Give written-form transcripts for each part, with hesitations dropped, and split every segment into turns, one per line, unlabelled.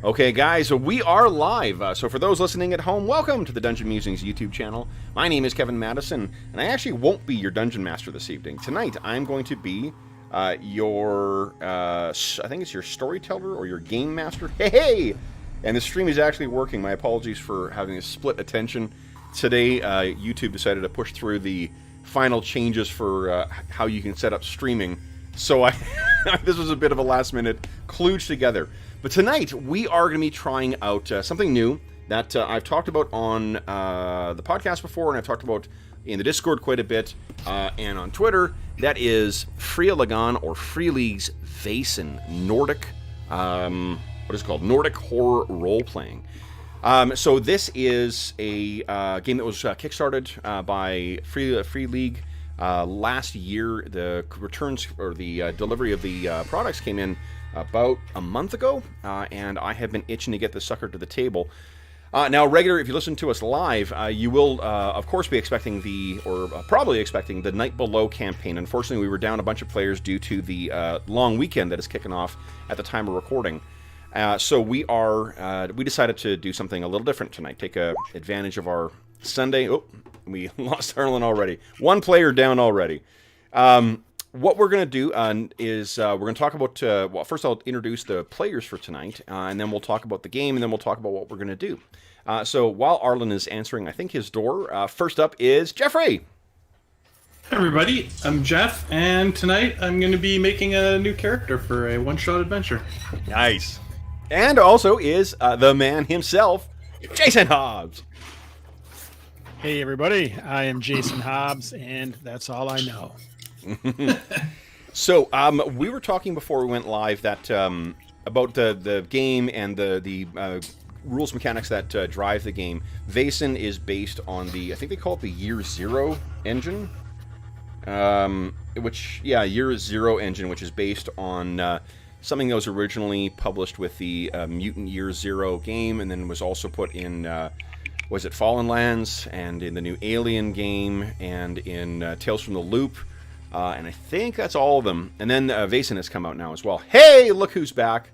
Okay, guys, so we are live. So for those listening at home, welcome to the Dungeon Musings YouTube channel. My name is Kevin Madison, and I actually won't be your Dungeon Master this evening. Tonight, I'm going to be your, I think it's your storyteller or your game master. Hey! And the stream is actually working. My apologies for having a split attention. Today, YouTube decided to push through the final changes for how you can set up streaming. So this was a bit of a last-minute kludge together. But tonight, we are going to be trying out something new that I've talked about on the podcast before, and I've talked about in the Discord quite a bit, and on Twitter. That is Fria Ligan, or Fria Lig's Vaesen, Nordic, what is it called? Nordic Horror Role-Playing. So this is a game that was kickstarted by Fria Ligan last year. The returns, or the delivery of the products came in about a month ago, and I have been itching to get this sucker to the table. Now, if you listen to us live, you will, of course, be expecting probably expecting the Night Below campaign. Unfortunately, we were down a bunch of players due to the long weekend that is kicking off at the time of recording. So we decided to do something a little different tonight. Take advantage of our Sunday. Oh, we lost Harlan already. One player down already. What we're going to do is we're going to talk about, well, first I'll introduce the players for tonight, and then we'll talk about the game, and then we'll talk about what we're going to do. So while Arlen is answering, I think, his door, first up is Jeffrey.
Hey everybody, I'm Jeff, and tonight I'm going to be making a new character for a one-shot adventure.
Nice. And also is the man himself, Jason Hobbs.
Hey everybody, I am Jason Hobbs, and that's all I know.
So, we were talking before we went live that about the game and the rules mechanics that drive the game. Vaesen is based on I think they call it the Year Zero engine, Year Zero engine, which is based on something that was originally published with the Mutant Year Zero game, and then was also put in, was it Fallen Lands, and in the new Alien game, and in Tales from the Loop. And I think that's all of them. And then Vaesen has come out now as well. Hey, look who's back.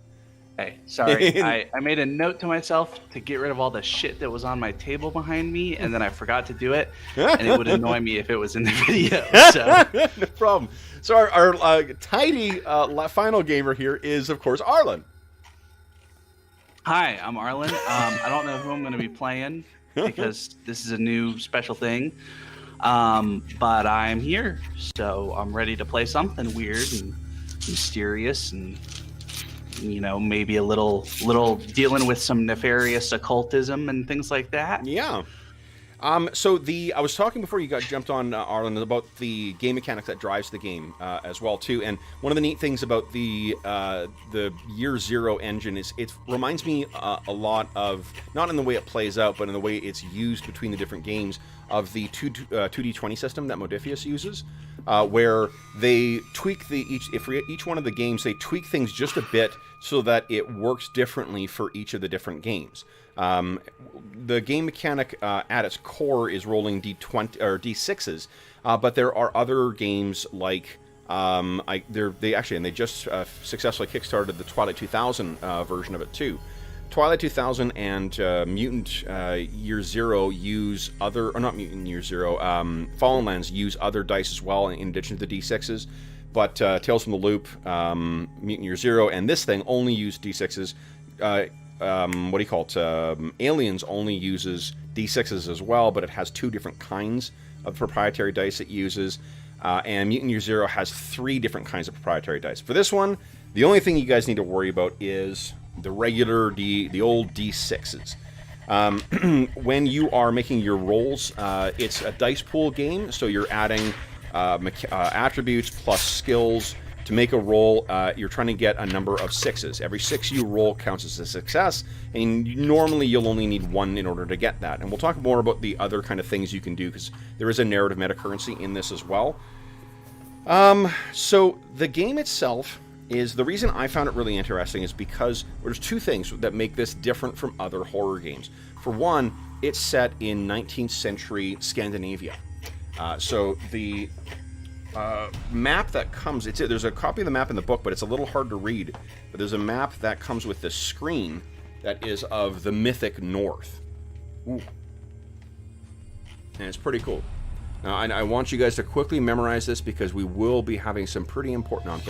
Hey, sorry. I made a note to myself to get rid of all the shit that was on my table behind me, and then I forgot to do it. And it would annoy me if it was in the video. So.
No problem. So our tidy final gamer here is, of course, Arlen.
Hi, I'm Arlen. I don't know who I'm going to be playing because this is a new special thing. But I'm here, so I'm ready to play something weird and mysterious, and maybe a little dealing with some nefarious occultism and things like that.
Yeah. So I was talking before you jumped on, Arlen, about the game mechanics that drives the game as well too. And one of the neat things about the Year Zero engine is it reminds me a lot of, not in the way it plays out, but in the way it's used between the different games, of the 2D20 system that Modiphius uses, where they tweak each one of the games, they tweak things just a bit so that it works differently for each of the different games. The game mechanic at its core is rolling D20 or D6s, but there are other games like they just successfully kickstarted the Twilight 2000 version of it too. Twilight 2000 and Mutant Year Zero use not Mutant Year Zero, Fallen Lands use other dice as well in addition to the D6s, but Tales from the Loop, Mutant Year Zero, and this thing only use D6s. Aliens only uses D6s as well, but it has two different kinds of proprietary dice it uses, and Mutant Year Zero has 3 different kinds of proprietary dice. For this one, the only thing you guys need to worry about is the regular the old D6s. When you are making your rolls, it's a dice pool game, so you're adding attributes plus skills to make a roll. You're trying to get a number of 6s. Every 6 you roll counts as a success, and normally you'll only need 1 in order to get that. And we'll talk more about the other kind of things you can do, because there is a narrative metacurrency in this as well. So the game itself is, the reason I found it really interesting is because there's 2 things that make this different from other horror games. For one, it's set in 19th century Scandinavia. So the map that comes, there's a copy of the map in the book, but it's a little hard to read. But there's a map that comes with this screen, that is of the mythic North. Ooh. And it's pretty cool. Now, I want you guys to quickly memorize this because we will be having some pretty important...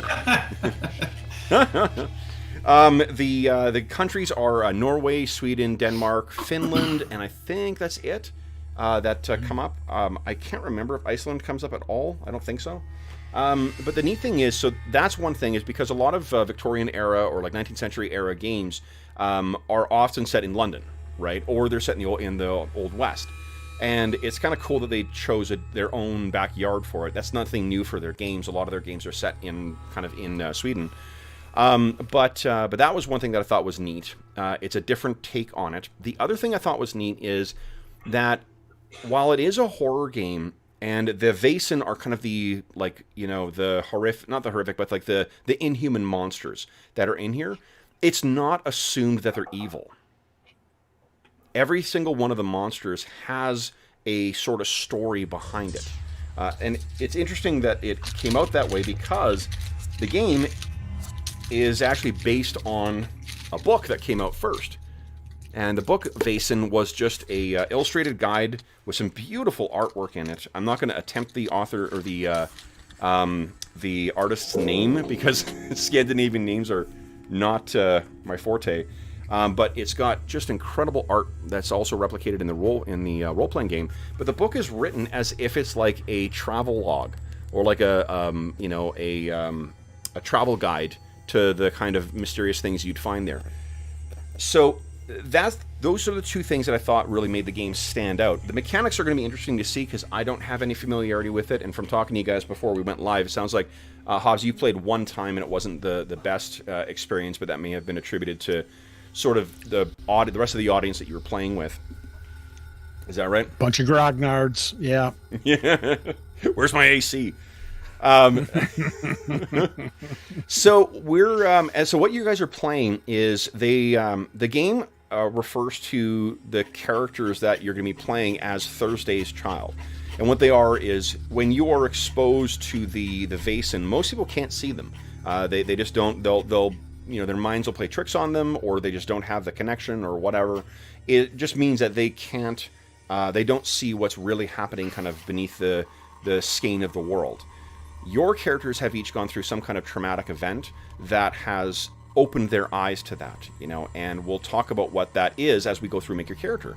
The countries are Norway, Sweden, Denmark, Finland, and I think that's it that come up. I can't remember if Iceland comes up at all. I don't think so. But the neat thing is, so that's one thing, is because a lot of Victorian era or like 19th century era games are often set in London, right? Or they're set in the Old West. And it's kind of cool that they chose their own backyard for it. That's nothing new for their games. A lot of their games are set in Sweden. But that was one thing that I thought was neat. It's a different take on it. The other thing I thought was neat is that while it is a horror game, and the Vaesen are kind of the, like, you know, the horrific, not the horrific, but like the inhuman monsters that are in here, it's not assumed that they're evil. Every single one of the monsters has a sort of story behind it. And it's interesting that it came out that way because the game is actually based on a book that came out first. And the book, Vaesen, was just a illustrated guide with some beautiful artwork in it. I'm not going to attempt the author or the artist's name because Scandinavian names are not my forte. But it's got just incredible art that's also replicated in the role-playing game. But the book is written as if it's like a travel log or like a travel guide to the kind of mysterious things you'd find there. So those are the two things that I thought really made the game stand out. The mechanics are going to be interesting to see because I don't have any familiarity with it, and from talking to you guys before we went live, it sounds like, Hobbs, you played one time and it wasn't the best experience, but that may have been attributed to sort of the rest of the audience that you were playing with. Is that right?
Bunch of grognards, yeah.
Yeah. Where's my AC? So so what you guys are playing is the game refers to the characters that you're going to be playing as Thursday's child, and what they are is when you are exposed to the Vaesen, most people can't see them. They just don't. They'll their minds will play tricks on them, or they just don't have the connection or whatever. It just means that they can't. They don't see what's really happening kind of beneath the skein of the world. Your characters have each gone through some kind of traumatic event that has opened their eyes to that, and we'll talk about what that is as we go through Make Your Character.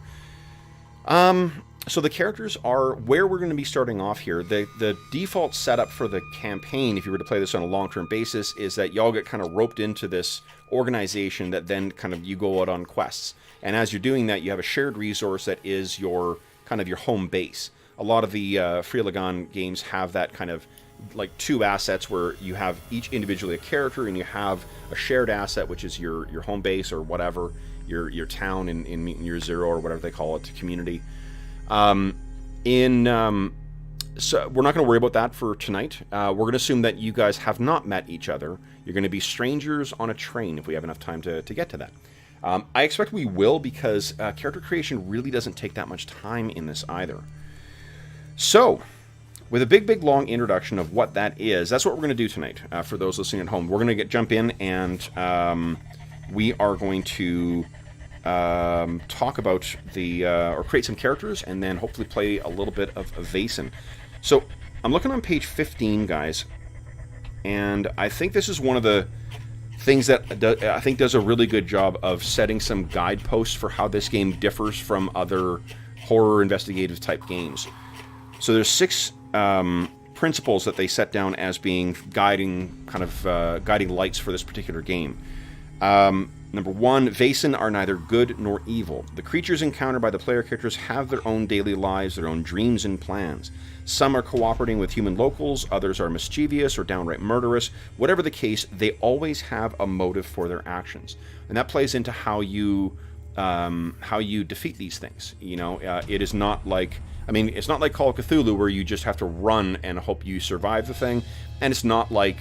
So the characters are where we're going to be starting off here. The default setup for the campaign, if you were to play this on a long-term basis, is that y'all get kind of roped into this organization that then kind of you go out on quests. And as you're doing that, you have a shared resource that is your kind of your home base. A lot of the Fria Ligan games have that kind of like two assets where you have each individually a character, and you have a shared asset, which is your home base or whatever, your town in Mutant Year Zero or whatever they call it, community. So we're not going to worry about that for tonight. We're going to assume that you guys have not met each other. You're going to be strangers on a train if we have enough time to get to that. I expect we will, because character creation really doesn't take that much time in this either. So, with a big, long introduction of what that is, that's what we're going to do tonight for those listening at home. We're going to jump in, and we are going to talk about or create some characters, and then hopefully play a little bit of Vaesen. So, I'm looking on page 15, guys, and I think this is one of the things that I think does a really good job of setting some guideposts for how this game differs from other horror investigative type games. So there's 6 principles that they set down as being guiding lights for this particular game. Number 1, Vaesen are neither good nor evil. The creatures encountered by the player characters have their own daily lives, their own dreams and plans. Some are cooperating with human locals, others are mischievous or downright murderous. Whatever the case, they always have a motive for their actions. And that plays into how you defeat these things. It is not like... it's not like Call of Cthulhu where you just have to run and hope you survive the thing. And it's not like,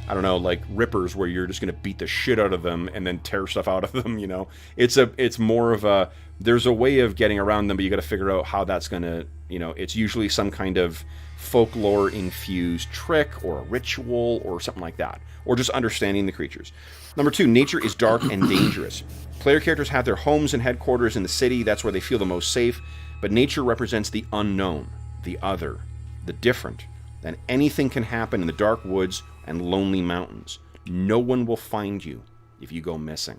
I don't know, like Rippers where you're just going to beat the shit out of them and then tear stuff out of them, It's more of a, there's a way of getting around them, but you got to figure out how that's going to, it's usually some kind of folklore-infused trick or a ritual or something like that. Or just understanding the creatures. Number 2, nature is dark and dangerous. Player characters have their homes and headquarters in the city. That's where they feel the most safe. But nature represents the unknown, the other, the different. And anything can happen in the dark woods and lonely mountains. No one will find you if you go missing.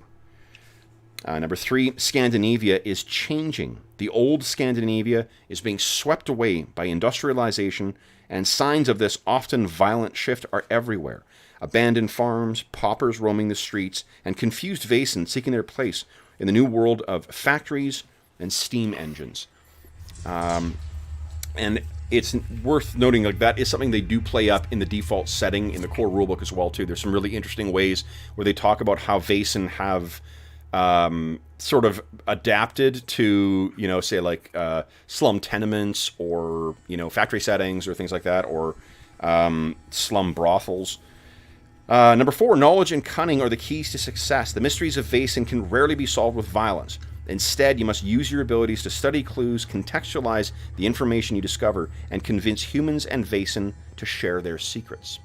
Number 3, Scandinavia is changing. The old Scandinavia is being swept away by industrialization, and signs of this often violent shift are everywhere. Abandoned farms, paupers roaming the streets, and confused Vaesen seeking their place in the new world of factories and steam engines. And it's worth noting, like, that is something they do play up in the default setting in the core rulebook as well too. There's some really interesting ways where they talk about how Vaesen have sort of adapted to, you know, say like slum tenements or, you know, factory settings or things like that, or slum brothels. Number 4, knowledge and cunning are the keys to success. The mysteries of Vaesen can rarely be solved with violence. Instead, you must use your abilities to study clues, contextualize the information you discover, and convince humans and Vaesen to share their secrets.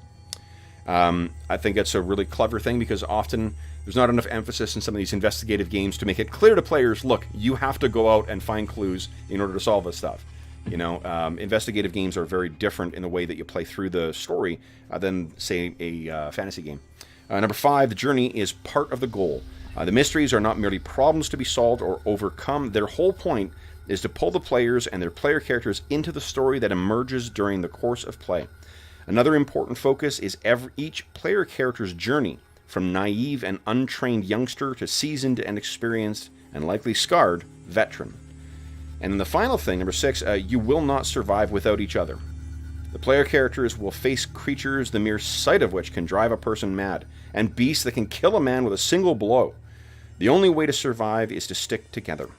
I think that's a really clever thing, because often there's not enough emphasis in some of these investigative games to make it clear to players, look, you have to go out and find clues in order to solve this stuff. You know, investigative games are very different in the way that you play through the story than, say, a fantasy game. Number 5, the journey is part of the goal. The mysteries are not merely problems to be solved or overcome. Their whole point is to pull the players and their player characters into the story that emerges during the course of play. Another important focus is each player character's journey, from naive and untrained youngster to seasoned and experienced and likely scarred veteran. And then the final thing, number 6, you will not survive without each other. The player characters will face creatures the mere sight of which can drive a person mad, and beasts that can kill a man with a single blow. The only way to survive is to stick together.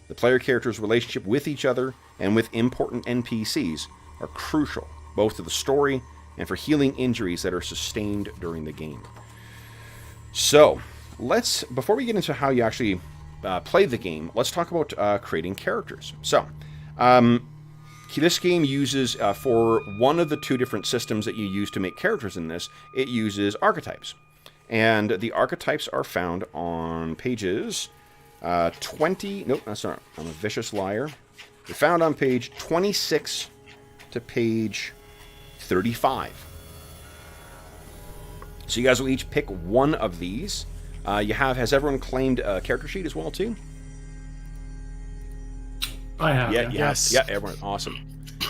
The player characters' relationship with each other and with important NPCs are crucial, both to the story and for healing injuries that are sustained during the game. So, before we get into how you actually play the game, let's talk about creating characters. So, this game uses, for one of the 2 different systems that you use to make characters in this, it uses archetypes. And the archetypes are found on pages 20... Nope, that's not... I'm a vicious liar. They're found on page 26 to page 35. So you guys will each pick one of these. Has everyone claimed a character sheet as well, too?
I have.
Yeah,
Yes.
Yeah, everyone. Awesome.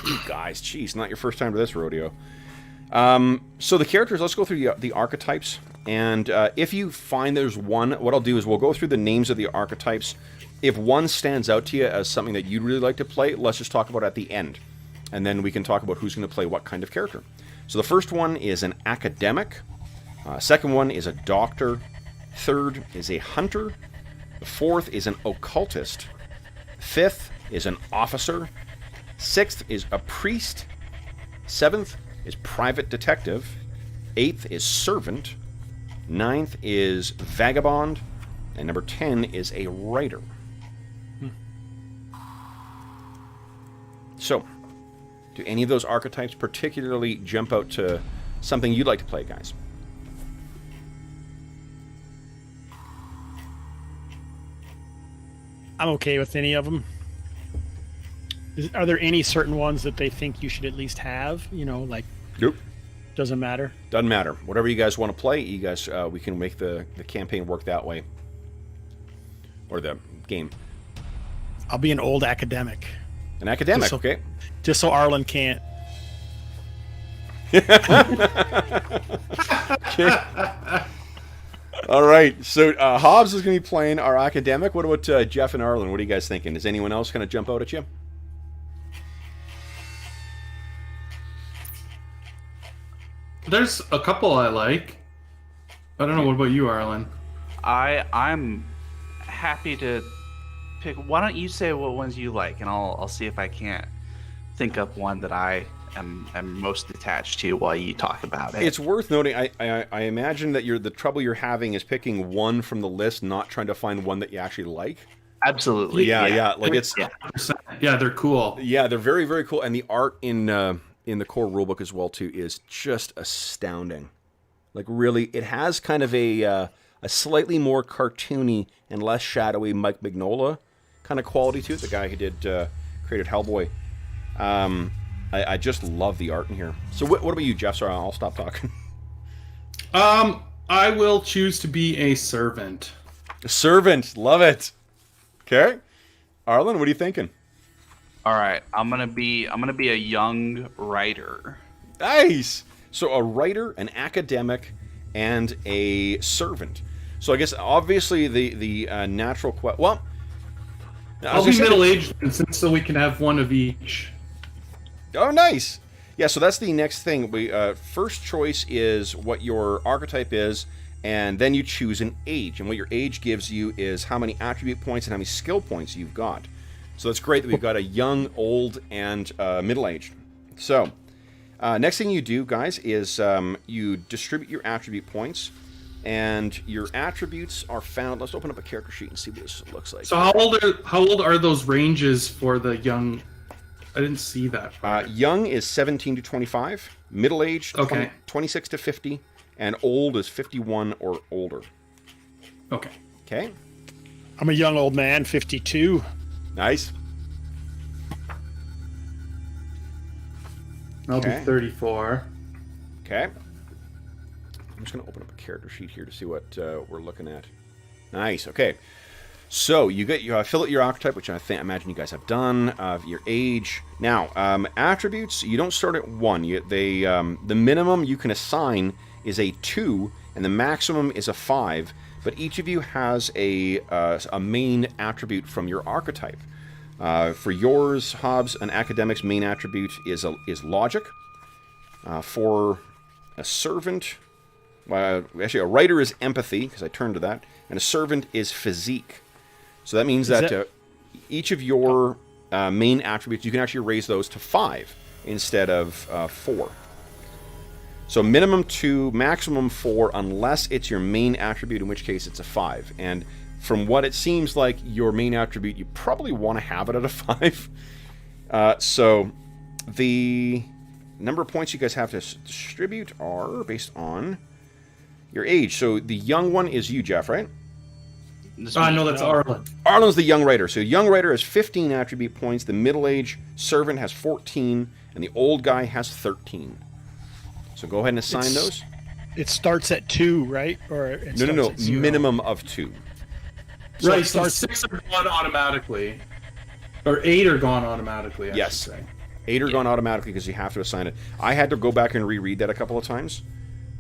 You guys, geez, not your first time to this rodeo. So the characters, let's go through the archetypes. And if you find there's one, what I'll do is we'll go through the names of the archetypes. If one stands out to you as something that you'd really like to play, let's just talk about it at the end. And then we can talk about who's going to play what kind of character. So the first one is an academic. Second one is a doctor. Third is a hunter. The fourth is an occultist. Fifth is an officer. Sixth is a priest. Seventh is private detective. Eighth is servant. Ninth is vagabond. And number 10 is a writer. So, do any of those archetypes particularly jump out to something you'd like to play, guys?
I'm okay with any of them. Are there any certain ones that they think you should at least have? You know, like...
Nope.
Doesn't matter?
Doesn't matter. Whatever you guys want to play, you guys, we can make the campaign work that way. Or the game.
I'll be an old academic.
An academic, okay.
Just so Arlen can't.
Okay. All right, so Hobbs is going to be playing our academic. What about Jeff and Arlen? What are you guys thinking? Is anyone else going to jump out at you?
There's a couple I like. I don't know. What about you, Arlen?
I'm happy to pick. Why don't you say what ones you like, and I'll see if I can't think up one that I am most attached to while you talk about it.
It's worth noting. I imagine that the trouble you're having is picking one from the list, not trying to find one that you actually like.
Absolutely.
Yeah. Like it's.
Yeah, they're cool.
Yeah, they're very, very cool, and the art in the core rulebook as well too is just astounding. Like really, it has kind of a a slightly more cartoony and less shadowy Mike Mignola kind of quality to it, the guy who created Hellboy. I just love the art in here. So what about you, Jeff? Sorry, I'll stop talking.
I will choose to be a servant.
A servant, love it. Okay, Arlen, what are you thinking?
All right, I'm gonna be a young writer.
Nice. So a writer, an academic, and a servant. So I guess obviously the natural well.
I'll be middle-aged so we can have one of each.
Oh, nice. Yeah, so that's the next thing. We first choice is what your archetype is, and then you choose an age. And what your age gives you is how many attribute points and how many skill points you've got. So it's great that we've got a young, old, and middle-aged. So next thing you do, guys, is you distribute your attribute points, and your attributes are found. Let's open up a character sheet and see what this looks like.
So how old are those ranges for the young? I didn't see that.
Young is 17 to 25, middle-aged 26 to 50, and old is 51 or older.
Okay.
Okay.
I'm a young old man, 52.
Nice.
I'll be 34.
Okay. I'm just going to open up a character sheet here to see what we're looking at. Nice. Okay. So you fill out your archetype, which I imagine you guys have done. Your age. Now, attributes. You don't start at 1. The minimum you can assign is a 2, and the maximum is a 5. But each of you has a main attribute from your archetype. For yours, Hobbs, an academic's main attribute is logic. For a servant, actually a writer is empathy, because I turned to that, and a servant is physique. So that means that each of your main attributes, you can actually raise those to 5 instead of 4. So minimum 2, maximum 4, unless it's your main attribute, in which case it's a 5. And from what it seems like, your main attribute, you probably want to have it at a 5. So the number of points you guys have to distribute are based on your age. So the young one is you, Jeff, right?
No, that's Arlen.
Arlen's the young writer. So young writer has 15 attribute points. The middle-aged servant has 14, and the old guy has 13. So go ahead and assign those.
It starts at 2, right? Or
No. Minimum of 2.
So right, so 6 are gone automatically. Or 8 are gone automatically, I should say.
8 are gone automatically because you have to assign it. I had to go back and reread that a couple of times.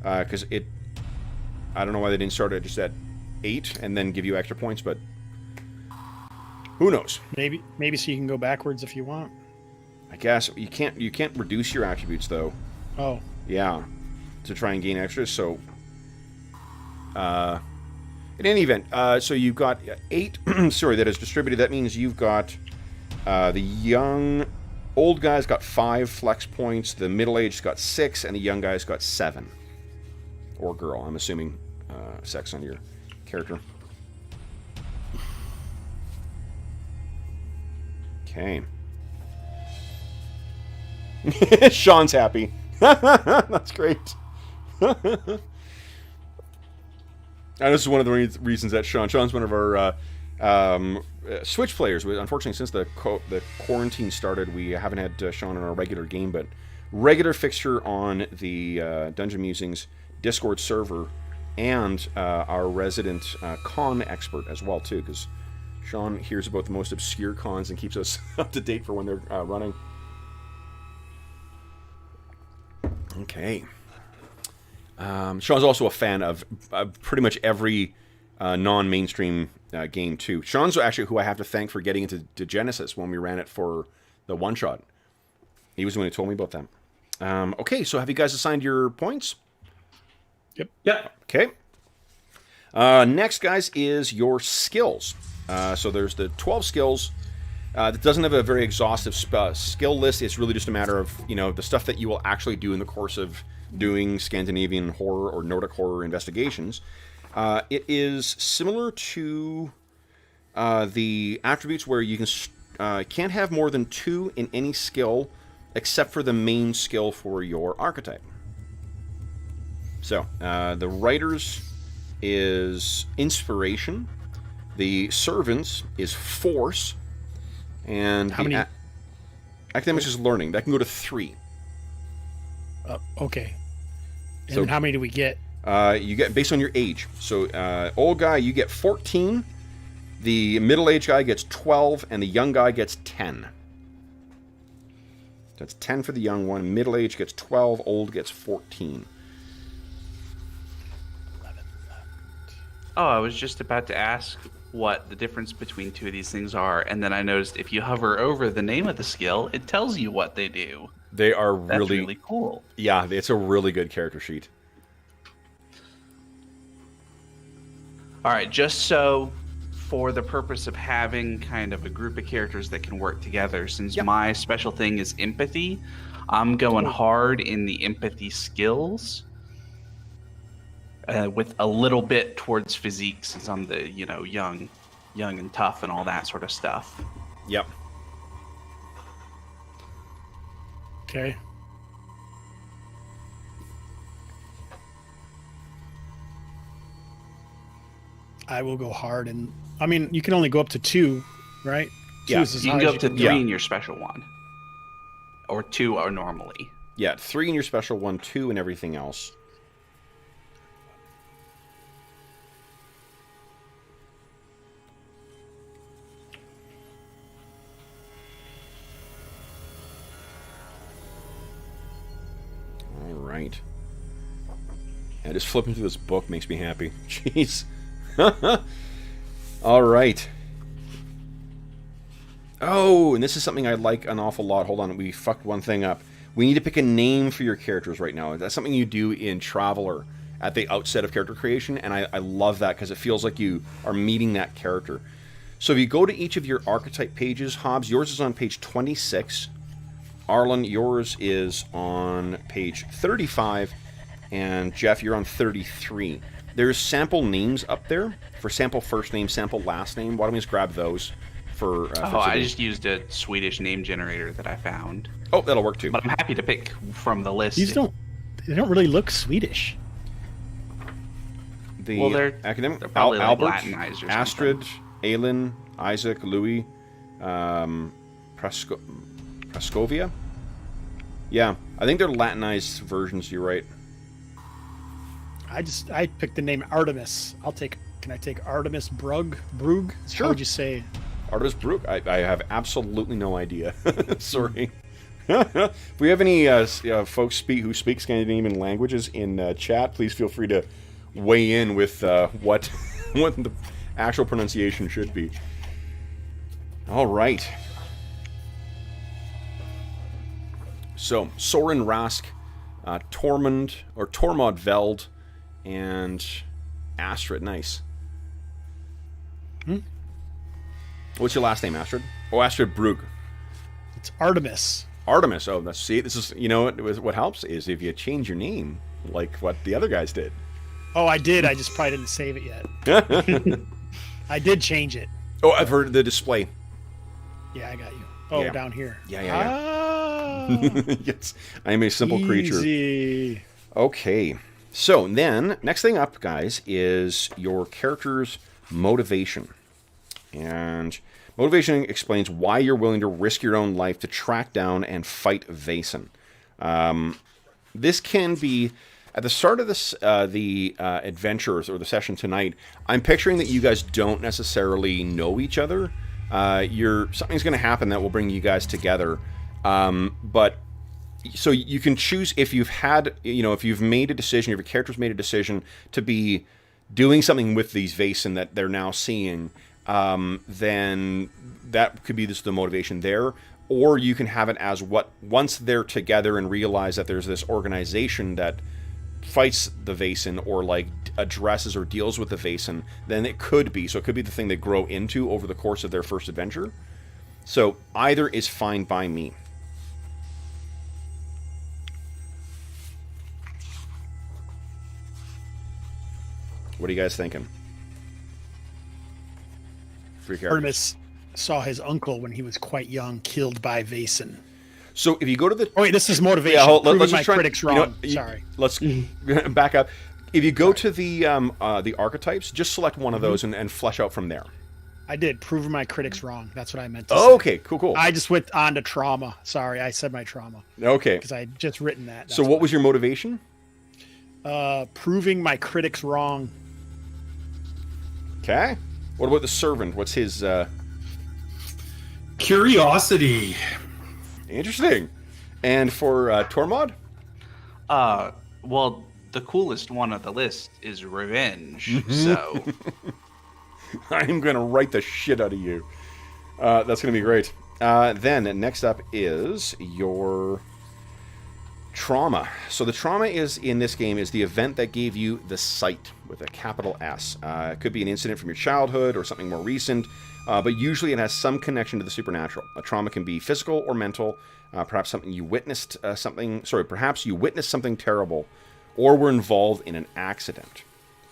Because I don't know why they didn't start it just at 8 and then give you extra points, but who knows?
Maybe so you can go backwards if you want.
I guess you can't reduce your attributes though.
Oh.
Yeah. To try and gain extras, so in any event, so you've got 8 sorry, that is distributed. That means you've got the young old guy's got 5 flex points, the middle-aged's got 6, and the young guy's got 7. Or girl, I'm assuming sex on your character. Okay. Sean's happy. That's great. And this is one of the reasons that Sean's one of our Switch players. Unfortunately, since the quarantine started, we haven't had Sean in our regular game, but regular fixture on the Dungeon Musings Discord server, and our resident con expert as well too, because Sean hears about the most obscure cons and keeps us up to date for when they're running. Okay. Sean's also a fan of pretty much every non-mainstream game too. Sean's actually who I have to thank for getting into Genesis when we ran it for the one-shot. He was the one who told me about that. Okay, so have you guys assigned your points?
Yep.
Yeah.
Okay. Next, guys, is your skills. So there's the 12 skills. That doesn't have a very exhaustive skill list. It's really just a matter of, the stuff that you will actually do in the course of doing Scandinavian horror or Nordic horror investigations. It is similar to the attributes where you can't have more than 2 in any skill except for the main skill for your archetype. So, the writers is inspiration. The servants is force, and
How many?
Academics is learning. That can go to 3.
Okay. And
So-
then how many do we get?
You get based on your age. So old guy, you get 14. The middle-aged guy gets 12, and the young guy gets 10. That's 10 for the young one. Middle-aged gets 12. Old gets 14.
Oh, I was just about to ask what the difference between two of these things are, and then I noticed if you hover over the name of the skill, it tells you what they do.
They are
That's
really,
really cool.
yeah. It's a really good character sheet.
All right, just so for the purpose of having kind of a group of characters that can work together, since
Yep.
my special thing is empathy, I'm going hard in the empathy skills. With a little bit towards physique, since I'm the young and tough and all that sort of stuff.
Yep.
Okay. I will go hard, and I mean you can only go up to 2, right?
Yeah,
Two is as
You can
high
go
as
up to
can
3
Yeah.
in your special one, or 2 are normally.
Yeah, 3 in your special one, 2 in everything else. All right. Yeah, just flipping through this book makes me happy. Jeez. All right. Oh, and this is something I like an awful lot. Hold on, we fucked one thing up. We need to pick a name for your characters right now. That's something you do in Traveler at the outset of character creation, and I love that because it feels like you are meeting that character. So if you go to each of your archetype pages, Hobbs, yours is on page 26. Arlen, yours is on page 35. And Jeff, you're on 33. There's sample names up there for sample first name, sample last name. Why don't we just grab those for
I
today?
just used a Swedish name generator that I found,
Oh, that'll work too.
but I'm happy to pick from the list.
They don't really look Swedish.
The
Well, they're probably like
Albert,
Latinized or
Astrid, Aelin, Isaac, Louis, Praskovia. Yeah, I think they're Latinized versions. You're right.
I picked the name Artemis. Can I take Artemis Brug?
Sure.
How would you say?
Artemis Brook. I have absolutely no idea. Sorry. If we have any folks who speak Scandinavian languages in chat, please feel free to weigh in with what the actual pronunciation should be. All right. So Soren Rask, Tormod Veld, and Astrid. Nice. What's your last name, Astrid? Oh, Astrid Brug.
It's Artemis.
Artemis. Oh, this is what helps is if you change your name like what the other guys did.
Oh, I did. I just probably didn't save it yet. I did change it.
Oh, I've heard the display.
Yeah, I got you. Oh,
Yeah.
down here.
Yeah.
Ah,
Yes, I am a simple creature.
easy.
Okay, so then next thing up, guys, is your character's motivation. And motivation explains why you're willing to risk your own life to track down and fight Vaesen. This can be at the start of this, the adventures or the session tonight. I'm picturing that you guys don't necessarily know each other. Something's going to happen that will bring you guys together. But so you can choose if you've had, if you've made a decision, if your character's made a decision to be doing something with these Vaesen that they're now seeing. Then that could be the motivation there, or you can have it as once they're together and realize that there's this organization that fights the Vaesen or like addresses or deals with the Vaesen, then it could be the thing they grow into over the course of their first adventure. So either is fine by me. What are you guys thinking? For your characters.
Artemis saw his uncle when he was quite young killed by Vaesen.
So if you go to the
Oh wait, this is motivation.
let's
Proving
just
my
try.
critics wrong. Sorry.
Let's back up. If you go to the archetypes, just select one of those and flesh out from there.
I did. Proving my critics wrong. That's what I meant to say.
Okay, cool.
I just went on to trauma. Sorry, I said my trauma.
Okay.
Because I had just written that.
So what was your motivation?
Proving my critics wrong.
Okay. What about the servant? What's his...
Curiosity.
Interesting. And for Tormod?
Well, the coolest one on the list is revenge. So
I'm going to write the shit out of you. That's going to be great. Then, next up is your trauma. So the trauma is in this game is the event that gave you the sight with a capital S. It could be an incident from your childhood or something more recent, but usually it has some connection to the supernatural. A trauma can be physical or mental. Perhaps something you witnessed perhaps you witnessed something terrible, or were involved in an accident.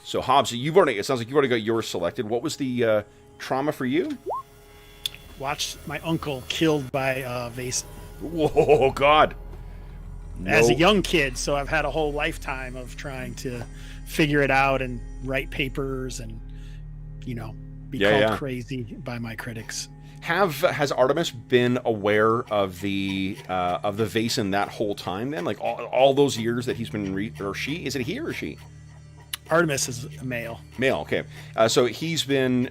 So Hobbs, it sounds like you've already got yours selected. What was the trauma for you?
Watched my uncle killed by Vaesen.
Whoa, God.
As a
No.
young kid, so I've had a whole lifetime of trying to figure it out and write papers and, be called crazy by my critics.
Has Artemis been aware of the Vaesen that whole time then? Like all those years that he's been or she? Is it he or she?
Artemis is a male.
Male, okay. So he's been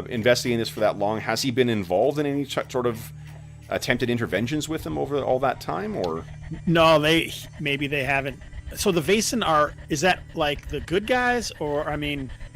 investigating this for that long. Has he been involved in any sort of attempted interventions with him over all that time, or?
No, maybe they haven't. So the Vaesen is that like the good guys, or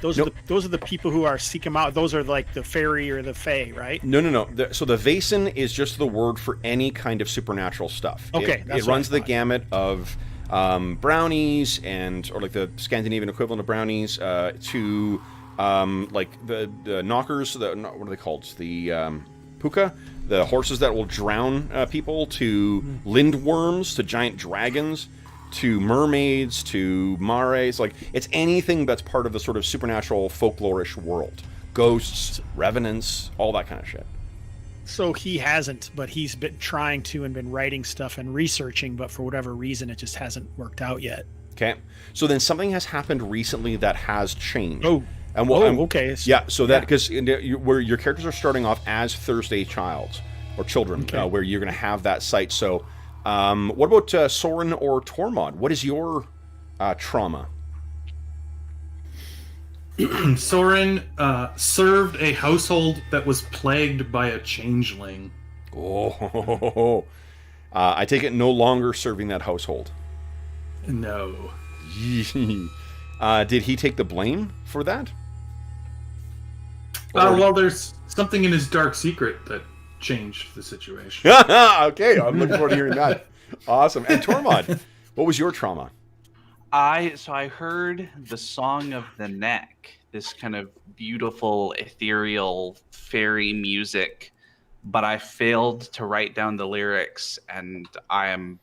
those are the people who are seek him out. Those are like the fairy or the fae, right?
No. So the Vaesen is just the word for any kind of supernatural stuff.
Okay,
it runs the gamut of brownies or like the Scandinavian equivalent of brownies to like the knockers. What are they called? The puka, the horses that will drown people, to lindworms, to giant dragons, to mermaids, to mares. Like, it's anything that's part of the sort of supernatural folklorish world. Ghosts, revenants, all that kind of shit.
So he hasn't, but he's been trying to and been writing stuff and researching, but for whatever reason, it just hasn't worked out yet.
Okay. So then something has happened recently that has changed.
Oh.
And
okay.
Yeah, so that, because where your characters are starting off as Thursday childs, or children,
Okay.
where you're going to have that sight. So what about Soren or Tormod? What is your trauma?
Soren served a household that was plagued by a changeling.
Oh, I take it no longer serving that household.
No.
Did he take the blame for that?
Well, there's something in his dark secret that changed the situation.
Okay, I'm looking forward to hearing that. Awesome. And Tormod, what was your trauma?
I heard the Song of the Neck, this kind of beautiful, ethereal, fairy music, but I failed to write down the lyrics, and I am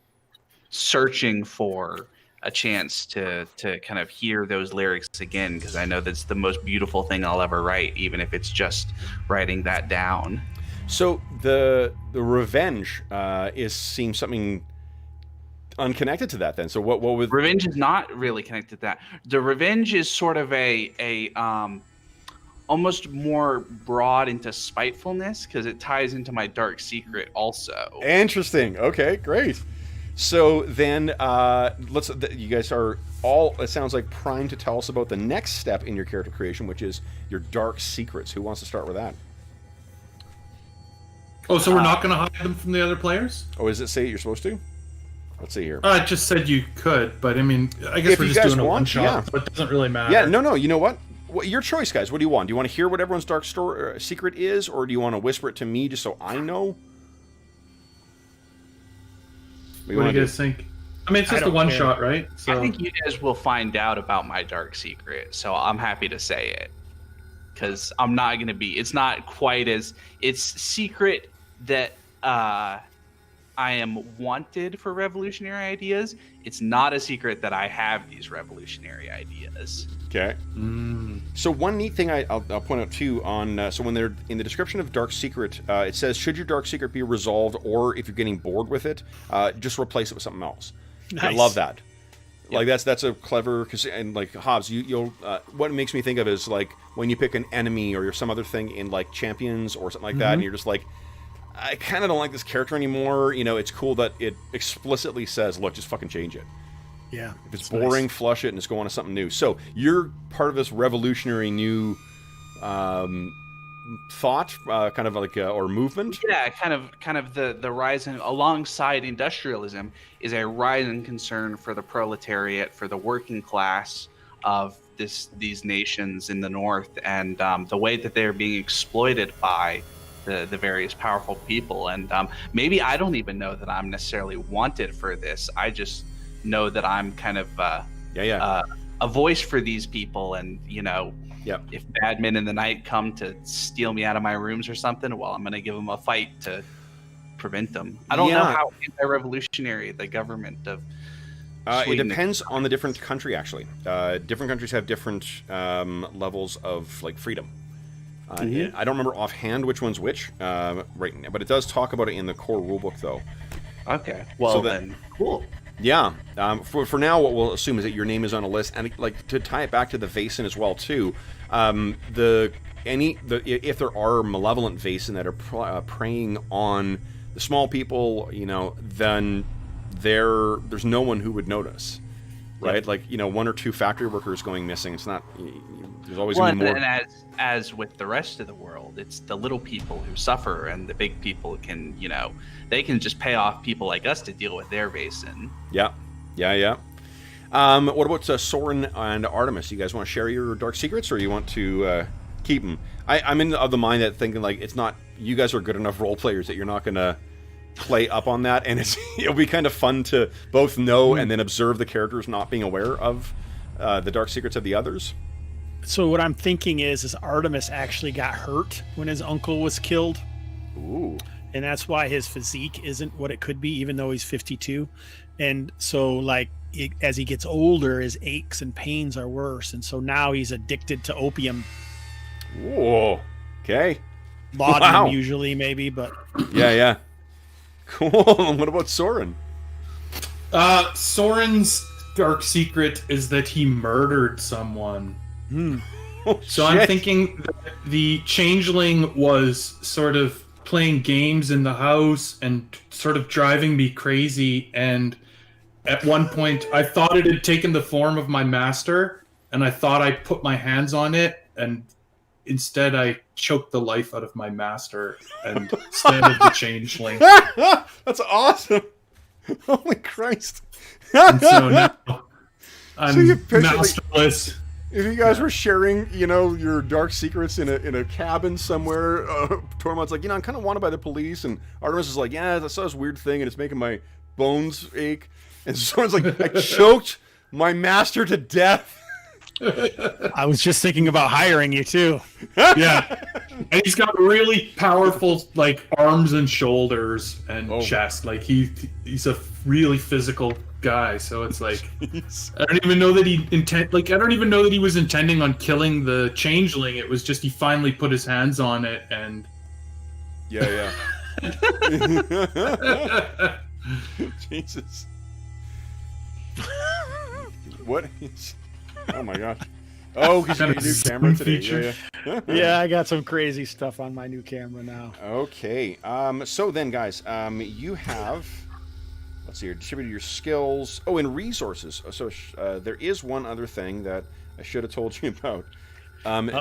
searching for a chance to kind of hear those lyrics again, because I know that's the most beautiful thing I'll ever write, even if it's just writing that down.
So the revenge seems something unconnected to that then. So what would
Revenge is not really connected to that. The revenge is sort of a almost more broad into spitefulness, because it ties into my dark secret also.
Interesting. Okay, great. So then you guys are all, it sounds like, primed to tell us about the next step in your character creation, which is your dark secrets. Who wants to start with that?
Oh, so we're not going to hide them from the other players?
Oh, does it say you're supposed to? Let's see here.
I just said you could, but I mean, I guess
If
we're
you
just
guys
doing a
want,
one-shot,
yeah.
so it doesn't really matter.
Yeah, no, you know what? Your choice, guys. What do you want? Do you want to hear what everyone's dark secret is, or do you want to whisper it to me just so I know?
What do you guys think? I mean, it's just a one-shot, right? So
I think you guys will find out about my dark secret, so I'm happy to say it. Because I'm not going to be... It's not quite as... It's secret that I am wanted for revolutionary ideas. It's not a secret that I have these revolutionary ideas.
Okay. So one neat thing I'll point out too on so when they're in the description of dark secret, it says, should your dark secret be resolved, or if you're getting bored with it, just replace it with something else. I
Nice.
love that. Like that's a clever, and like Hobbs, you'll what it makes me think of is like when you pick an enemy or some other thing in like Champions or something like that, and you're just like, I kind of don't like this character anymore. You know, it's cool that it explicitly says, look, just fucking change it.
Yeah.
If it's boring, nice. Flush it and just go on to something new. So you're part of this revolutionary new thought, kind of like, or movement.
Yeah, kind of the rise in, alongside industrialism is a rise in concern for the proletariat, for the working class of these nations in the north, and the way that they're being exploited by the various powerful people. And maybe I don't even know that I'm necessarily wanted for this. I just know that I'm kind of a voice for these people, and if bad men in the night come to steal me out of my rooms or something, well, I'm going to give them a fight to prevent them. I don't know how anti-revolutionary the government of Sweden
it depends on the different country, actually. Different countries have different levels of like freedom. I don't remember offhand which one's which right now, but it does talk about it in the core rulebook, though.
Okay. Well, so then, cool.
Yeah. For now, what we'll assume is that your name is on a list, and like to tie it back to the Vaesen as well too. If there are malevolent Vaesen that are preying on the small people, then there's no one who would notice, right? Like one or two factory workers going missing. It's not. There's always going to be more.
And as with the rest of the world, it's the little people who suffer, and the big people can, they can just pay off people like us to deal with their Vaesen.
Yeah. What about Soren and Artemis? You guys want to share your dark secrets, or you want to keep them? I'm of the mind that thinking like it's not. You guys are good enough role players that you're not going to play up on that, and it'll be kind of fun to both know and then observe the characters not being aware of the dark secrets of the others.
So what I'm thinking is Artemis actually got hurt when his uncle was killed.
Ooh.
And that's why his physique isn't what it could be, even though he's 52. And so, like, as he gets older, his aches and pains are worse. And so now he's addicted to opium.
Whoa. Okay.
Laudanum usually, maybe, but...
Yeah. Cool. What about Soren?
Soren's dark secret is that he murdered someone.
Oh,
so I'm thinking that the changeling was sort of playing games in the house and sort of driving me crazy, and at one point I thought it had taken the form of my master, and I thought I put my hands on it, and instead I choked the life out of my master and instead of the changeling.
That's awesome. Holy Christ.
And so now I'm masterless.
If you guys were sharing, your dark secrets in a cabin somewhere, Tormod's like, I'm kind of wanted by the police, and Artemis is like, yeah, I saw this weird thing, and it's making my bones ache. And Soren's like, I choked my master to death.
I was just thinking about hiring you, too.
Yeah. And he's got really powerful, like, arms and shoulders and chest. Like, he's a really physical guy, so it's like I don't even know that he was intending on killing the changeling. It was just he finally put his hands on it, and
yeah. Jesus. What is... Oh my gosh. Oh, because you got a new camera today.
Yeah, I got some crazy stuff on my new camera now.
Okay. So then, guys, you have... Let's see here. Distribute your skills. Oh, and resources. So there is one other thing that I should have told you about.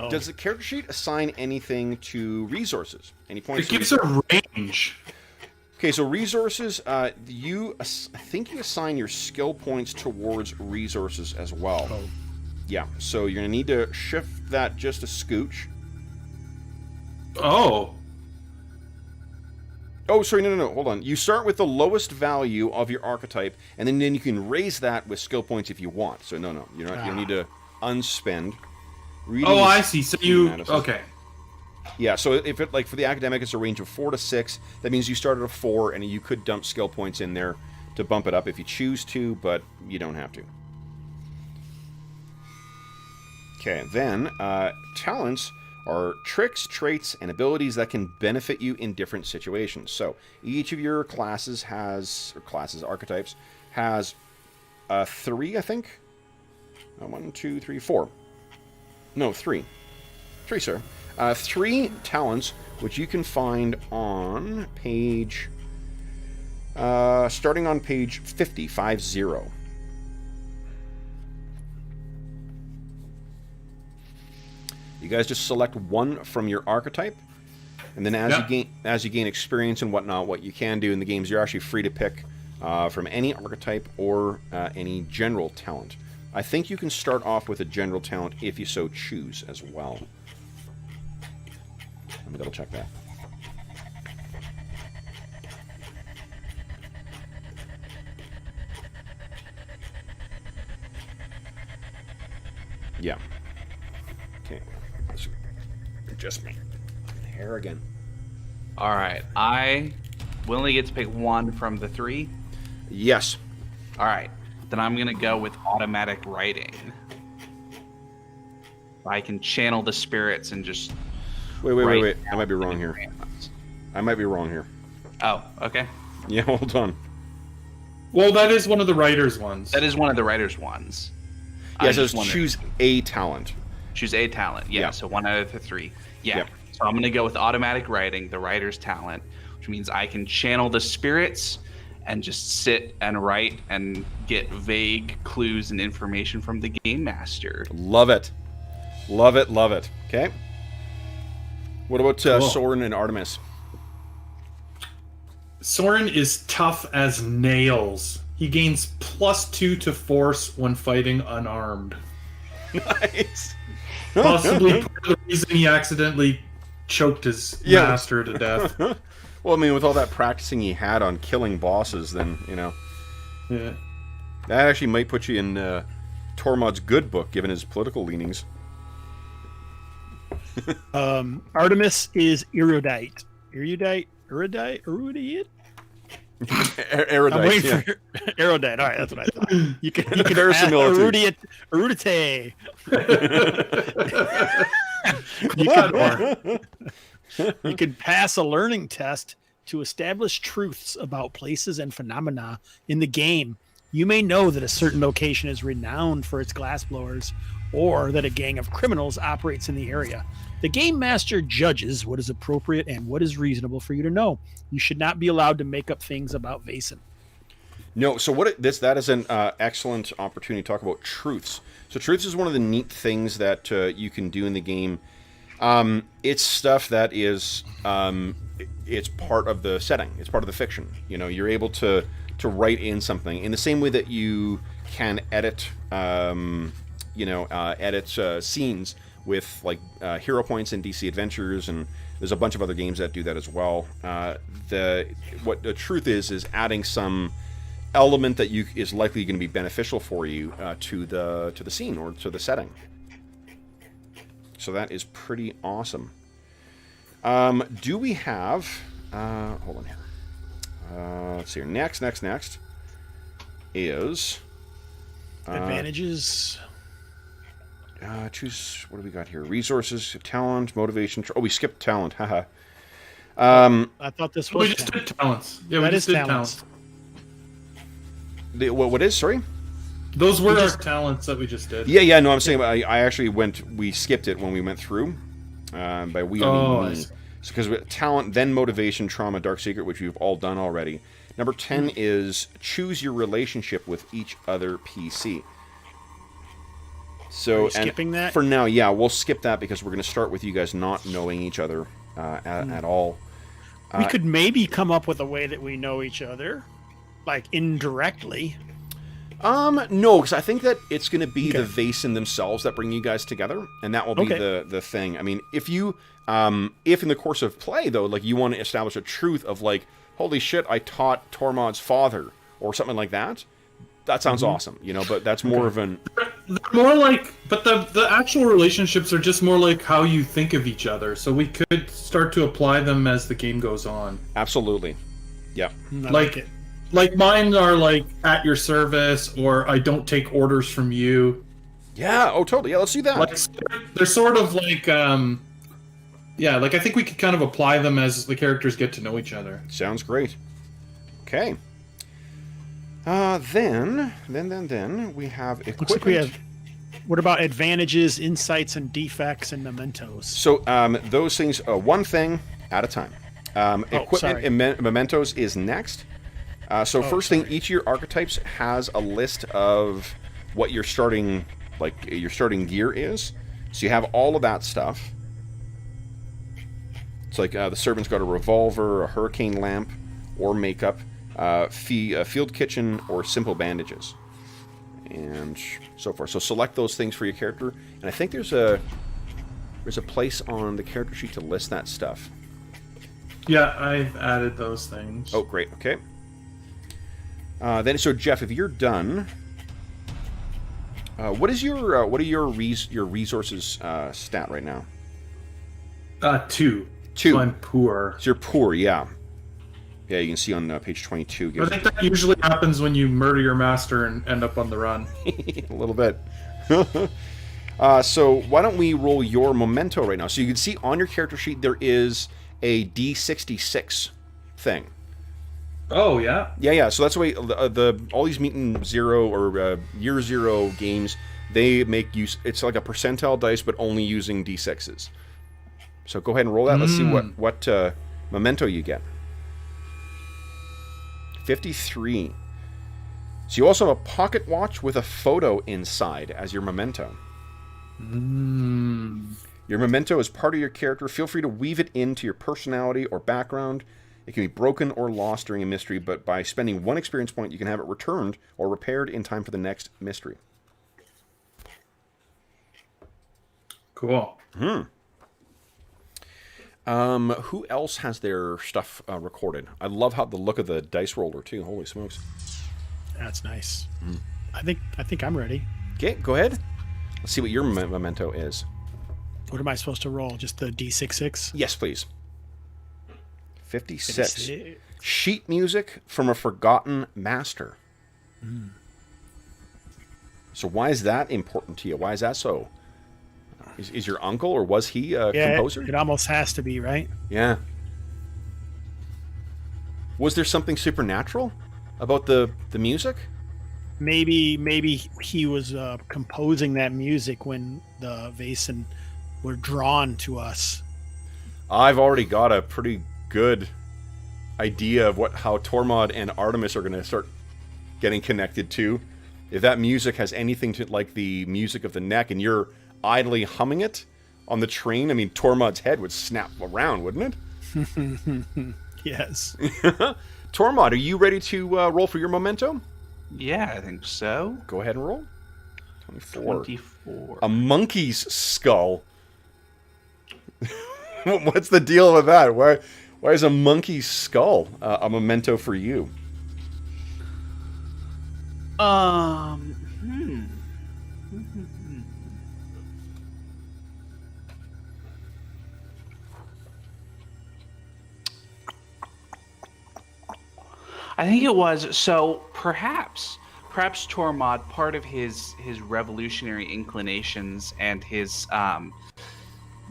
Does the character sheet assign anything to resources? Any points?
It gives a range.
Okay, so resources. I think you assign your skill points towards resources as well.
Oh.
Yeah. So you're gonna need to shift that just a scooch. Oh, sorry, no, hold on. You start with the lowest value of your archetype, and then you can raise that with skill points if you want. So no, you don't need to unspend.
I see. So okay.
Yeah, so if it, like, for the academic, it's a range of 4 to 6. That means you start at a 4, and you could dump skill points in there to bump it up if you choose to, but you don't have to. Okay, then, talents are tricks, traits, and abilities that can benefit you in different situations. So each of your archetypes has 3, I think. 1, 2, 3, 4. No, 3. 3, sir. 3 talents, which you can find on page... starting on page 50, 50. You guys just select one from your archetype, and then as you gain experience and whatnot, what you can do in the games, you're actually free to pick from any archetype or any general talent. I think you can start off with a general talent if you so choose as well. Let me double check that. Yeah. Okay. Let's adjust my hair again.
All right. I will only get to pick one from the 3.
Yes.
All right. Then I'm going to go with automatic writing. I can channel the spirits and just...
Wait. I might be wrong here.
Oh, okay.
Yeah, hold on.
Well, that is one of the writer's ones.
That is one of the writer's ones.
Yeah, it says choose a talent.
Choose a talent. Yeah, so one out of the 3. Yeah.
Yep.
So I'm going to go with automatic writing, the writer's talent, which means I can channel the spirits and just sit and write and get vague clues and information from the game master.
Love it. Love it. Okay. What about Soren and Artemis?
Soren is tough as nails. He gains +2 to force when fighting unarmed.
Nice.
Possibly part of the reason he accidentally choked his master to death.
Well, I mean, with all that practicing he had on killing bosses, then, you know.
Yeah.
That actually might put you in Tormod's good book, given his political leanings.
Artemis is erudite. Erudite?
Erudite,
I'm waiting
yeah.
for erudite. All right, that's what I thought. You can
Verisimilitude.
Erudite. You can pass a learning test to establish truths about places and phenomena in the game. You may know that a certain location is renowned for its glassblowers, or that a gang of criminals operates in the area. The game master judges what is appropriate and what is reasonable for you to know. You should not be allowed to make up things about Vaesen.
No, so that is an excellent opportunity to talk about truths. So truths is one of the neat things that you can do in the game. It's stuff that is it's part of the setting. It's part of the fiction. You know, you're able to write in something in the same way that you can edit scenes with like hero points in DC Adventures, and there's a bunch of other games that do that as well. What the truth is adding some element that is likely going to be beneficial for you to the scene or to the setting. So that is pretty awesome. Do we have... hold on here. Let's see here. Next is...
Advantages.
Choose... What do we got here? Resources, talent, motivation... we skipped talent. Haha.
I thought this was...
We just did talents. Yeah,
That
we
is
just did
talents.
What is? Sorry?
Those were our talents that we just did.
Yeah, no, I'm saying I actually we skipped it when we went through. By we, I mean me. Because talent, then motivation, trauma, dark secret, which we've all done already. Number 10 is choose your relationship with each other PC. So,
skipping that?
For now, yeah, we'll skip that because we're going to start with you guys not knowing each other at all.
We could maybe come up with a way that we know each other, like indirectly.
No, because I think that it's going to be the Vaesen themselves that bring you guys together, and that will be the thing. I mean, if you, if in the course of play, though, like, you want to establish a truth of, like, holy shit, I taught Tormod's father, or something like that, that sounds awesome, you know, but that's more of an...
They're more like, but the actual relationships are just more like how you think of each other, so we could start to apply them as the game goes on.
Absolutely. Yeah.
Like mine are like at your service, or I don't take orders from you.
Yeah. Oh, totally. Yeah. Let's do that.
Like, they're sort of like, like I think we could kind of apply them as the characters get to know each other.
Sounds great. Okay. Then we have equipment.
Looks like we have. What about advantages, insights, and defects, and mementos?
So those things, one thing at a time. Equipment and mementos is next. First thing, each of your archetypes has a list of what your starting gear is. So you have all of that stuff. It's like the servant's got a revolver, a hurricane lamp, or makeup, field kitchen, or simple bandages, and so forth. So select those things for your character, and I think there's a place on the character sheet to list that stuff.
Yeah, I've added those things.
Oh, great. Okay. So Jeff, if you're done, what are your resources stat right now?
2.
2.
So I'm poor.
So you're poor, yeah. Yeah, you can see on page 22.
I think that usually happens when you murder your master and end up on the run.
A little bit. So why don't we roll your memento right now? So you can see on your character sheet there is a D66 thing.
Oh, yeah?
Yeah. So that's the way all these Mutant Zero or Year Zero games, they make use... It's like a percentile dice, but only using D6s. So go ahead and roll that. Let's see what memento you get. 53. So you also have a pocket watch with a photo inside as your memento. Your memento is part of your character. Feel free to weave it into your personality or background. It can be broken or lost during a mystery, but by spending 1 experience point, you can have it returned or repaired in time for the next mystery.
Cool.
Who else has their stuff recorded? I love how the look of the dice roller too. Holy smokes!
That's nice. I think I'm ready.
Okay, go ahead. Let's see what your memento is.
What am I supposed to roll? Just the D66?
Yes, please. 56. Sheet music from a forgotten master. So why is that important to you? Why is that so? Is your uncle, or was he a composer?
It almost has to be, right?
Yeah. Was there something supernatural about the music?
Maybe he was composing that music when the Vaesen were drawn to us.
I've already got a pretty good idea of how Tormod and Artemis are going to start getting connected to. If that music has anything to like the music of the neck, and you're idly humming it on the train, I mean, Tormod's head would snap around, wouldn't it?
Yes.
Tormod, are you ready to roll for your memento?
Yeah, I think so.
Go ahead and roll. 24. A
24.
monkey's skull. What's the deal with that? Why is a monkey's skull a memento for you?
I think it was, so perhaps Tormod, part of his revolutionary inclinations and his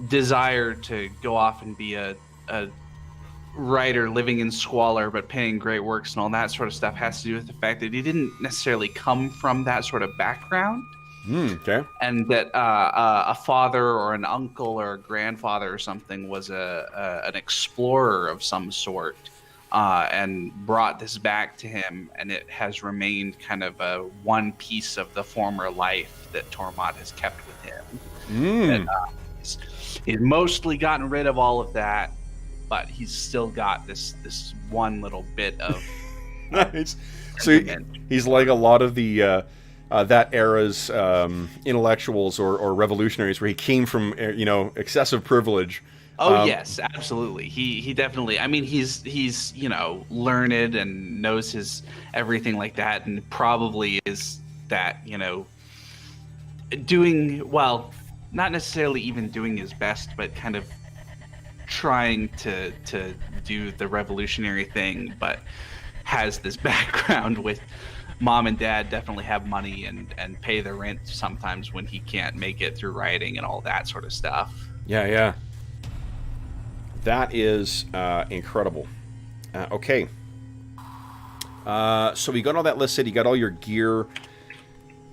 desire to go off and be a writer living in squalor but penning great works and all that sort of stuff has to do with the fact that he didn't necessarily come from that sort of background.
Okay.
And that a father or an uncle or a grandfather or something was an explorer of some sort, and brought this back to him, and it has remained kind of one piece of the former life that Tormod has kept with him. He's mostly gotten rid of all of that, but he's still got this one little bit of
nice. So he's like a lot of the that era's intellectuals or revolutionaries, where he came from excessive privilege.
Oh yes, absolutely. He definitely. I mean, he's learned and knows his everything like that, and probably is that doing well, not necessarily even doing his best, but kind of trying to do the revolutionary thing, but has this background with mom and dad definitely have money and pay the rent sometimes when he can't make it through writing and all that sort of stuff.
Yeah. That is incredible. Okay. So we got all that listed. You got all your gear.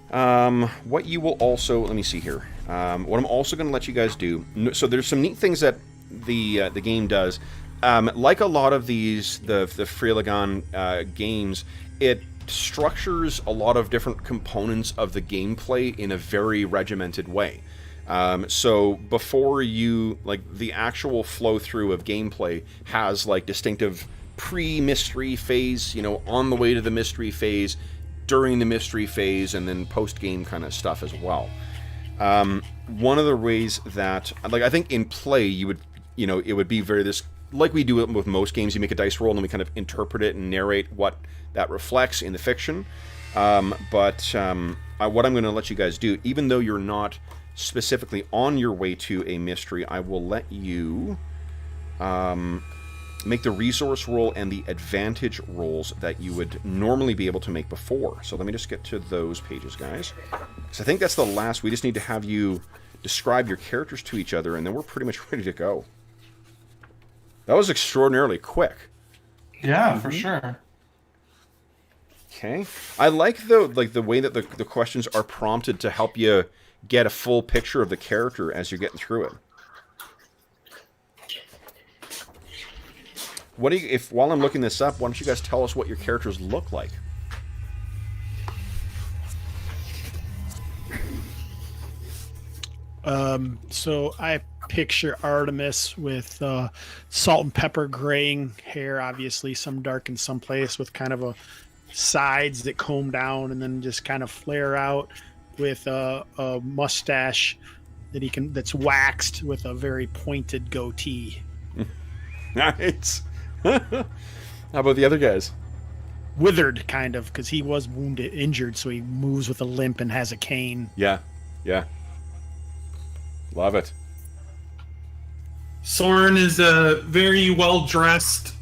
What you will also... Let me see here. What I'm also going to let you guys do... So there's some neat things that the game does. Like a lot of these, the Fria Ligan games, it structures a lot of different components of the gameplay in a very regimented way. So before you, like, the actual flow through of gameplay has, like, distinctive pre-mystery phase, you know, on the way to the mystery phase, during the mystery phase, and then post-game kind of stuff as well. One of the ways that, like, I think in play, you would, you know, it would be very this, like we do it with most games, you make a dice roll and we kind of interpret it and narrate what that reflects in the fiction. What I'm going to let you guys do, even though you're not specifically on your way to a mystery, I will let you make the resource roll and the advantage rolls that you would normally be able to make before. So let me just get to those pages, guys. So I think that's the last. We just need to have you describe your characters to each other, and then we're pretty much ready to go. That was extraordinarily quick.
Yeah, for sure.
Okay. I like the way that the questions are prompted to help you get a full picture of the character as you're getting through it. What do you, while I'm looking this up, why don't you guys tell us what your characters look like?
So I picture Artemis with salt and pepper graying hair, obviously some dark in some place, with kind of a sides that comb down and then just kind of flare out, with a mustache that's waxed with a very pointed goatee.
Nice. How about the other guys?
Withered, kind of, because he was injured, so he moves with a limp and has a cane.
Yeah. Love it.
Soren is a very well-dressed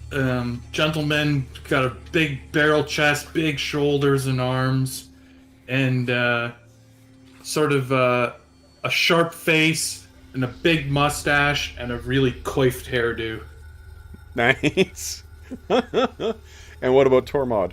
gentleman, got a big barrel chest, big shoulders and arms, and sort of a sharp face and a big mustache and a really coiffed hairdo.
Nice. And what about Tormod?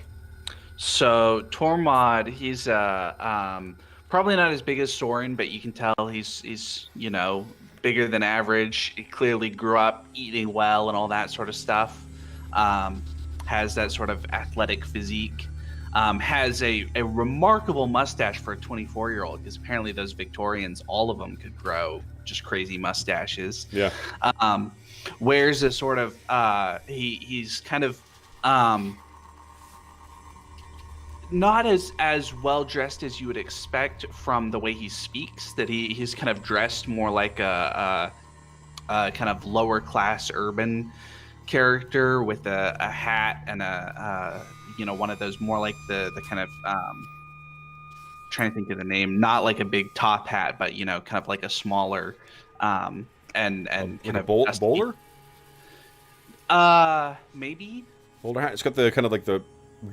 So Tormod, he's probably not as big as Soren, but you can tell he's you know, bigger than average. He clearly grew up eating well and all that sort of stuff. Has that sort of athletic physique. Has a remarkable mustache for a 24-year-old, because apparently those Victorians, all of them could grow just crazy mustaches.
Yeah.
Wears a sort of he's kind of not as well dressed as you would expect from the way he speaks. That he's kind of dressed more like a kind of lower class urban character with a hat and a you know, one of those more like the kind of trying to think of the name, not like a big top hat, but you know, kind of like a smaller and kind of
bowler.
Maybe
Bowler hat. It's got the kind of like the.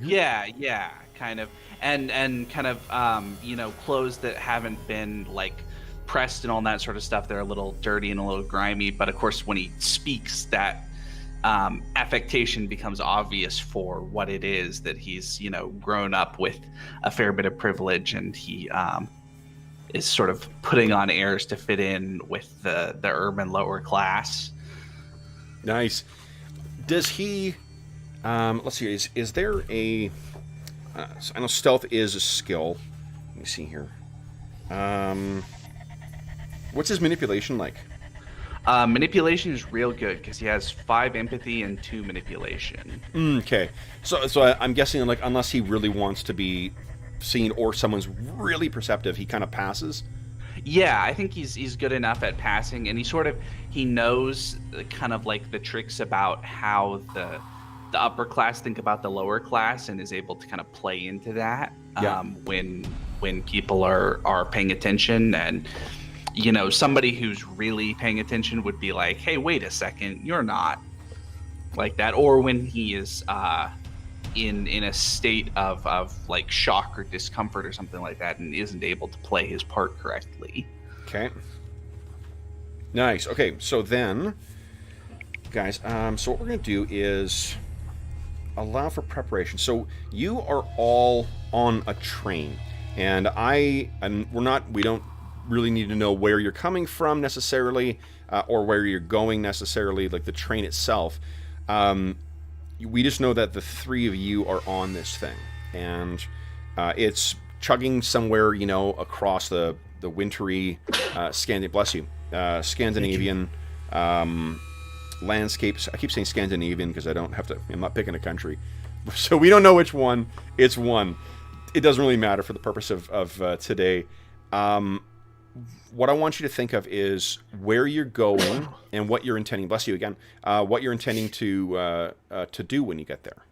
Yeah, kind of, and kind of you know, clothes that haven't been like pressed and all that sort of stuff. They're a little dirty and a little grimy, but of course when he speaks, that affectation becomes obvious for what it is, that he's, you know, grown up with a fair bit of privilege, and he is sort of putting on airs to fit in with the urban lower class.
Nice. Does he let's see, is there a I know stealth is a skill. Let me see here. What's his manipulation like?
Manipulation is real good, because he has 5 empathy and 2 manipulation.
Okay, so I'm guessing, like, unless he really wants to be seen or someone's really perceptive, he kind of passes.
Yeah, I think he's good enough at passing, and he knows kind of like the tricks about how the upper class think about the lower class, and is able to kind of play into that when people are paying attention. And you know, somebody who's really paying attention would be like, hey, wait a second, you're not like that. Or when he is in a state of like shock or discomfort or something like that, and isn't able to play his part correctly.
Okay. Nice. Okay, so then, guys, so what we're going to do is, allow for preparation. So you are all on a train, and we don't really need to know where you're coming from necessarily, or where you're going necessarily, like the train itself. We just know that the three of you are on this thing, and it's chugging somewhere, across the wintry Scandinavian landscapes. I keep saying Scandinavian because I'm not picking a country. So we don't know which one. It's one. It doesn't really matter for the purpose of today. What I want you to think of is where you're going and what you're intending. Bless you again. What you're intending to do when you get there.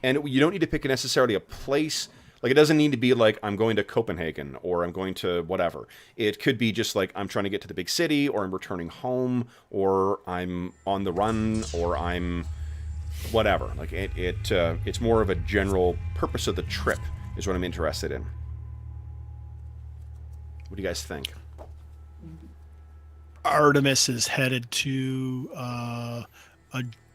And you don't need to pick necessarily a place. Like, it doesn't need to be like, I'm going to Copenhagen, or I'm going to whatever. It could be just like, I'm trying to get to the big city, or I'm returning home, or I'm on the run, or I'm whatever. Like, it's more of a general purpose of the trip is what I'm interested in. What do you guys think?
Artemis is headed to a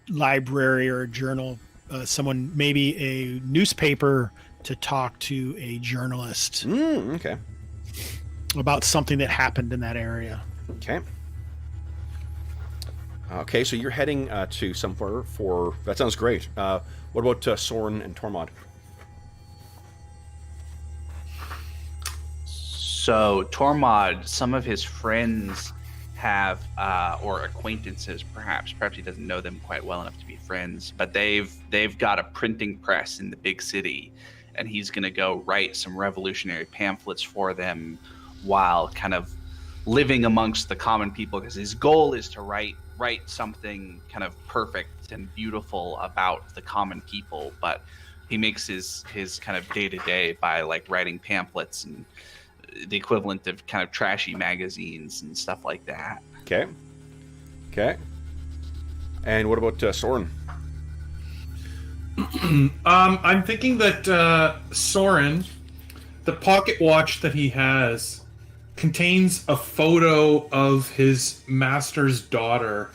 library or a journal, someone, maybe a newspaper, to talk to a journalist
Okay.
about something that happened in that area.
Okay. Okay, so you're heading to somewhere for... That sounds great. What about Soren and Tormod?
So Tormod, some of his friends have, or acquaintances perhaps he doesn't know them quite well enough to be friends, but they've got a printing press in the big city, and he's going to go write some revolutionary pamphlets for them while kind of living amongst the common people, because his goal is to write something kind of perfect and beautiful about the common people, but he makes his kind of day-to-day by like writing pamphlets and the equivalent of kind of trashy magazines and stuff like that.
Okay. And what about Soren?
I'm thinking that Soren, the pocket watch that he has, contains a photo of his master's daughter,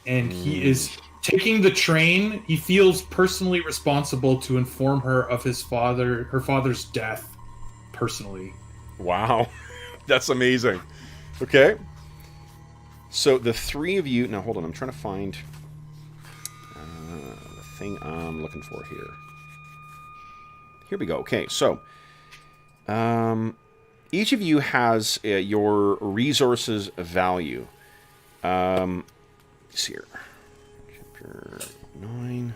and he is taking the train. He feels personally responsible to inform her of her father's death, personally.
Wow. That's amazing. Okay. So the three of you... Now, hold on. I'm trying to find the thing I'm looking for here. Here we go. Okay, so... each of you has your resources value. Let's see here. Chapter 9...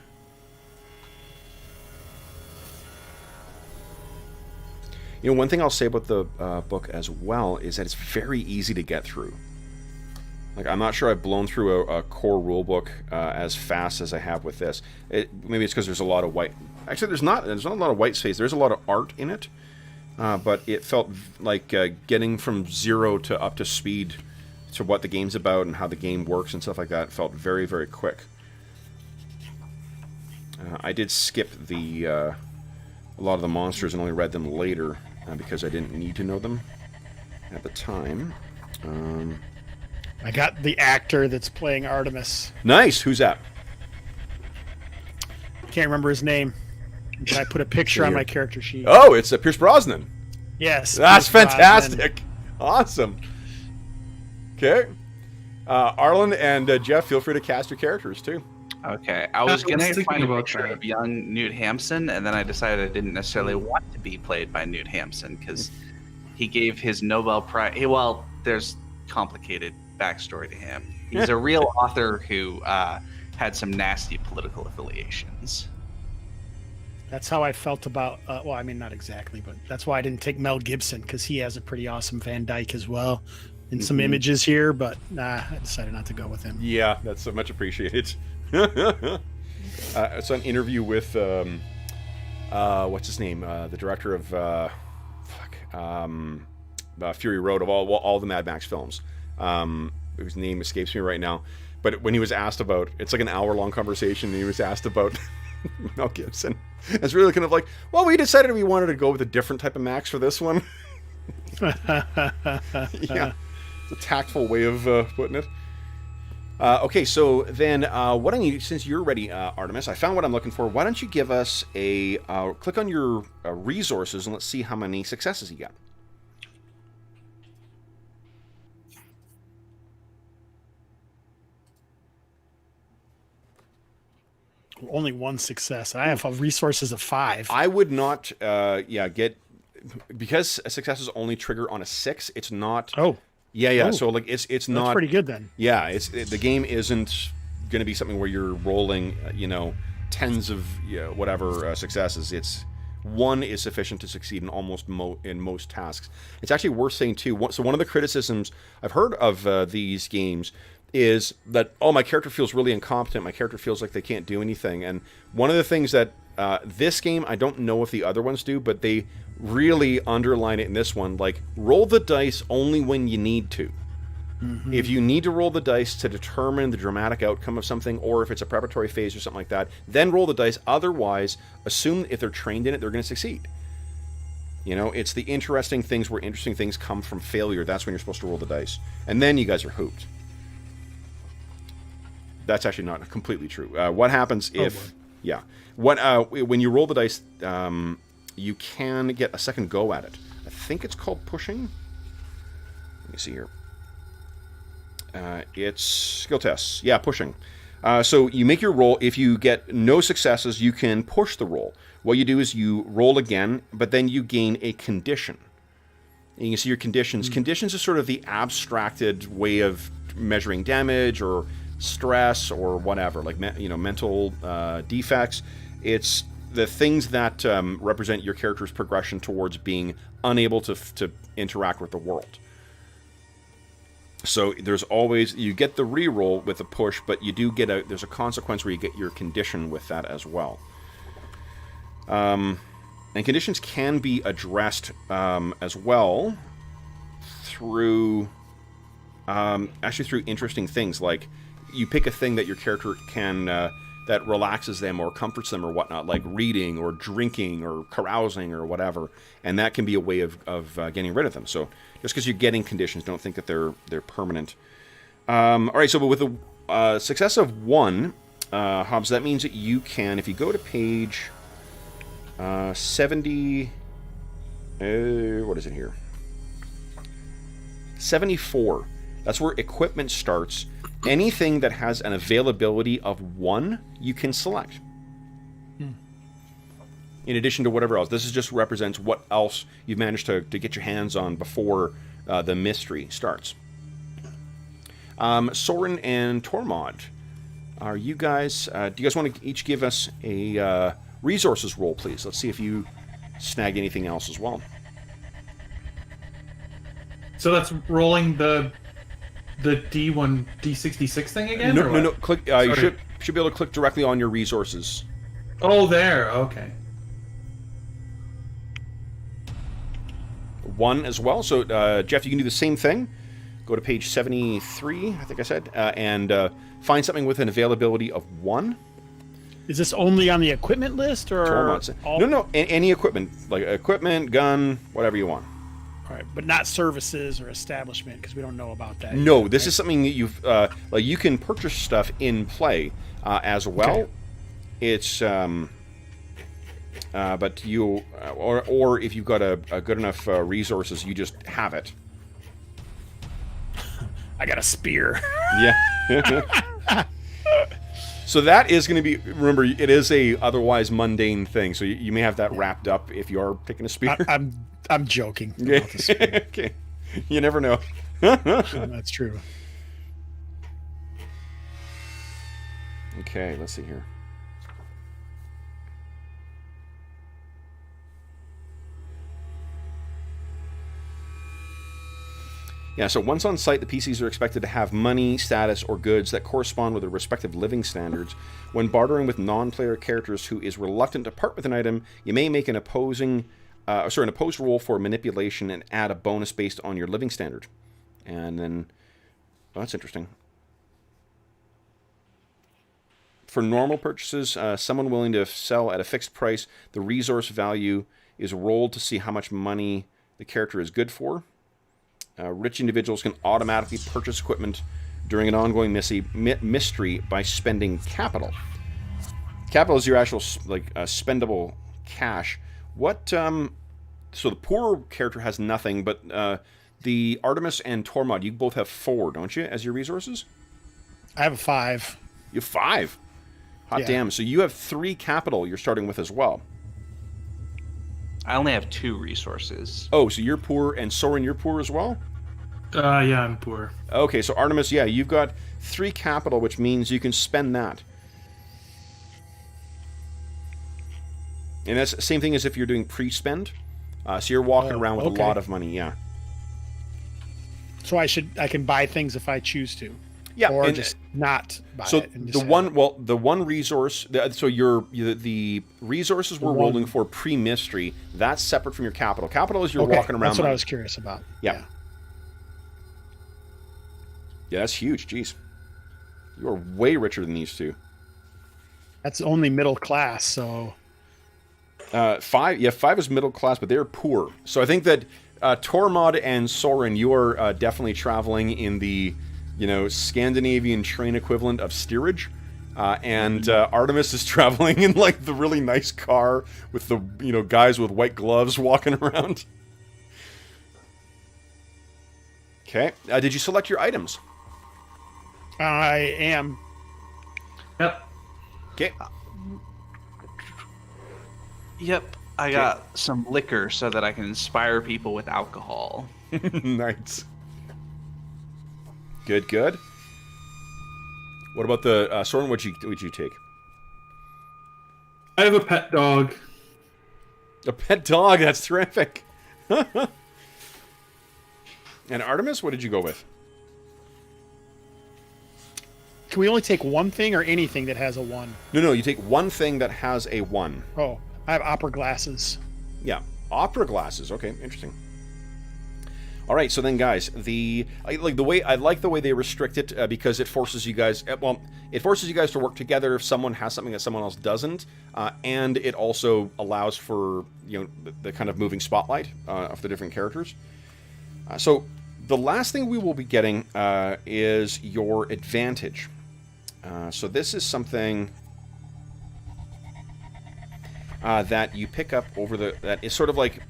one thing I'll say about the book as well is that it's very easy to get through. Like, I'm not sure I've blown through a core rule book as fast as I have with this. Maybe it's because there's a lot of white... Actually, there's not a lot of white space. There's a lot of art in it, but it felt like getting from zero to up to speed to what the game's about and how the game works and stuff like that felt very, very quick. I did skip a lot of the monsters and only read them later. Because I didn't need to know them at the time.
I got the actor that's playing Artemis.
Nice. Who's that?
Can't remember his name. But I put a picture on my character sheet.
Oh, it's Pierce Brosnan.
Yes.
That's
Pierce
fantastic.
Brosnan.
Awesome. Okay. Arlen and Jeff, feel free to cast your characters too.
Okay, I was going to find a
about
picture of young Newt Hampson, and then I decided I didn't necessarily want to be played by Newt Hampson because he gave his Nobel Prize... Well, there's complicated backstory to him. He's a real author who had some nasty political affiliations.
That's how I felt about... well, I mean, not exactly, but that's why I didn't take Mel Gibson, because he has a pretty awesome Van Dyke as well in some images here, but I decided not to go with him.
Yeah, that's so much appreciated. It's an interview with what's his name, the director of Fury Road, of all the Mad Max films, whose name escapes me right now, but when he was asked about, it's like an hour-long conversation, and he was asked about Mel Gibson. It's really kind of like, well, we decided we wanted to go with a different type of Max for this one. Yeah, it's a tactful way of putting it. Okay, so then what I need, since you're ready, Artemis, I found what I'm looking for. Why don't you give us a click on your resources and let's see how many successes you got.
Only one success. I have resources of 5.
I would not, get, because successes only trigger on a 6. It's not.
Oh,
Yeah.
Oh.
So like it's
that's
not
pretty good then.
Yeah, the game isn't going to be something where you're rolling, tens of whatever successes. It's 1 is sufficient to succeed in almost in most tasks. It's actually worth saying too. So one of the criticisms I've heard of these games is that my character feels really incompetent. My character feels like they can't do anything. And one of the things that this game, I don't know if the other ones do, but they really underline it in this one. Like, roll the dice only when you need to. Mm-hmm. If you need to roll the dice to determine the dramatic outcome of something, or if it's a preparatory phase or something like that, then roll the dice. Otherwise, assume if they're trained in it, they're going to succeed. It's the interesting things where interesting things come from failure. That's when you're supposed to roll the dice. And then you guys are hooped. That's actually not completely true. What happens if... when you roll the dice, you can get a second go at it. I think it's called pushing. Let me see here. It's skill tests. Yeah, pushing. So you make your roll. If you get no successes, you can push the roll. What you do is you roll again, but then you gain a condition. And you can see your conditions. Conditions is sort of the abstracted way of measuring damage or stress or whatever, like mental defects. It's the things that represent your character's progression towards being unable to interact with the world. So there's always, you get the reroll with a push, but you do get there's a consequence where you get your condition with that as well. And conditions can be addressed as well through through interesting things. Like, you pick a thing that your character can that relaxes them or comforts them or whatnot, like reading or drinking or carousing or whatever, and that can be a way of getting rid of them. So just because you're getting conditions, don't think that they're permanent. All right, so with a success of 1, Hobbs, that means that you can, if you go to page 70, what is it here? 74. That's where equipment starts. Anything that has an availability of 1, you can select. In addition to whatever else. This just represents what else you've managed to get your hands on before the mystery starts. Soren and Tormod, are you guys... do you guys want to each give us a resources roll, please? Let's see if you snag anything else as well.
So that's rolling the D1 D66 thing again?
No. Click. You should be able to click directly on your resources.
Oh, there. Okay.
1 as well. So, Jeff, you can do the same thing. Go to page 73, I think I said, and find something with an availability of 1.
Is this only on the equipment list, or
No. Any equipment, like equipment, gun, whatever you want.
All right, but not services or establishment, because we don't know about that.
No, this is something that you've like. You can purchase stuff in play as well. Okay. It's but you or if you've got a good enough resources, you just have it.
I got a spear.
Yeah. So that is going to be. Remember, it is a otherwise mundane thing. So you may have that wrapped up if you are taking a spear.
I'm joking about the spear.
Okay. You never know.
That's true.
Okay, let's see here. Yeah, so once on site, the PCs are expected to have money, status, or goods that correspond with their respective living standards. When bartering with non-player characters who is reluctant to part with an item, you may make an opposed roll for manipulation and add a bonus based on your living standard. And then, well, that's interesting. For normal purchases, someone willing to sell at a fixed price, the resource value is rolled to see how much money the character is good for. Rich individuals can automatically purchase equipment during an ongoing mystery by spending capital. Capital is your actual spendable cash. What? So the poor character has nothing, but the Artemis and Tormod, you both have 4, don't you, as your resources?
I have a 5.
You have 5. Hot
Yeah.
damn! So you have 3 capital. You're starting with as well.
I only have 2 resources.
Oh, so you're poor, and Soren, you're poor as well?
Yeah, I'm poor.
Okay, so Artemis, yeah, you've got 3 capital, which means you can spend that. And that's the same thing as if you're doing pre-spend. So you're walking around with a lot of money, yeah.
So I can buy things if I choose to.
Yeah,
or
and
just not buy
so
it. And
the
just
one resource. So the resources we're rolling for pre-mystery. That's separate from your capital. Capital is you're walking around.
That's what I was curious about.
Yeah. Yeah, that's huge. Jeez, you are way richer than these two.
That's only middle class. So
5. Yeah, 5 is middle class, but they're poor. So I think that Tormod and Soren, you are definitely traveling in the Scandinavian train equivalent of steerage. And Artemis is traveling in like the really nice car with the guys with white gloves walking around. Okay. Did you select your items?
I am.
Yep.
Okay.
Yep, I got some liquor so that I can inspire people with alcohol.
Nice. Good. What about the Soren? Would you take?
I have a pet dog.
A pet dog. That's terrific. And Artemis, what did you go with?
Can we only take one thing or anything that has a 1?
No. You take one thing that has a 1.
Oh, I have opera glasses.
Yeah, opera glasses. Okay, interesting. All right, so then, guys, I like the way they restrict it because it forces you guys. It forces you guys to work together if someone has something that someone else doesn't, and it also allows for the kind of moving spotlight of the different characters. So the last thing we will be getting is your advantage. So this is something that you pick up that is sort of like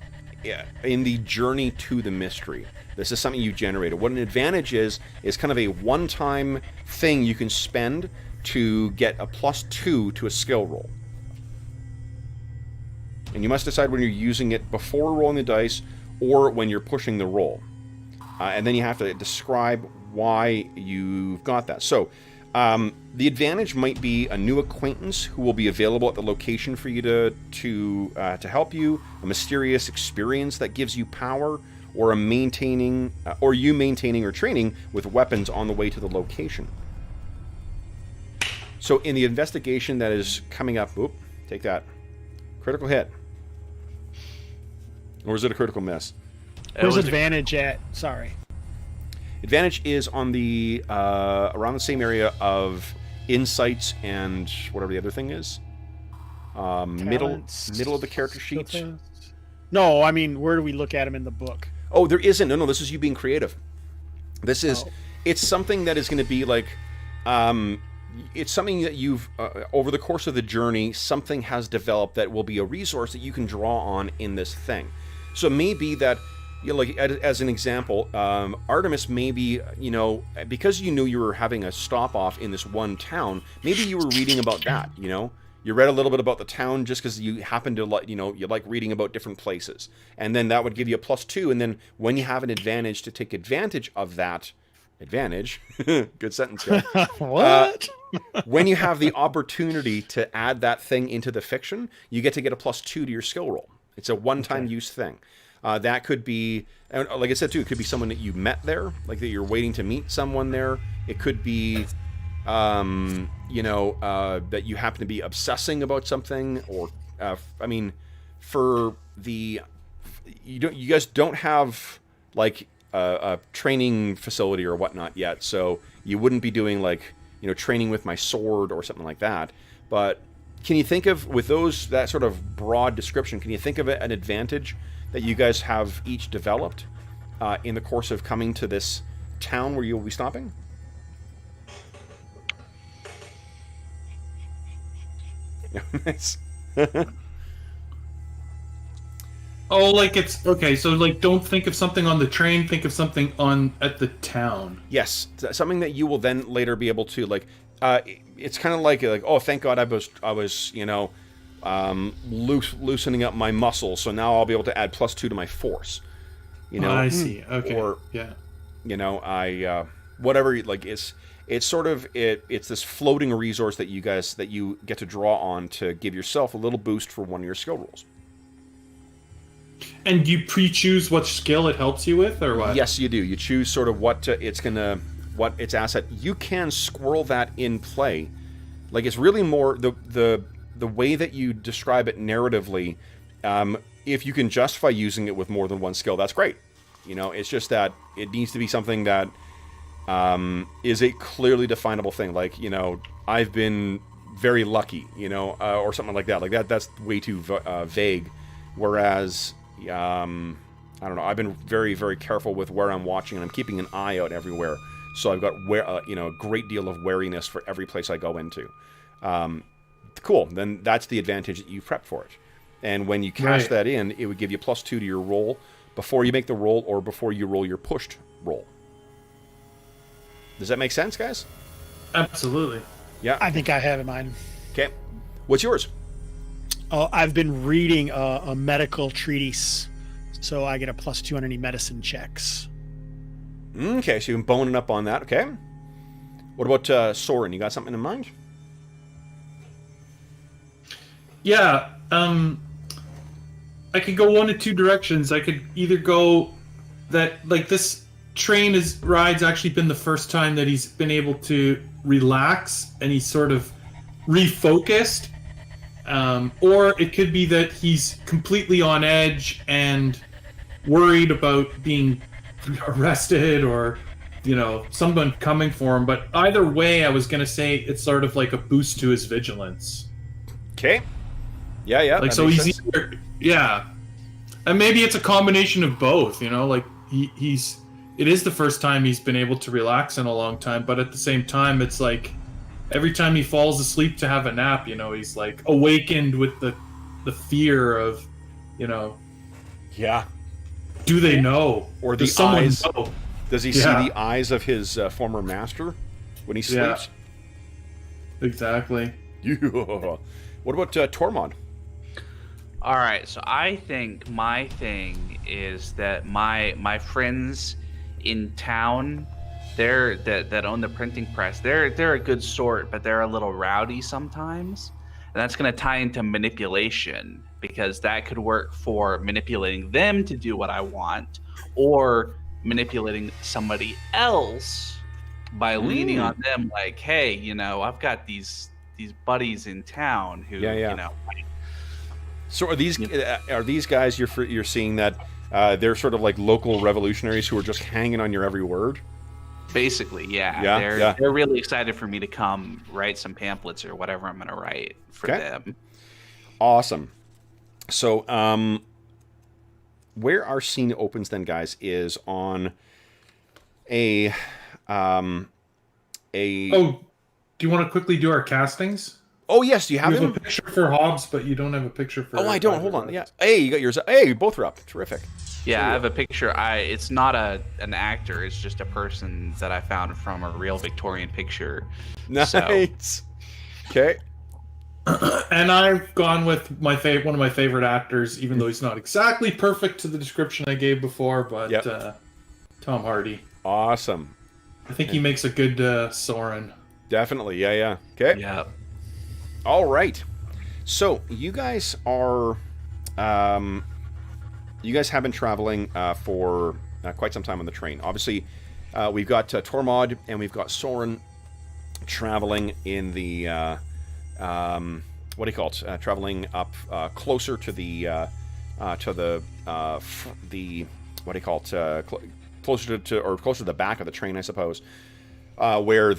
in the journey to the mystery. This is something you generated. What an advantage is kind of a one-time thing you can spend to get a +2 to a skill roll. And you must decide when you're using it before rolling the dice or when you're pushing the roll. And then you have to describe why you've got that. So the advantage might be a new acquaintance who will be available at the location for you to help you, a mysterious experience that gives you power, or you maintaining or training with weapons on the way to the location. So in the investigation that is coming up, take that. Critical hit. Or is it a critical miss?
Where's advantage at? Sorry.
Advantage is on the around the same area of insights and whatever the other thing is. Middle of the character sheets.
No, I mean, where do we look at them in the book?
Oh, there isn't. No, this is you being creative. This is it's something that is going to be like it's something that you've over the course of the journey, something has developed that will be a resource that you can draw on in this thing. So it may be that like as an example, Artemis maybe, because you knew you were having a stop off in this one town, maybe you were reading about that, You read a little bit about the town just because you happen to like, you like reading about different places. And then that would give you a +2. And then when you have an advantage to take advantage of that advantage, good sentence, guy.
What?
When you have the opportunity to add that thing into the fiction, you get to get a +2 to your skill roll. It's a one-time use thing. That could be, like I said too, it could be someone that you met there, like that you're waiting to meet someone there. It could be, that you happen to be obsessing about something, or, you guys don't have like a training facility or whatnot yet, so you wouldn't be doing like, training with my sword or something like that. But can you think of, with that sort of broad description, can you think of an advantage that you guys have each developed in the course of coming to this town where you'll be stopping? Nice.
Oh, like it's okay. So like, don't think of something on the train. Think of something on at the town.
Yes, something that you will then later be able to like. It's kind of like oh, thank God I was loosening up my muscles, so now I'll be able to add +2 to my force. You know,
I see. Okay.
Or
yeah.
You know, whatever. Like it's sort of it's this floating resource that you get to draw on to give yourself a little boost for one of your skill rolls.
And you pre-choose what skill it helps you with, or what?
Yes, you do. You choose sort of what its asset. You can squirrel that in play. Like it's really more the way that you describe it narratively. If you can justify using it with more than one skill, that's great. You know, it's just that it needs to be something that is a clearly definable thing. Like, you know, I've been very lucky, you know, or something like that. Like that's way too vague. Whereas, I don't know, I've been very, very careful with where I'm watching, and I'm keeping an eye out everywhere. So I've got a great deal of wariness for every place I go into. Cool. Then that's the advantage that you prep for it. And when you cast that in, it would give you +2 to your roll before you make the roll or before you roll your pushed roll. Does that make sense, guys?
Absolutely.
Yeah.
I think I have in mind.
Okay. What's yours?
Oh, I've been reading a medical treatise, so I get a +2 on any medicine checks.
Okay, so you've been boning up on that. Okay. What about Soren? You got something in mind?
Yeah. I could go one of two directions. I could either go that like this ride's actually been the first time that he's been able to relax and he's sort of refocused. Or it could be that he's completely on edge and worried about being arrested or, you know, someone coming for him. But either way, I was going to say it's sort of like a boost to his vigilance.
Okay. Yeah.
Like, so he's either, yeah. And maybe it's a combination of both, you know, like it is the first time he's been able to relax in a long time, but at the same time, it's like every time he falls asleep to have a nap, you know, he's like awakened with the fear of, you know.
Yeah.
Do they know?
Or the
does someone
eyes.
know?
Does he see the eyes of his former master when he sleeps?
Yeah. Exactly.
Yeah. What about Tormod?
All right, so I think my thing is that my friends in town, that own the printing press, they're a good sort, but they're a little rowdy sometimes, and that's going to tie into manipulation, because that could work for manipulating them to do what I want, or manipulating somebody else by leaning on them, like, hey, you know, I've got these buddies in town who, you know.
So are these guys you're seeing that they're sort of like local revolutionaries who are just hanging on your every word?
Basically, yeah. They're really excited for me to come write some pamphlets or whatever I'm going to write for them.
Awesome. So where our scene opens then, guys, is on a
Oh, do you want to quickly do our castings?
Oh, yes. Do you have
You
them?
have a picture for Hobbs, but you don't have a picture for...
Oh, I don't. Hold on. Yeah. Hey, you got yours. Hey, both are up. Terrific.
Yeah, I have a picture. It's not an actor. It's just a person that I found from a real Victorian picture.
Nice.
So.
Okay.
And I've gone with one of my favorite actors, even though he's not exactly perfect to the description I gave before, but Tom Hardy.
Awesome.
I think he makes a good Soren.
Definitely. Yeah. Okay.
Yeah.
All right. So you guys are, you guys have been traveling for quite some time on the train. Obviously, we've got Tormod and we've got Soren traveling in the, what do you call it? Traveling up closer to the what do you call it? Closer to the back of the train, I suppose, where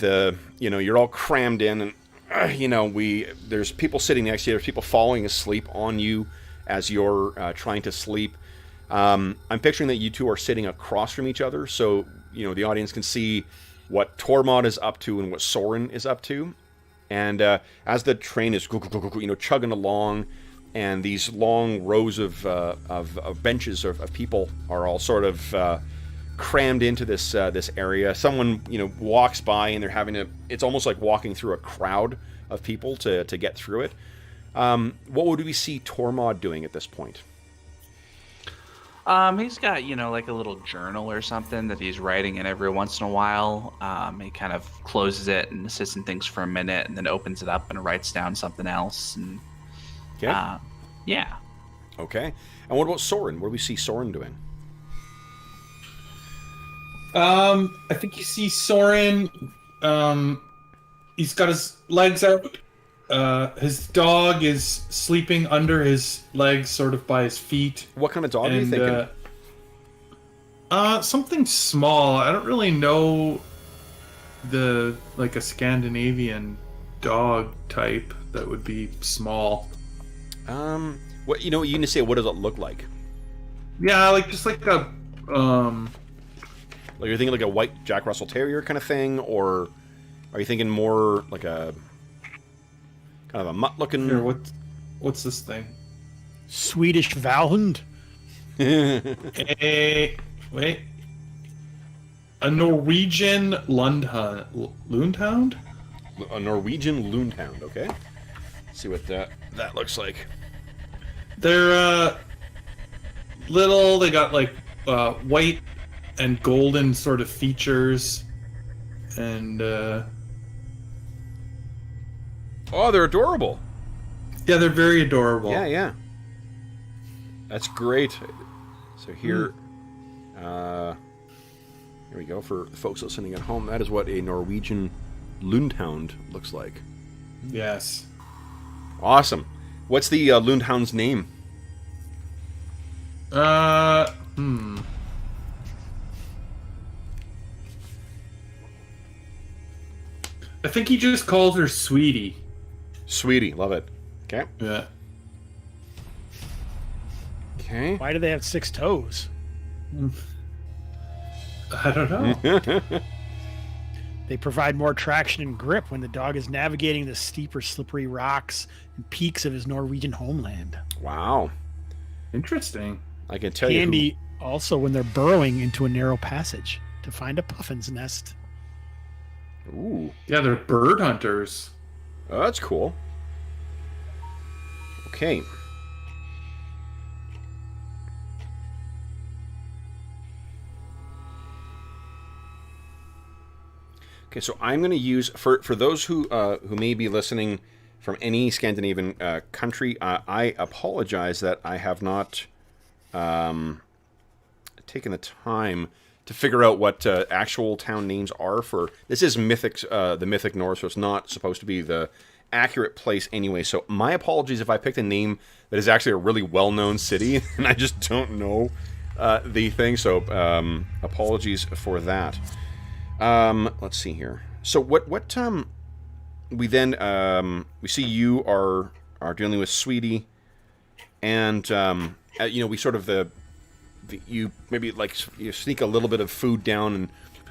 you're all crammed in and. There's people sitting next to you. There's people falling asleep on you as you're trying to sleep. I'm picturing that you two are sitting across from each other, so the audience can see what Tormod is up to and what Soren is up to, And as the train is chugging along, and these long rows of benches of people are all sort of crammed into this area. Someone walks by, and they're having to. It's almost like walking through a crowd of people to get through it. What would we see Tormod doing at this point?
He's got, like a little journal or something that he's writing in every once in a while. He kind of closes it and sits and thinks for a minute, and then opens it up and writes down something else. And
okay.
Yeah.
Okay. And what about Soren? What do we see Soren doing?
I think you see Soren. He's got his legs out. His dog is sleeping under his legs, sort of by his feet.
What kind of dog are you thinking?
Something small. I don't really know a Scandinavian dog type that would be small.
What you can say? What does it look like?
Yeah, like a
Like you're thinking like a white Jack Russell Terrier kind of thing, or are you thinking more like a kind of a mutt-looking?
Here, what's this thing?
Swedish Valhund.
Wait. A Norwegian Lundhound?
A Norwegian Loonhound. Okay. Let's see what that looks like.
They're little. They got like white and golden sort of features, and
oh, they're adorable.
Yeah, they're very adorable.
Yeah. That's great. So here we go for the folks listening at home. That is what a Norwegian Lundhound looks like.
Yes.
Awesome. What's the Lundhound's name?
I think he just calls her Sweetie.
Sweetie, love it. Okay.
Yeah.
Okay.
Why do they have 6 toes?
I don't know.
They provide more traction and grip when the dog is navigating the steeper, slippery rocks and peaks of his Norwegian homeland.
Wow.
Interesting.
I can tell
Handy also when they're burrowing into a narrow passage to find a puffin's nest.
Ooh.
Yeah, they're bird hunters.
Oh, that's cool. Okay. Okay, so I'm going to use for those who may be listening from any Scandinavian country. I apologize that I have not taken the time to figure out what actual town names are for. This is the Mythic North, so it's not supposed to be the accurate place anyway. So my apologies if I picked a name that is actually a really well-known city and I just don't know the thing. So apologies for that. Let's see here. So what we then we see you are dealing with Sweetie, and we sort of you maybe like you sneak a little bit of food down, and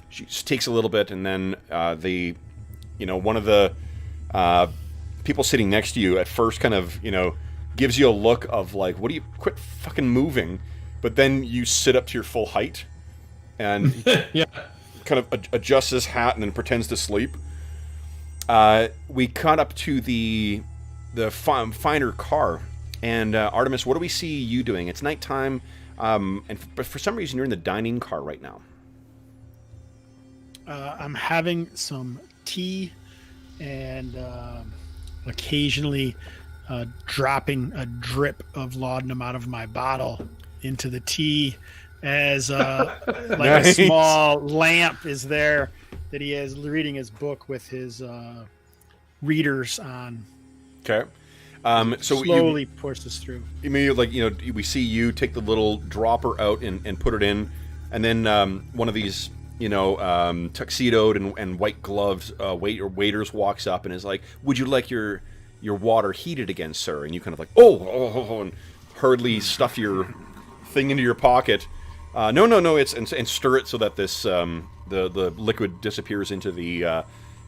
she just takes a little bit, and then one of the people sitting next to you at first kind of gives you a look of like, what do you quit fucking moving, but then you sit up to your full height and
Yeah.
kind of adjusts his hat and then pretends to sleep. We cut up to the finer car, and Artemis, what do we see you doing? It's nighttime, but for some reason you're in the dining car right now.
I'm having some tea and occasionally dropping a drip of laudanum out of my bottle into the tea as
Nice.
a small lamp is there that he is reading his book with his readers on.
Okay. So
Slowly pushes through.
you mean like we see you take the little dropper out and put it in, and then one of these tuxedoed and white gloves waiters walks up and is like, "Would you like your water heated again, sir?" And you kind of like, oh, and hurriedly stuff your thing into your pocket. No, it's and stir it so that this the liquid disappears into the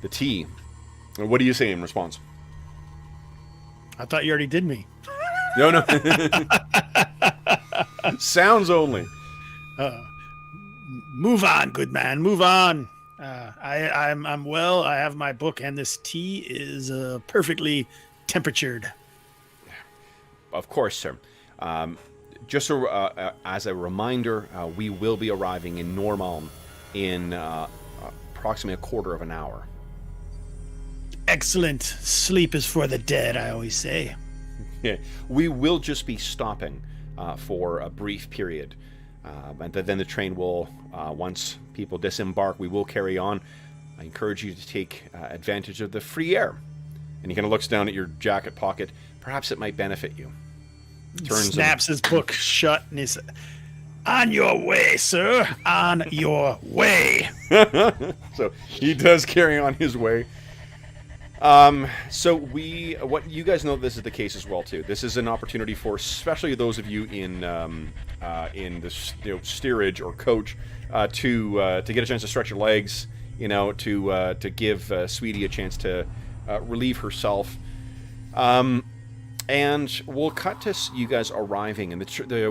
tea. What do you say in response?
I thought you already did me.
No. Sounds only.
Move on, good man. Move on. I'm well. I have my book, and this tea is perfectly temperatured.
Of course, sir. Just as a reminder, we will be arriving in Normalm in approximately a quarter of an hour.
Excellent. Sleep is for the dead, I always say.
Yeah, we will just be stopping for a brief period. And then the train will, once people disembark, we will carry on. I encourage you to take advantage of the free air. And he kind of looks down at your jacket pocket. Perhaps it might benefit you.
Snaps his book shut and he says, "On your way, sir. On your way."
So he does carry on his way. So what you guys know, this is the case as well too. This is an opportunity for, especially those of you in the steerage or coach, to get a chance to stretch your legs, to give Sweetie a chance to relieve herself. And we'll cut to you guys arriving, and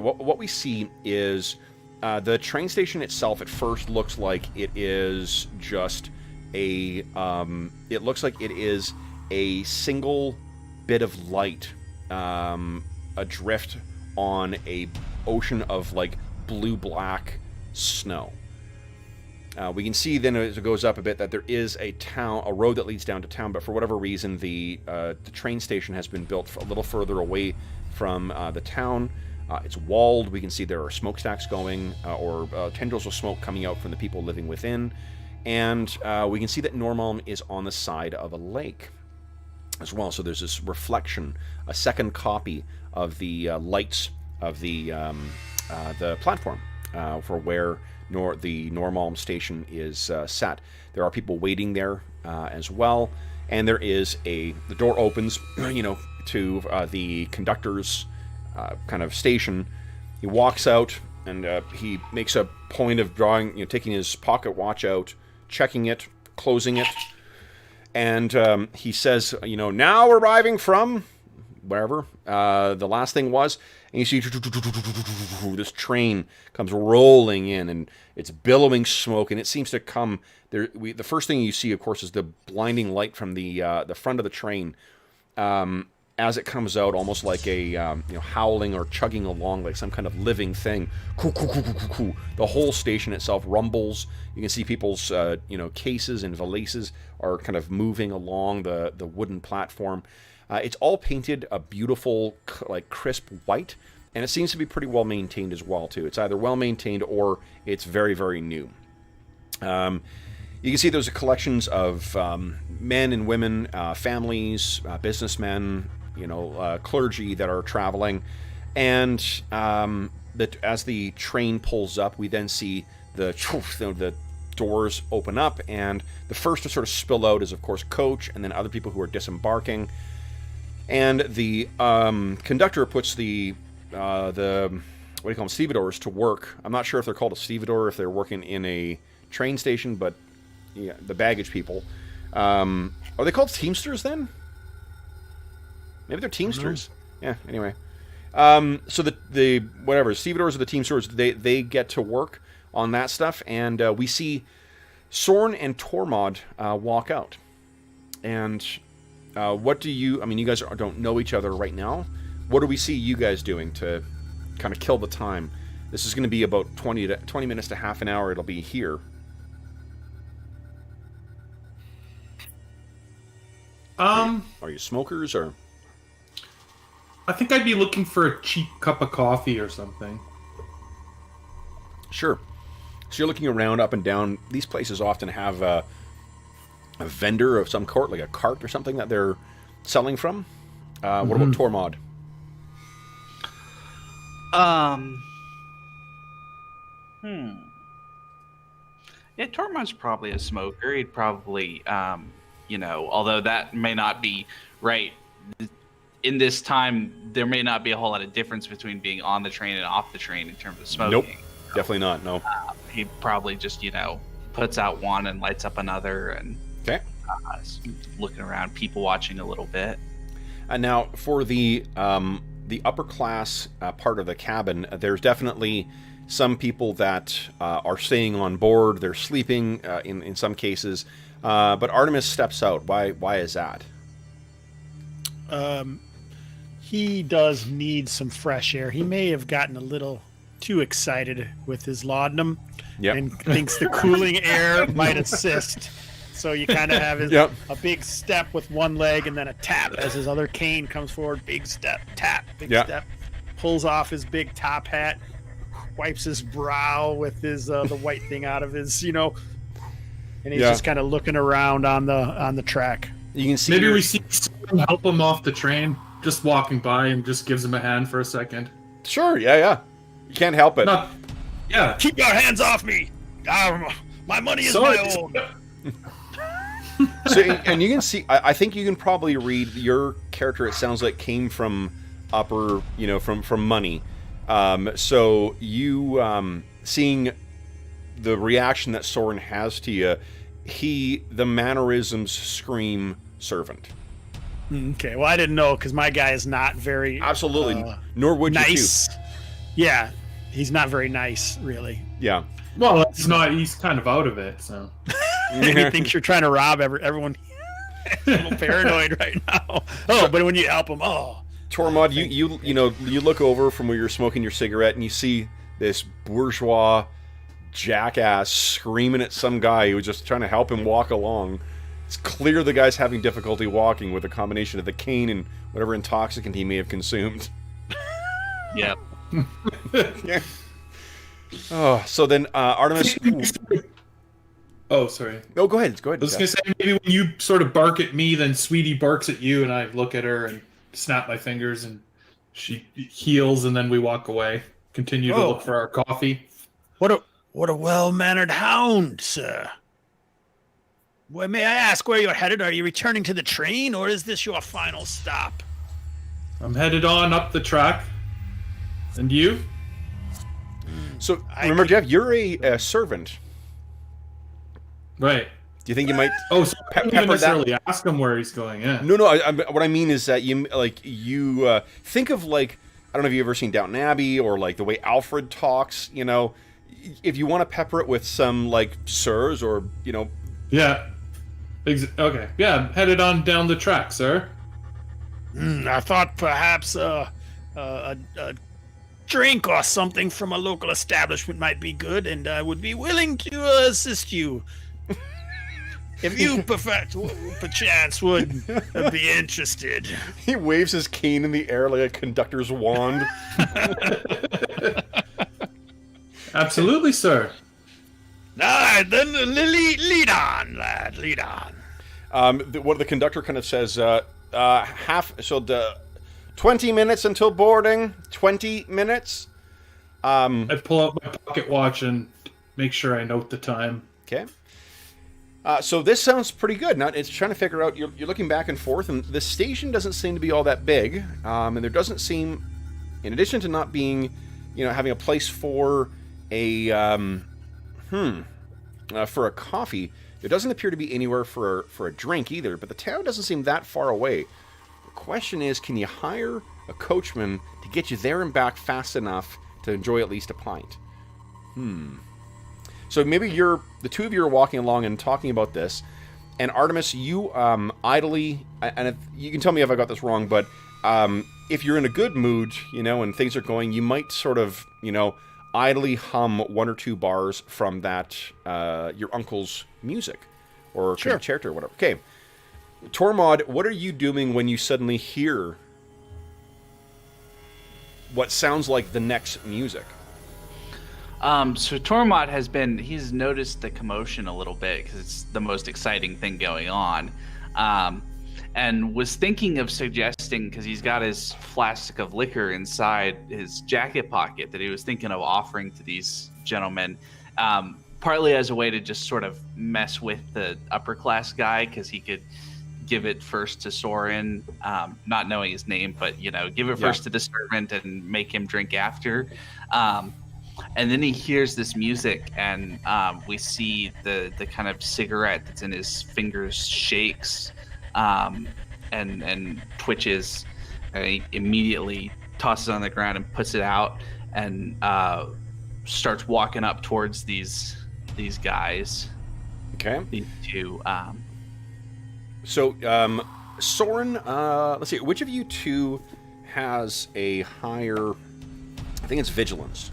what we see is the train station itself. At first, looks like it is just it looks like it is a single bit of light adrift on a ocean of like blue-black snow. We can see then as it goes up a bit that there is a road that leads down to town, but for whatever reason the train station has been built a little further away from the town. It's walled. We can see there are smokestacks going, or tendrils of smoke coming out from the people living within. And we can see that Normalm is on the side of a lake as well. So there's this reflection, a second copy of the lights of the platform for where the Normalm station is set. There are people waiting there as well. And there is the door opens, to the conductor's kind of station. He walks out and he makes a point of taking his pocket watch out, checking it, closing it, and he says, now arriving from wherever the last thing was, and you see this train comes rolling in, and it's billowing smoke, and it seems to come there. The first thing you see, of course, is the blinding light from the front of the train as it comes out, almost like a howling or chugging along like some kind of living thing. The whole station itself rumbles. You can see people's cases and valises are kind of moving along the wooden platform. It's all painted a beautiful, like crisp white, and it seems to be pretty well maintained as well too. It's either well maintained or it's very, very new. You can see there's collections of men and women, families, businessmen, clergy that are traveling, and that as the train pulls up, we then see the doors open up, and the first to sort of spill out is, of course, coach, and then other people who are disembarking. And the conductor puts the what do you call them, stevedores to work. I'm not sure if they're called a stevedore if they're working in a train station, but yeah, the baggage people. Are they called teamsters then? Maybe they're teamsters. Yeah. Anyway, so the whatever stevedores or the teamsters, they get to work on that stuff, and we see Sorn and Tormod walk out. And what do you? I mean, you guys don't know each other right now. What do we see you guys doing to kind of kill the time? This is going to be about 20 minutes to half an hour. It'll be here. Are you smokers or?
I think I'd be looking for a cheap cup of coffee or something.
Sure. So you're looking around, up and down. These places often have a vendor of some sort, like a cart or something that they're selling from. What about Tormod?
Yeah, Tormod's probably a smoker. He'd probably, although that may not be right. In this time, there may not be a whole lot of difference between being on the train and off the train in terms of smoking.
Nope, definitely not, no.
He probably just, puts out one and lights up another. And
okay.
Looking around, people watching a little bit.
Now, for the upper class part of the cabin, there's definitely some people that are staying on board. They're sleeping in some cases, but Artemis steps out. Why is that?
He does need some fresh air. He may have gotten a little too excited with his laudanum and thinks the cooling air might assist. So you kind of have a big step with one leg and then a tap as his other cane comes forward. Big step, tap, big step. Pulls off his big top hat, wipes his brow with his the white thing out of his, and he's just kind of looking around on the track.
You can see
maybe we see someone help him off the train, just walking by and just gives him a hand for a second.
Sure, yeah. You can't help it.
Keep your hands off me. My money is my own.
So, and you can see, I think you can probably read your character. It sounds like came from upper, from money. So you seeing the reaction that Soren has to you, the mannerisms scream servant.
Okay, well I didn't know because my guy is not very
absolutely, nor would
nice.
You too.
Yeah, he's not very nice, really.
Yeah.
Well, it's not. He's kind of out of it, so.
He thinks you're trying to rob everyone. A little paranoid right now. Oh, but when you help him,
Tormod, you look over from where you're smoking your cigarette and you see this bourgeois jackass screaming at some guy who was just trying to help him walk along. It's clear the guy's having difficulty walking with a combination of the cane and whatever intoxicant he may have consumed.
Yep.
Yeah. Oh, so then Artemis.
Oh, sorry.
No, go ahead. Go ahead.
I was going to say, maybe when you sort of bark at me, then Sweetie barks at you, and I look at her and snap my fingers, and she heals, and then we walk away. Continue to look for our coffee.
What a well-mannered hound, sir. Well, may I ask where you're headed? Are you returning to the train, or is this your final stop?
I'm headed on up the track. And you?
So, remember, Jeff, you're a servant.
Right.
Do you think you might?
Oh, so I don't necessarily ask him where he's going. Yeah.
No. What I mean is that you think of I don't know if you've ever seen Downton Abbey or the way Alfred talks. If you want to pepper it with some sirs or
Yeah. Okay. Yeah. Headed on down the track, sir.
I thought perhaps a drink or something from a local establishment might be good, and I would be willing to assist you. If you perchance would be interested.
He waves his cane in the air like a conductor's wand.
Absolutely, sir.
All right, then lead on, lad. Lead on.
What the conductor kind of says, 20 minutes until boarding. 20 minutes.
I pull out my pocket watch and make sure I note the time.
Okay. So this sounds pretty good. Now it's trying to figure out. You're looking back and forth, and the station doesn't seem to be all that big. And there doesn't seem, in addition to not being, having a place for a for a coffee, there doesn't appear to be anywhere for a drink either. But the town doesn't seem that far away. The question is, can you hire a coachman to get you there and back fast enough to enjoy at least a pint? So maybe the two of you are walking along and talking about this, and Artemis, you idly, and you can tell me if I got this wrong, but if you're in a good mood, and things are going, you might sort of, idly hum one or two bars from that your uncle's music or concerto or whatever. Okay, Tormod, what are you doing when you suddenly hear what sounds like the next music?
So Tormod he's noticed the commotion a little bit because it's the most exciting thing going on. And was thinking of suggesting, because he's got his flask of liquor inside his jacket pocket, that he was thinking of offering to these gentlemen, partly as a way to just sort of mess with the upper class guy, because he could give it first to Soren, not knowing his name, but give it first to the servant and make him drink after. And then he hears this music, and we see the kind of cigarette that's in his fingers shakes and twitches, and he immediately tosses it on the ground and puts it out and starts walking up towards these guys.
Okay.
These two.
So, Soren, let's see, which of you two has a higher, I think it's vigilance.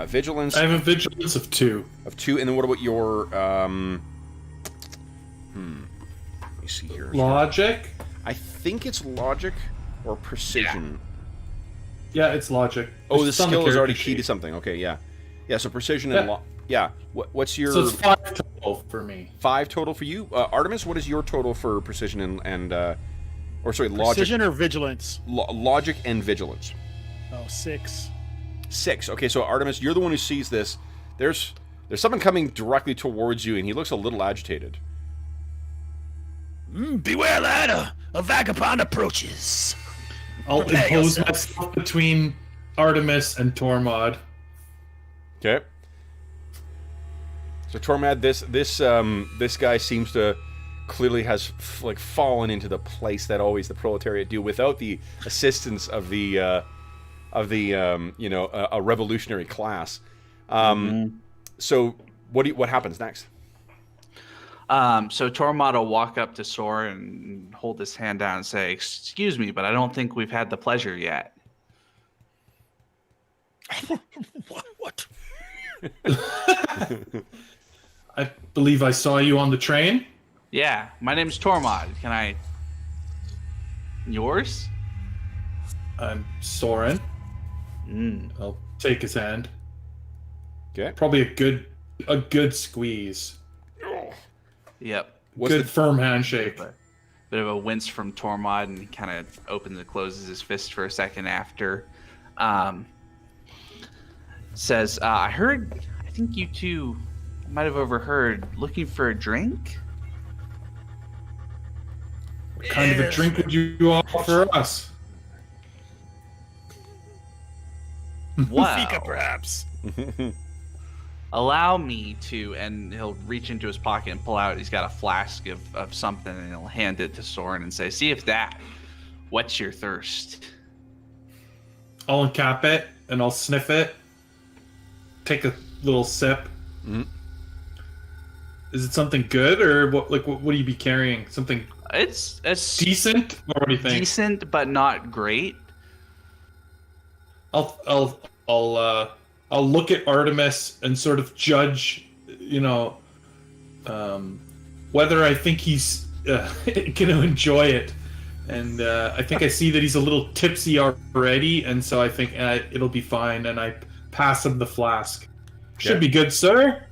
Vigilance.
I have a vigilance of 2.
Of 2, and then what about your, let me see here.
Logic?
I think it's logic or precision.
Yeah, it's logic.
Oh,
It's
the
on
skill is already
character
key to
sheet.
something. Okay, yeah. Yeah, so precision and yeah. What's your...
So it's 5 total for me.
5 total for you? Artemis, what is your total for precision and or sorry, logic?
Precision or vigilance?
Logic and vigilance.
Oh, 6.
6. Okay, so Artemis, you're the one who sees this. There's someone coming directly towards you, and he looks a little agitated.
Beware, lad! A vagabond approaches.
I'll
Prepare
impose
yourself.
myself between Artemis and Tormod.
Okay. So Tormad, this guy seems to clearly has fallen into the place that always the proletariat do without the assistance of the a revolutionary class. So what happens next?
So Tormod will walk up to Soren and hold his hand down and say, "Excuse me, but I don't think we've had the pleasure yet."
What?
I believe I saw you on the train.
Yeah, my name's Tormod. Can I... Yours?
I'm Soren. I'll take his hand.
Okay.
Probably a good squeeze.
Yep.
Good firm handshake.
Bit of a wince from Tormod, and he kind of opens and closes his fist for a second after. Says, I think you two might have overheard, looking for a drink?
What kind of a drink would you offer us?
Wow.
Fika, perhaps.
Allow me to, and he'll reach into his pocket and pull out, he's got a flask of something, and he'll hand it to Soren and say, see if that whets your thirst.
I'll uncap it and I'll sniff it. Take a little sip.
Mm-hmm.
Is it something good, or what? Like, what would you be carrying? Something
It's
decent, or what do you think?
decent, but not great.
I'll look at Artemis and sort of judge, whether I think he's going to enjoy it. And I think I see that he's a little tipsy already, and so I think it'll be fine. And I pass him the flask. Should be good, sir.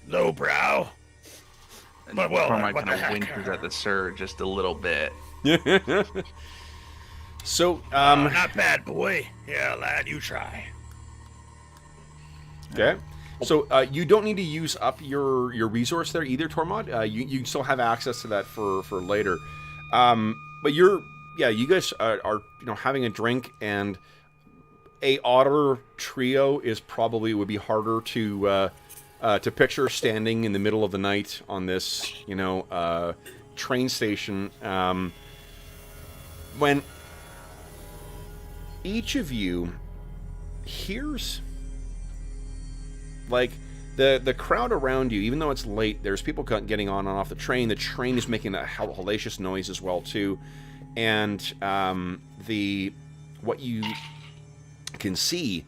Low brow.
And
But, well,
Cormac
what
kind
the
of
heck?
winces at the sir just a little bit.
So,
Not bad, boy. Yeah, lad, you try.
okay. So you don't need to use up your resource there either, Tormod. You still have access to that for later. But you guys are having a drink, and a otter trio would be harder to picture standing in the middle of the night on this train station. When each of you hears, like, the crowd around you, even though it's late, there's people getting on and off the train. The train is making a hellacious noise as well too, and what you can see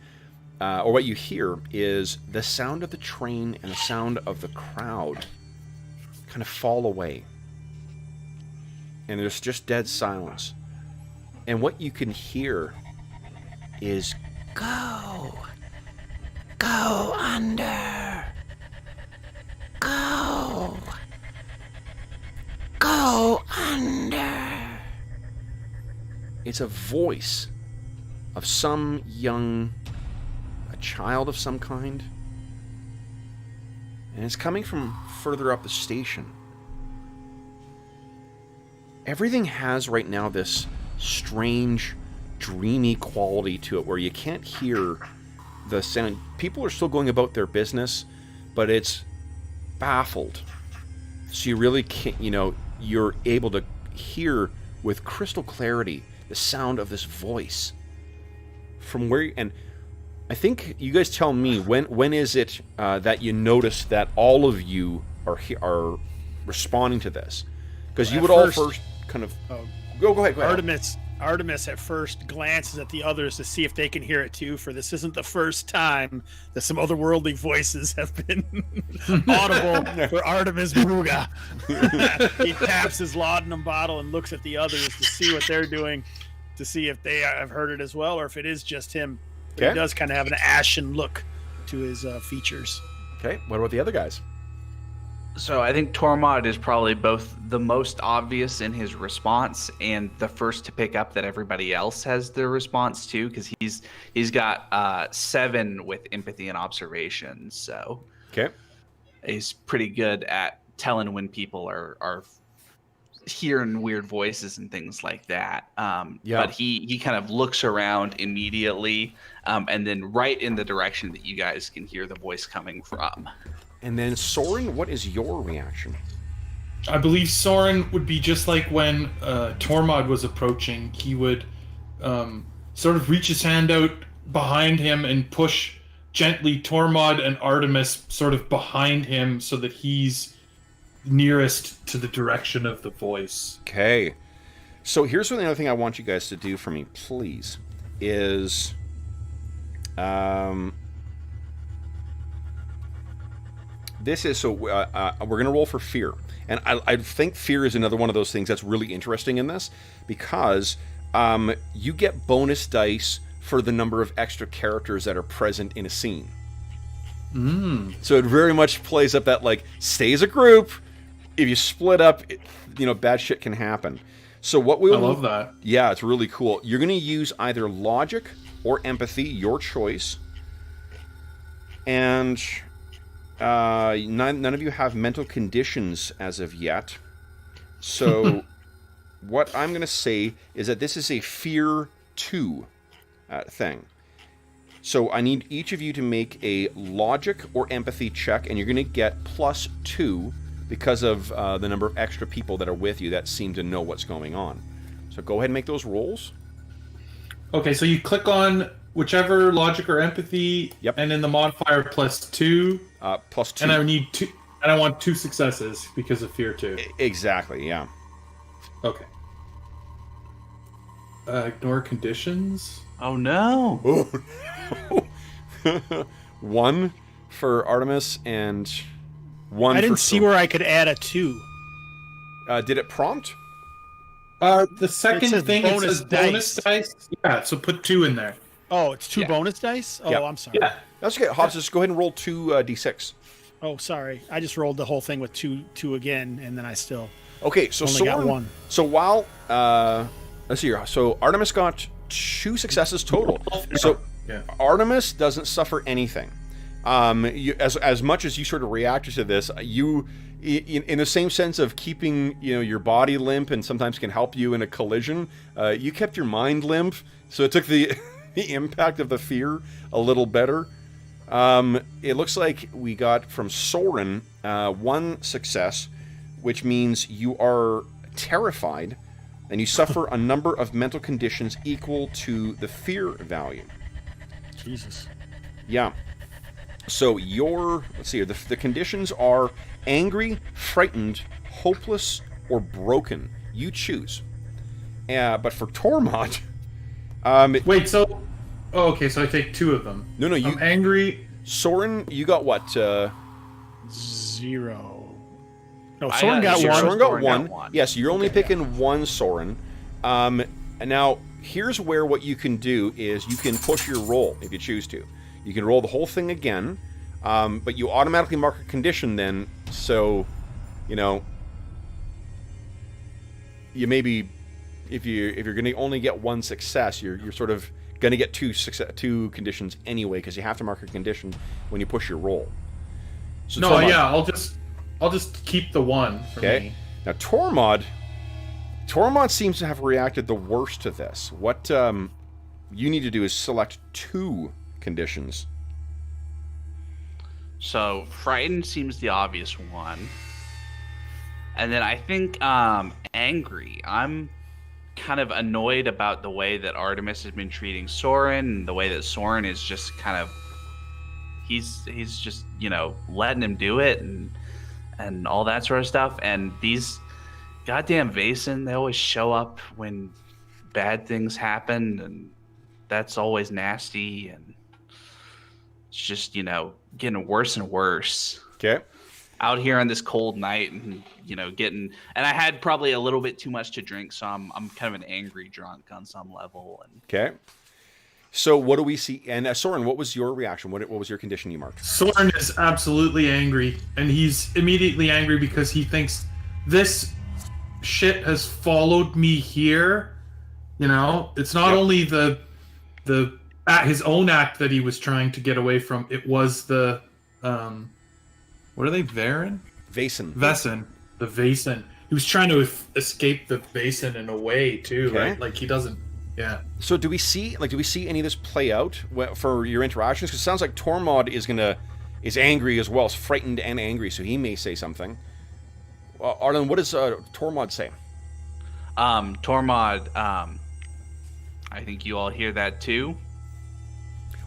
or what you hear is the sound of the train and the sound of the crowd kind of fall away, and there's just dead silence. And what you can hear is go under, go under. It's a voice of a child of some kind, and it's coming from further up the station. Everything has right now this strange dreamy quality to it where you can't hear the sound. People are still going about their business, but it's baffled. So you really can't, you're able to hear with crystal clarity the sound of this voice from where, and I think you guys tell me when is it that you notice that all of you are responding to this? Because you would all first kind of go ahead.
Artemis at first glances at the others to see if they can hear it too, for this isn't the first time that some otherworldly voices have been audible for Artemis Bruga. He taps his laudanum bottle and looks at the others to see what they're doing, to see if they have heard it as well, or if it is just him. But he does kind of have an ashen look to his features.
Okay, what about the other guys?
So I think Tormod is probably both the most obvious in his response and the first to pick up that everybody else has their response too, because he's got 7 with empathy and observation. So he's pretty good at telling when people are hearing weird voices and things like that. But he kind of looks around immediately, and then right in the direction that you guys can hear the voice coming from.
And then Soren, what is your reaction?
I believe Soren would be just like when Tormod was approaching. He would sort of reach his hand out behind him and push gently Tormod and Artemis sort of behind him so that he's nearest to the direction of the voice.
Okay. So here's another thing I want you guys to do for me, please, is... This is, so we're going to roll for fear. And I think fear is another one of those things that's really interesting in this, because you get bonus dice for the number of extra characters that are present in a scene. So it very much plays up that, like, stay as a group. If you split up, bad shit can happen. So what we
I love that.
Yeah, it's really cool. You're going to use either logic or empathy, your choice. And... none of you have mental conditions as of yet. So what I'm going to say is that this is a Fear 2 thing. So I need each of you to make a logic or empathy check, and you're going to get +2 because of the number of extra people that are with you that seem to know what's going on. So go ahead and make those rolls.
Okay, so you click on whichever logic or empathy, and then the modifier +2.
+2.
And I need 2, and I want 2 successes because of Fear 2.
Exactly, yeah.
Okay. Ignore conditions.
Oh no!
Oh. 1 for Artemis and 1 for...
I didn't see where I could add a 2.
Did it prompt?
The second thing
bonus
it says bonus dice. Yeah, so put 2 in there.
Oh, it's 2 bonus dice? Oh,
Yep.
I'm sorry.
Yeah. That's okay. Hobbs, just go ahead and roll 2 d6.
Oh, sorry. I just rolled the whole thing with 2 again, and then I still
Okay, so
only got 1.
So while let's see here. So Artemis got 2 successes total. So Artemis doesn't suffer anything. As much as you sort of reacted to this, you, in the same sense of keeping your body limp and sometimes can help you in a collision, you kept your mind limp. So it took the impact of the fear a little better. It looks like we got from Soren 1 success, which means you are terrified and you suffer a number of mental conditions equal to the fear value.
Jesus.
Yeah. So let's see here, the conditions are angry, frightened, hopeless, or broken. You choose. But for Tormod...
Wait, so... Oh, okay, so I take 2 of them.
No, you...
I'm angry...
Soren, you got what?
0. No, Soren got 1.
Soren got 1. Yes, you're only picking 1 Soren. And now, here's where what you can do is you can push your roll if you choose to. You can roll the whole thing again, but you automatically mark a condition then, so, you maybe, if you're going to only get 1 success, you're sort of going to get 2 conditions anyway, because you have to mark a condition when you push your roll. So
no,
Tormod,
yeah, I'll just keep the 1 for me.
Now Tormod seems to have reacted the worst to this. What you need to do is select 2 conditions.
So frightened seems the obvious one. And then I think angry. I'm kind of annoyed about the way that Artemis has been treating Soren, and the way that Soren is just kind of he's just, letting him do it and all that sort of stuff. And these goddamn Vaesen, they always show up when bad things happen, and that's always nasty, and it's just, getting worse and worse.
Okay.
Out here on this cold night, and and I had probably a little bit too much to drink, so I'm kind of an angry drunk on some level. And
Okay. So what do we see? And Soren, what was your reaction? What was your condition you marked?
Soren is absolutely angry, and he's immediately angry because he thinks this shit has followed me here. It's not only the his own act that he was trying to get away from. It was the what are they? Vaesen. The Vaesen. He was trying to escape the Vaesen in a way too,
Okay.
right? Like he doesn't. Yeah.
So do we see any of this play out for your interactions? Because it sounds like Tormod is angry as well, is frightened and angry, so he may say something. Arlen, what does Tormod say?
Tormod, I think you all hear that too.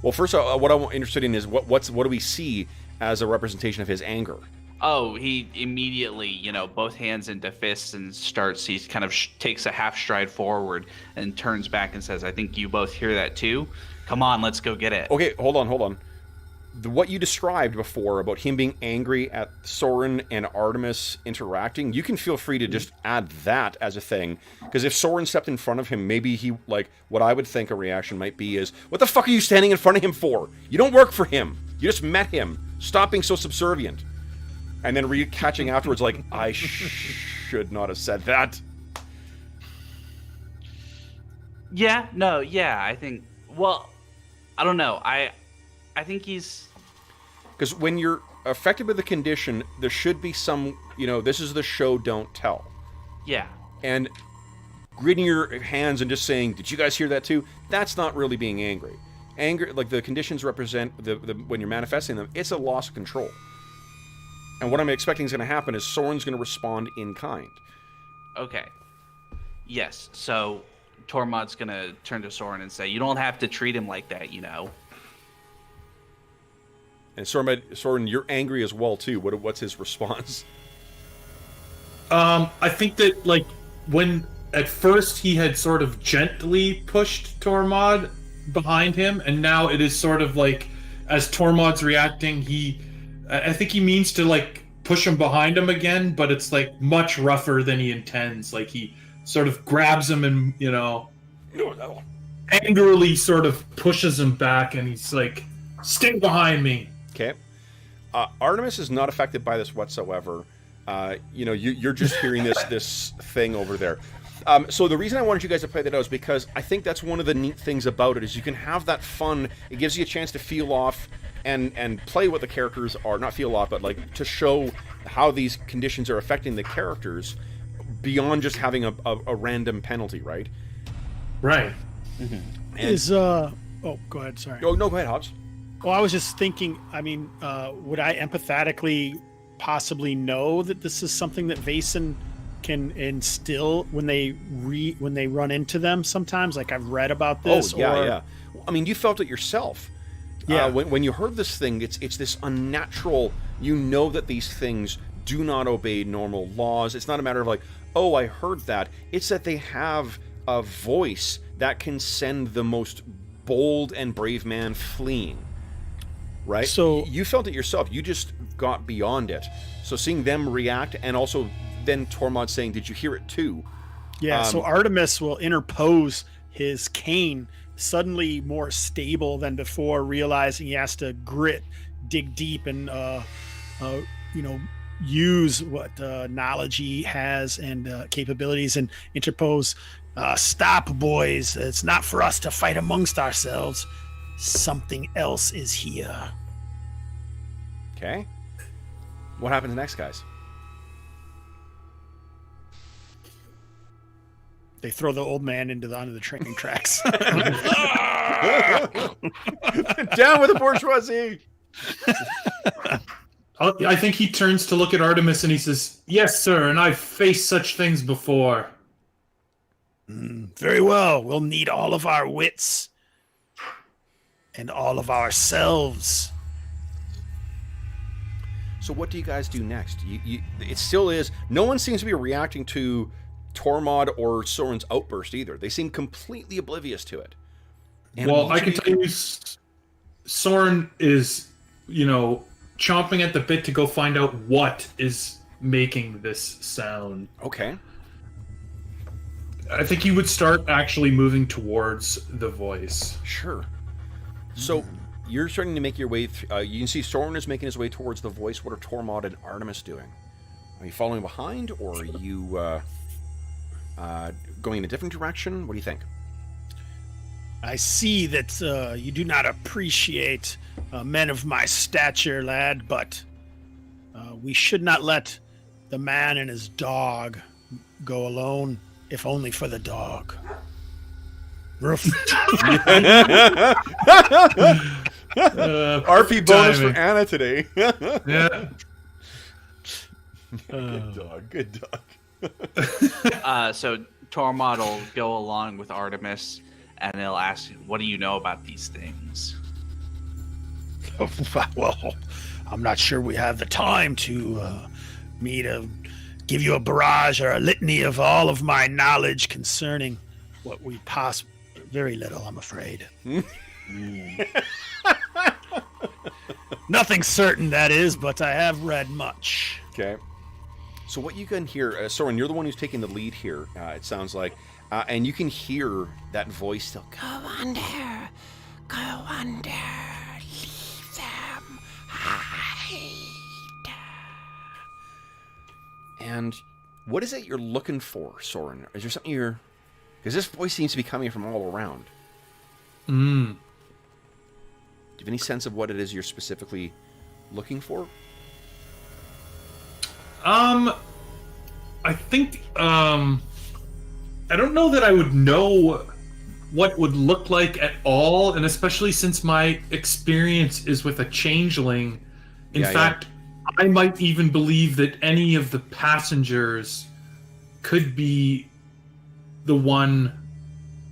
Well, first, what I'm interested in is what do we see as a representation of his anger?
Oh, he immediately, both hands into fists and he kind of takes a half stride forward and turns back and says, I think you both hear that too. Come on, let's go get it.
Okay, hold on. What you described before about him being angry at Soren and Artemis interacting, you can feel free to just add that as a thing. Because if Soren stepped in front of him, maybe he, what I would think a reaction might be is, what the fuck are you standing in front of him for? You don't work for him. You just met him. Stop being so subservient. And then catching afterwards like, I should not have said that.
Yeah, no, yeah, I think, I don't know. I think he's...
Because when you're affected by the condition, there should be some, this is the show, don't tell.
Yeah.
And gritting your hands and just saying, did you guys hear that too? That's not really being angry. Anger, the conditions represent, when you're manifesting them, it's a loss of control. And what I'm expecting is going to happen is Soren's going to respond in kind.
Okay. Yes, so Tormod's going to turn to Soren and say, you don't have to treat him like that,
And Soren, you're angry as well too. What's his response?
I think that when at first he had sort of gently pushed Tormod behind him, and now it is sort of as Tormod's reacting, I think he means to push him behind him again, but it's much rougher than he intends. He sort of grabs him and angrily sort of pushes him back, and he's like, "Stay behind me."
Okay. Artemis is not affected by this whatsoever. You're just hearing this thing over there. So the reason I wanted you guys to play that out is because I think that's one of the neat things about it is you can have that fun. It gives you a chance to feel off and play what the characters are. Not feel off, but to show how these conditions are affecting the characters beyond just having a random penalty, right?
Right.
Mm-hmm.
Go ahead. Sorry.
Oh no, go ahead, Hobbs.
Well, I was just thinking. I mean, would I empathetically possibly know that this is something that Vaesen can instill when they run into them? Sometimes, I've read about this.
Oh yeah. I mean, you felt it yourself.
Yeah.
When you heard this thing, it's this unnatural. You know that these things do not obey normal laws. It's not a matter of oh, I heard that. It's that they have a voice that can send the most bold and brave man fleeing. Right?
So
you felt it yourself. You just got beyond it. So seeing them react, and also then Tormod saying, "Did you hear it too?"
Yeah. So Artemis will interpose his cane, suddenly more stable than before, realizing he has to dig deep, and use what knowledge he has and capabilities, and interpose. Stop, boys! It's not for us to fight amongst ourselves. Something else is here.
Okay. What happens next, guys?
They throw the old man onto the train tracks.
Down with the bourgeoisie!
I think he turns to look at Artemis and he says, "Yes, sir, and I've faced such things before."
Very well. We'll need all of our wits and all of ourselves.
So what do you guys do next? It still is... No one seems to be reacting to Tormod or Soren's outburst either. They seem completely oblivious to it. And
well, I can tell you, Soren is, chomping at the bit to go find out what is making this sound.
Okay.
I think he would start actually moving towards the voice.
Sure. So you're starting to make your way... you can see Soren is making his way towards the voice. What are Tormod and Artemis doing? Are you following behind, or are you going in a different direction? What do you think?
I see that you do not appreciate men of my stature, lad, but we should not let the man and his dog go alone, if only for the dog. Roof.
RP bonus for Anna today.
Yeah.
Good dog.
So Tormod will go along with Artemis, and they'll ask, "What do you know about these things?"
Well, I'm not sure we have the time to me to give you a barrage or a litany of all of my knowledge concerning what we possibly... Very little, I'm afraid. Nothing certain, that is, but I have read much.
Okay. So what you can hear... Soren, you're the one who's taking the lead here, it sounds like. And you can hear that voice still. Go under. Go under. Leave them. Hide. And what is it you're looking for, Soren? Is there something you're... Because this voice seems to be coming from all around. Do you have any sense of what it is you're specifically looking for?
I think, I don't know that I would know what it would look like at all, and especially since my experience is with a changeling. In fact, I might even believe that any of the passengers could be the one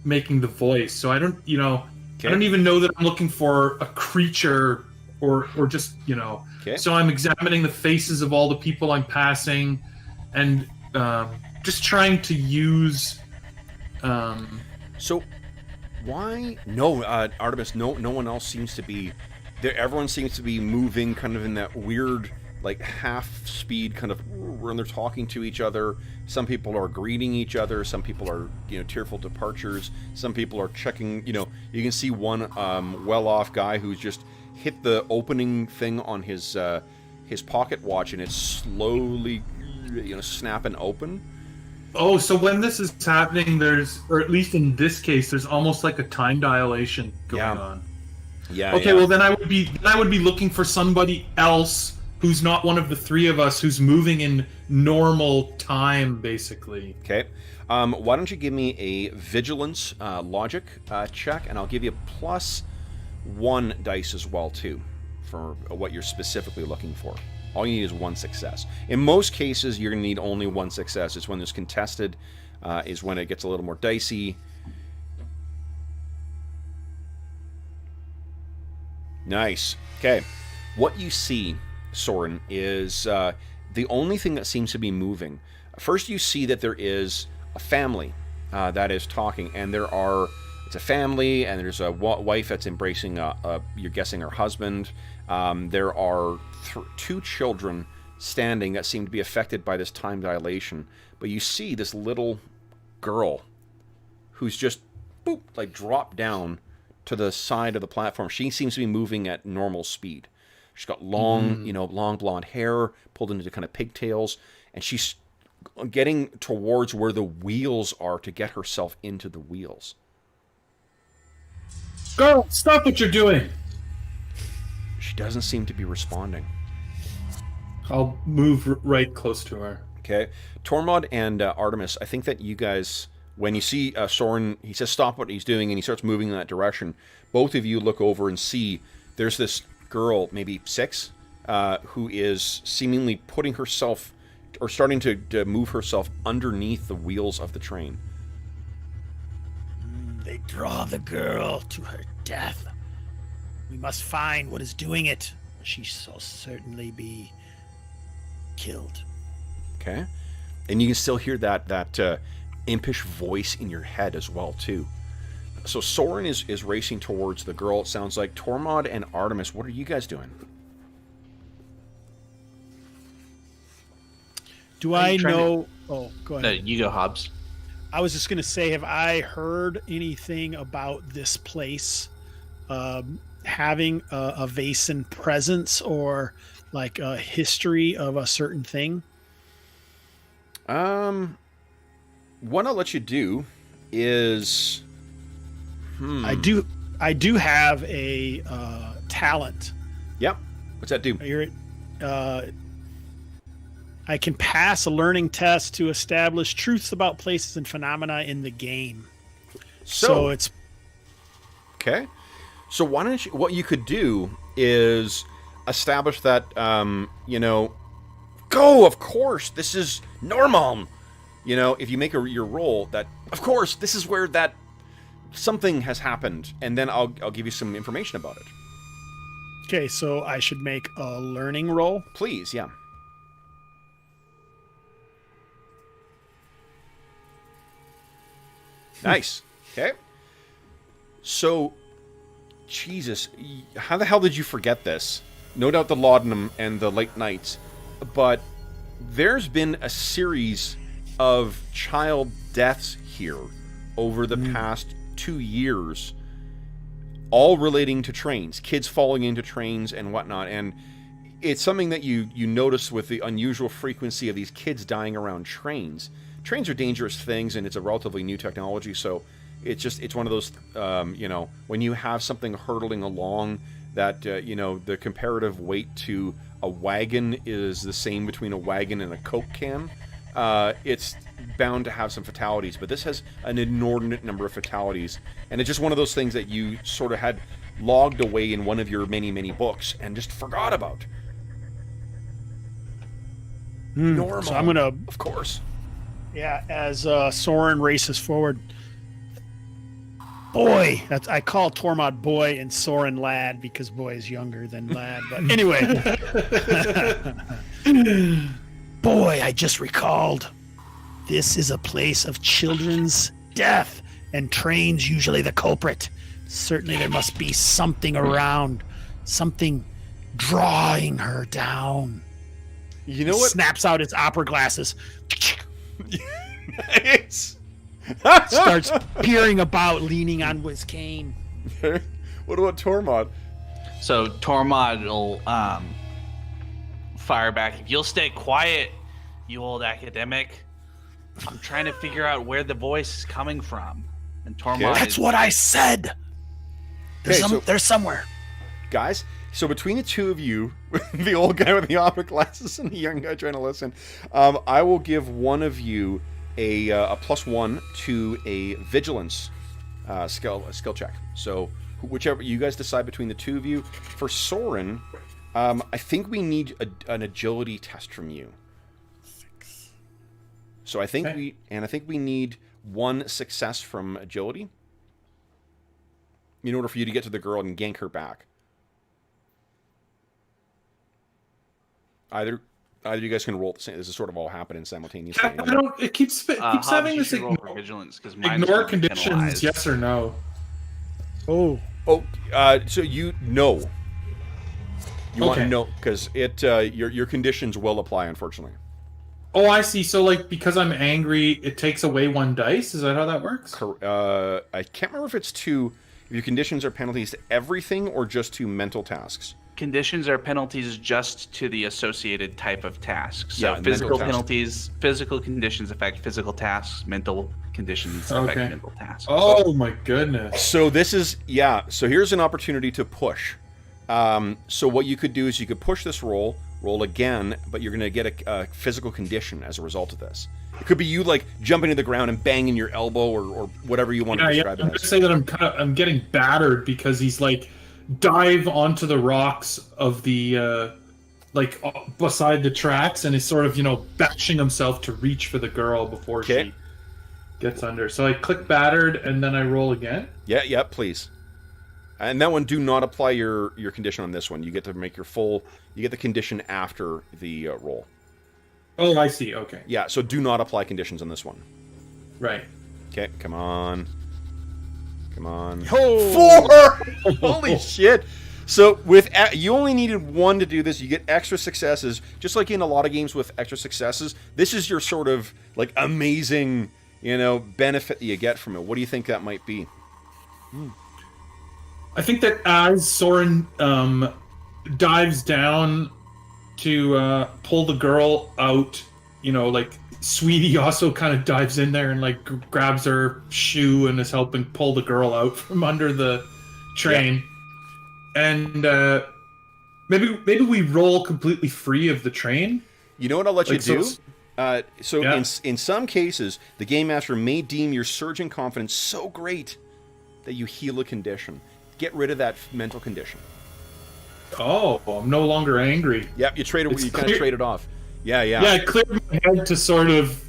making the voice. So I don't, I don't even know that I'm looking for a creature or just,
Okay.
So I'm examining the faces of all the people I'm passing and just trying to use...
So why... No, Artemis, no one else seems to be... Everyone seems to be moving kind of in that weird, like, half-speed kind of... when they're talking to each other. Some people are greeting each other. Some people are, tearful departures. Some people are checking, you can see one well-off guy who's just hit the opening thing on his pocket watch, and it's slowly, snapping open.
Oh, so when this is happening, or at least in this case, there's almost like a time dilation going on.
Yeah.
Okay, well then I would be looking for somebody else who's not one of the three of us, who's moving in normal time, basically.
Okay. Why don't you give me a vigilance logic check, and I'll give you a +1 dice as well, too, for what you're specifically looking for. All you need is 1 success. In most cases, you're going to need only 1 success. It's when there's contested, is when it gets a little more dicey. Nice. Okay. What you see, Soren, is the only thing that seems to be moving. First, you see that there is a family that is talking, and it's a family, and there's a wife that's embracing, you're guessing, her husband. There are 2 children standing that seem to be affected by this time dilation. But you see this little girl who's just, boop, like dropped down to the side of the platform. She seems to be moving at normal speed. She's got long, long blonde hair pulled into kind of pigtails, and she's getting towards where the wheels are to get herself into the wheels.
Girl, stop what you're doing!
She doesn't seem to be responding.
I'll move right close to her.
Okay. Tormod and Artemis, I think that you guys when you see Soren, he says stop what he's doing, and he starts moving in that direction. Both of you look over and see there's this girl, maybe 6, who is seemingly putting herself, or starting to move herself underneath the wheels of the train.
They draw the girl to her death. We must find what is doing it. She shall certainly be killed.
Okay, and you can still hear that impish voice in your head as well too. So Soren is racing towards the girl. It sounds like Tormod and Artemis. What are you guys doing?
Do I know? Oh, go
No,
ahead.
you go, Hobbs.
I was just going to say, have I heard anything about this place having a Vaesen presence or like a history of a certain thing?
What I'll let you do is...
I do have a talent.
Yep. What's that do?
I can pass a learning test to establish truths about places and phenomena in the game. So it's...
Okay. So why don't you... What you could do is establish that, go, of course, this is normal. You know, if you make your roll, that, of course, this is where that something has happened, and then I'll give you some information about it.
Okay, so I should make a learning roll.
Please, yeah. Nice. Okay. So, Jesus, how the hell did you forget this? No doubt the laudanum and the late nights, but there's been a series of child deaths here over the past 2 years, all relating to trains, kids falling into trains and whatnot, and it's something that you notice with the unusual frequency of these kids dying around trains. Trains are dangerous things, and it's a relatively new technology, so it's one of those, when you have something hurtling along that, the comparative weight to a wagon is the same between a wagon and a Coke can, it's bound to have some fatalities, but this has an inordinate number of fatalities, and it's just one of those things that you sort of had logged away in one of your many, many books and just forgot about. Normal.
So I'm gonna,
of course.
yeah, as Soren races forward. Boy, I call Tormod boy and Soren lad because boy is younger than lad. But anyway, boy, I just recalled. This is a place of children's death, and trains usually the culprit. Certainly there must be something around, something drawing her down.
You know
He
what?
snaps out his opera glasses.
Nice.
Starts peering about, leaning on his cane.
What about Tormod?
So Tormod will fire back. If you'll stay quiet, you old academic. I'm trying to figure out where the voice is coming from. And Tormod
That's what I said. There's somewhere.
Guys, so between the two of you, the old guy with the opera glasses and the young guy trying to listen, I will give one of you a +1 to a vigilance skill check. So whichever you guys decide between the two of you. For Soren, I think we need an agility test from you. 6. So I think we need 1 success from agility in order for you to get to the girl and gank her back. Either you guys can roll the same. This is sort of all happening simultaneously.
I don't. It keeps
Hobbs,
having
you
this
should roll for vigilance because
ignore conditions. Yes or no?
Oh,
so you know. You want to
Okay.
know because your conditions will apply, unfortunately.
Oh, I see. So, like, because I'm angry, it takes away 1 dice. Is that how that works?
I can't remember if it's if your conditions are penalties to everything or just to mental tasks.
Conditions are penalties just to the associated type of tasks. So
Yeah,
physical
mental tasks.
penalties, physical conditions affect physical tasks, mental conditions affect mental tasks.
Oh my goodness.
So this is so here's an opportunity to push. So what you could do is you could push this roll again, but you're going to get a physical condition as a result of this. It could be you like jumping to the ground and banging your elbow or whatever you want to describe
I'm
it
gonna
as.
say that I'm getting battered because he's like dive onto the rocks of the beside the tracks and is sort of bashing himself to reach for the girl before she gets under. So I click battered and then I roll again.
Yeah, please. And that one, do not apply your condition on this one. You get to make your full. You get the condition after the roll.
Oh, I see. Okay.
Yeah, so do not apply conditions on this one.
Right.
Okay, come on. Come on.
Oh!
4! Holy shit! So you only needed 1 to do this. You get extra successes, just like in a lot of games with extra successes. This is your sort of like amazing, benefit that you get from it. What do you think that might be?
I think that as Soren dives down to pull the girl out, Sweetie also kind of dives in there and like grabs her shoe and is helping pull the girl out from under the train. Yeah. And maybe we roll completely free of the train.
You know what I'll let you do?
Yeah.
In some cases, the Game Master may deem your surging confidence so great that you heal a condition. Get rid of that mental condition.
Oh, I'm no longer angry.
Yep, you kind of trade it off. Yeah.
Yeah, I cleared my head to sort of,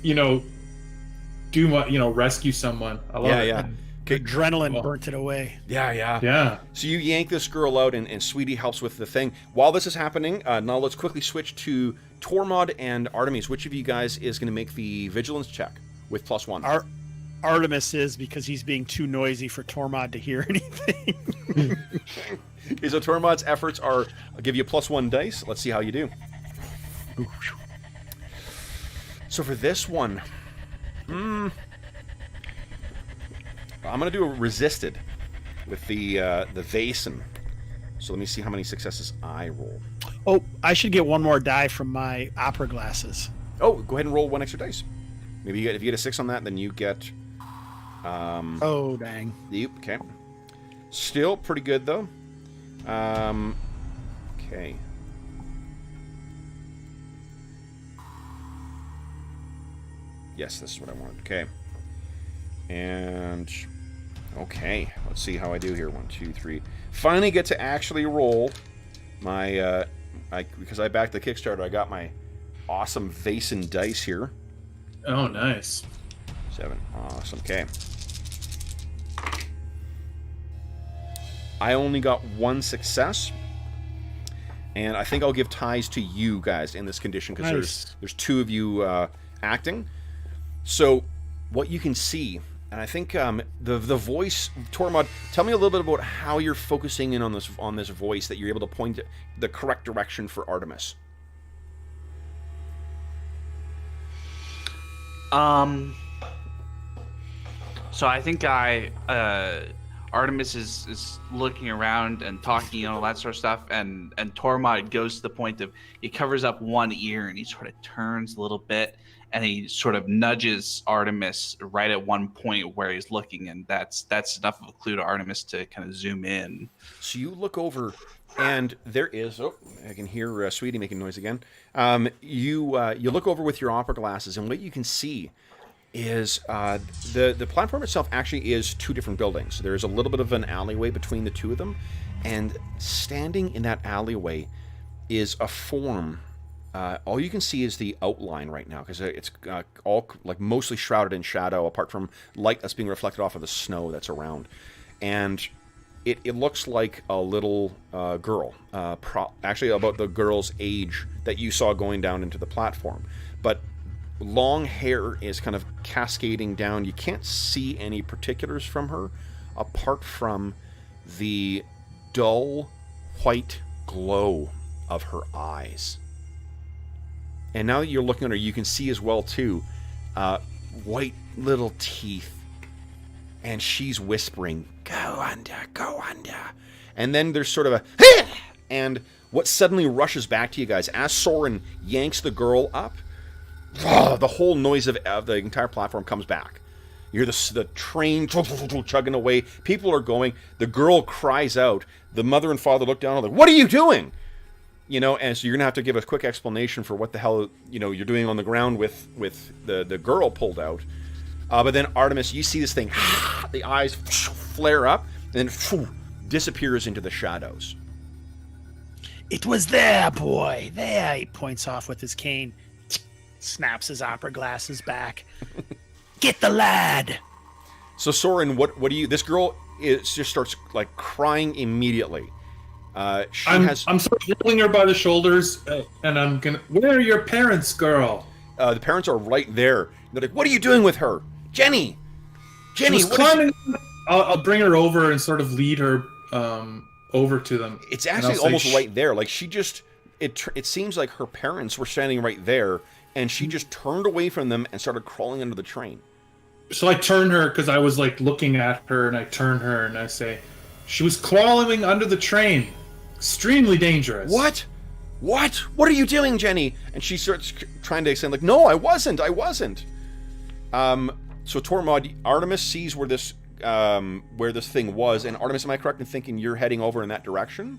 do what, rescue someone. I love it.
Yeah. Okay.
Adrenaline burnt it away.
Yeah. So you yank this girl out, and Sweetie helps with the thing. While this is happening, now let's quickly switch to Tormod and Artemis. Which of you guys is going to make the vigilance check with +1?
Artemis is, because he's being too noisy for Tormod to hear anything.
Okay, so Tormod's efforts are, I'll give you a +1 dice. Let's see how you do. So for this one, I'm going to do a resisted with the Vaesen. So let me see how many successes I roll.
Oh, I should get one more die from my opera glasses.
Oh, go ahead and roll 1 extra dice. Maybe if you get a 6 on that, then you get...
oh, dang.
Yep, okay. Still pretty good, though. Okay. Yes, this is what I wanted. Okay. And... Okay, let's see how I do here. 1, 2, 3. Finally get to actually roll my... because I backed the Kickstarter, I got my awesome Vaesen dice here.
Oh, nice.
7. Awesome. Okay. I only got 1 success. And I think I'll give ties to you guys in this condition because
Nice.
there's 2 of you acting. So what you can see, and I think the voice, Tormod, tell me a little bit about how you're focusing in on this voice that you're able to point the correct direction for Artemis.
So I think Artemis is looking around and talking and all that sort of stuff, and Tormod goes to the point of he covers up one ear and he sort of turns a little bit and he sort of nudges Artemis right at one point where he's looking, and that's enough of a clue to Artemis to kind of zoom in.
So you look over, and there is... Oh, I can hear Sweetie making noise again. You look over with your opera glasses, and what you can see is the platform itself actually is 2 different buildings. There's a little bit of an alleyway between the 2 of them, and standing in that alleyway is a form. All you can see is the outline right now, because it's all like mostly shrouded in shadow, apart from light that's being reflected off of the snow that's around. And it looks like a little girl, actually about the girl's age that you saw going down into the platform. But long hair is kind of cascading down. You can't see any particulars from her, apart from the dull white glow of her eyes. And now that you're looking at her, you can see as well, too, white little teeth. And she's whispering, "Go under, go under." And then there's sort of a, and what suddenly rushes back to you guys, as Soren yanks the girl up, the whole noise of the entire platform comes back. You hear the train chugging away. People are going. The girl cries out. The mother and father look down and are like, "What are you doing?" you know, and so you're gonna have to give a quick explanation for what the hell, you know, you're doing on the ground with the girl pulled out. But then Artemis, you see this thing, the eyes flare up, and then disappears into the shadows.
It was there, boy. There. He points off with his cane, snaps his opera glasses back. Get the lad.
So Soren, what do you? This girl just starts like crying immediately. I'm
sort of holding her by the shoulders, and I'm gonna. Where are your parents, girl?
The parents are right there. They're like, "What are you doing with her, Jenny? Jenny,
She's climbing. I'll bring her over and sort of lead her over to them.
It's actually almost right there. Like she just, it seems like her parents were standing right there, and she just turned away from them and started crawling under the train.
So I turn her, because I was like looking at her, and I turn her and I say, she was crawling under the train. Extremely dangerous.
What? What are you doing, Jenny? And she starts trying to say, like, no, I wasn't. So Tormod, Artemis sees where this thing was, and Artemis, am I correct in thinking you're heading over in that direction?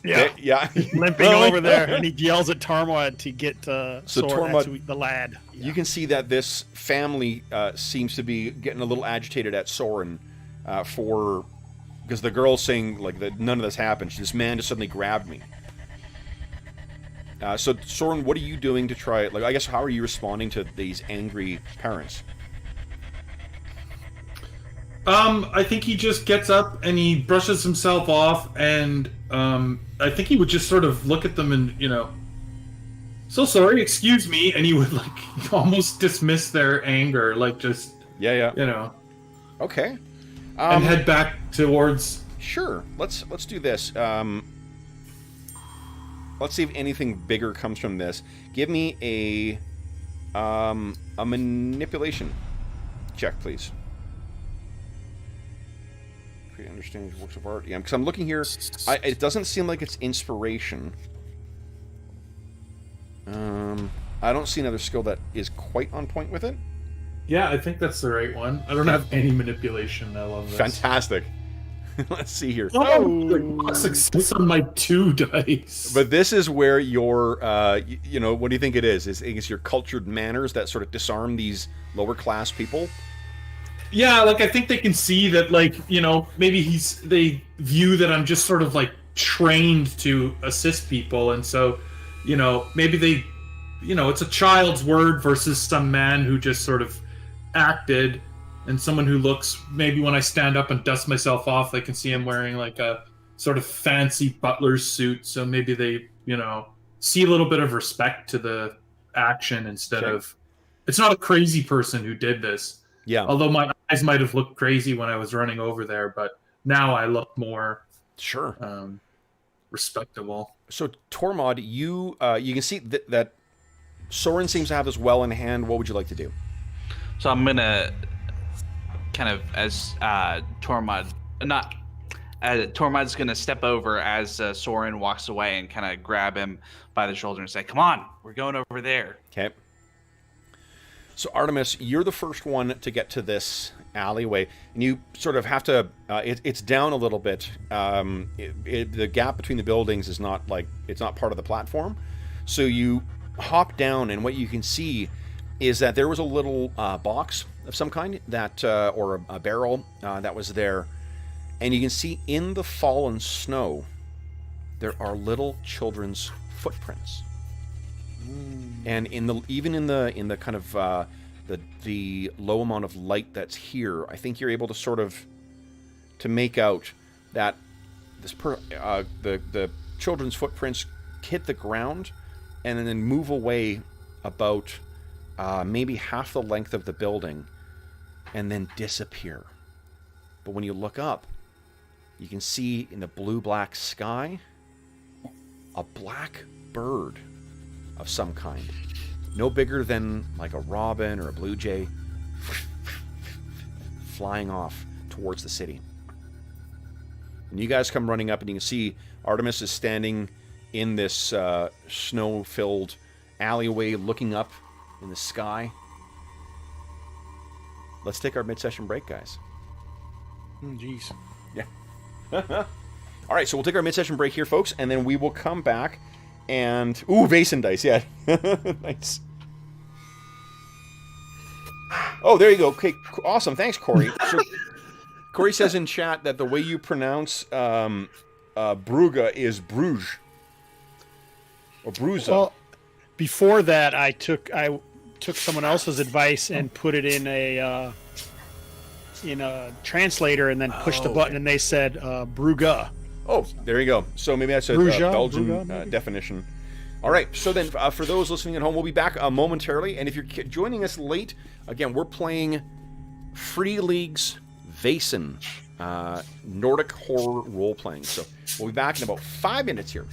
Yeah.
Okay, yeah.
Limping over there, and he yells at Tormod to get
Tormod,
the lad. Yeah.
You can see that this family seems to be getting a little agitated at Soren because the girl's saying like that none of this happened. This man just suddenly grabbed me. So Soren, what are you doing to try? Like, I guess how are you responding to these angry parents?
I think he just gets up and he brushes himself off, and I think he would just sort of look at them and, you know, so sorry, excuse me, and he would like almost dismiss their anger, like just you know.
Okay.
And head back towards.
Sure. Let's do this. Let's see if anything bigger comes from this. Give me a manipulation check, please. Create understanding of works of art. Yeah, because I'm looking here. It doesn't seem like it's inspiration. I don't see another skill that is quite on point with it.
Yeah, I think that's the right one. I don't have any manipulation. I love this.
Fantastic. Let's see here.
Oh, success on my 2 dice.
But this is where your, you know, what do you think it is? Is your cultured manners that sort of disarm these lower class people?
Yeah, like I think they can see that, like, you know, maybe they view that I'm just sort of like trained to assist people, and so, you know, maybe they, you know, it's a child's word versus some man who just sort of acted. And someone who looks, maybe when I stand up and dust myself off, they can see I'm wearing like a sort of fancy butler's suit. So maybe they, you know, see a little bit of respect to the action instead of... It's not a crazy person who did this.
Yeah.
Although my eyes might have looked crazy when I was running over there, but now I look more...
Sure.
Respectable.
So Tormod, you can see that Soren seems to have this well in hand. What would you like to do?
So I'm going to... kind of as Tormod's gonna step over as Soren walks away and kind of grab him by the shoulder and say, "Come on, we're going over there."
Okay. So Artemis, you're the first one to get to this alleyway, and you sort of have to. It's down a little bit. The gap between the buildings is not like it's not part of the platform, so you hop down, and what you can see is that there was a little box of some kind that, or a barrel that was there, and you can see in the fallen snow there are little children's footprints, and even in the kind of the low amount of light that's here, I think you're able to sort of to make out that the children's footprints hit the ground and then move away about maybe half the length of the building and then disappear. But when you look up, you can see in the blue-black sky a black bird of some kind. No bigger than like a robin or a blue jay flying off towards the city. And you guys come running up and you can see Artemis is standing in this snow-filled alleyway looking up in the sky. Let's take our mid-session break, guys.
Jeez.
Yeah. All right, so we'll take our mid-session break here, folks, and then we will come back and... Ooh, Vaesen dice, yeah. Nice. Oh, there you go. Okay, awesome. Thanks, Corey. So, Corey says in chat that the way you pronounce Brugge is Bruges. Or Bruza.
Well, before that, I took someone else's advice and put it in a translator, and then pushed the button, and they said Brugge.
Oh, there you go. So maybe that's a Belgian
Brugge,
definition. All right. So then, for those listening at home, we'll be back momentarily. And if you're joining us late, again, we're playing Fria Ligan's Vaesen, Nordic Horror Role-Playing. So we'll be back in about 5 minutes here.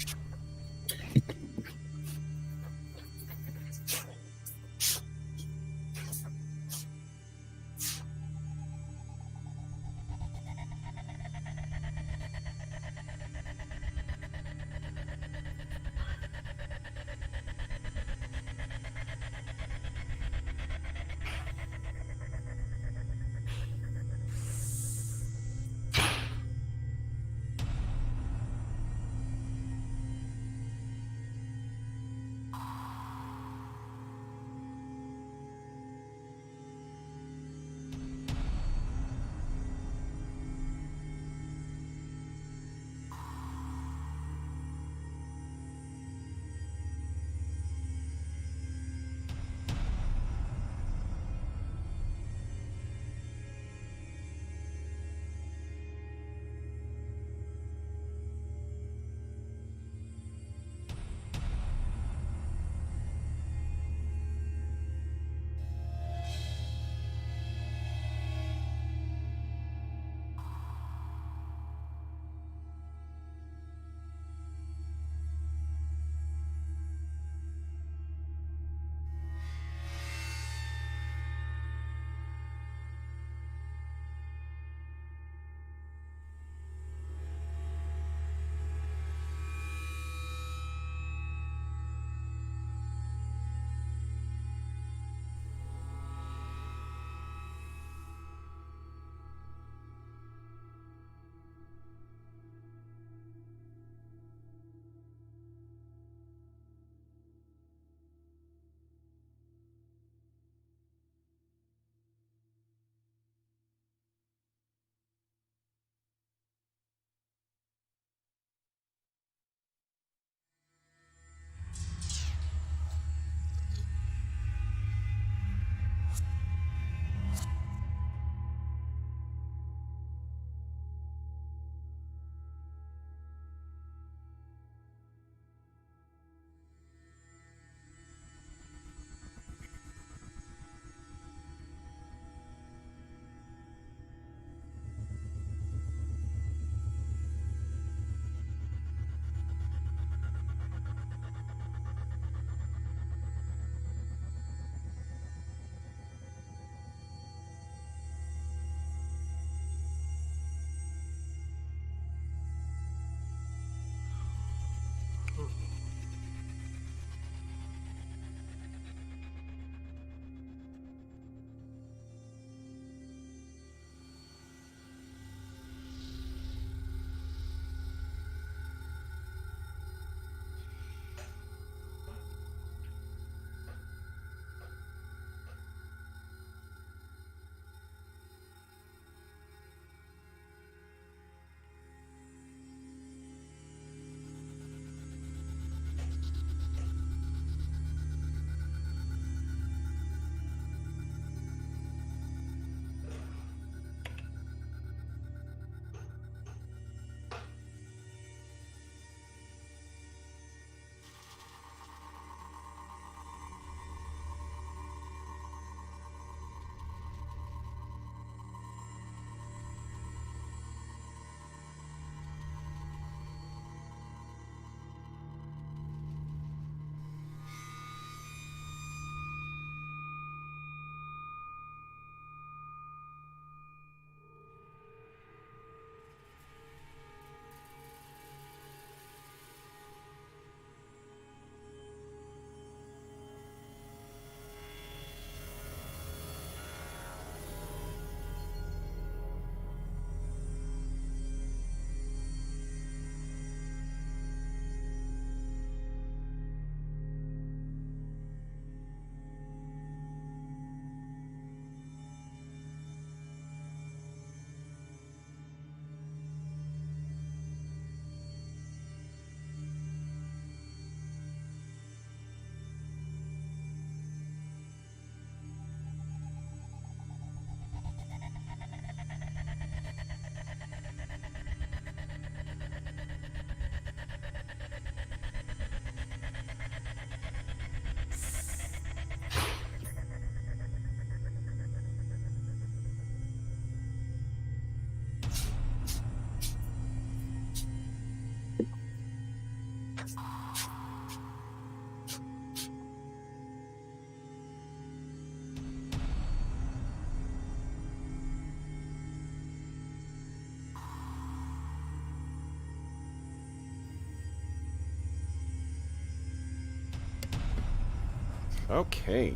Okay.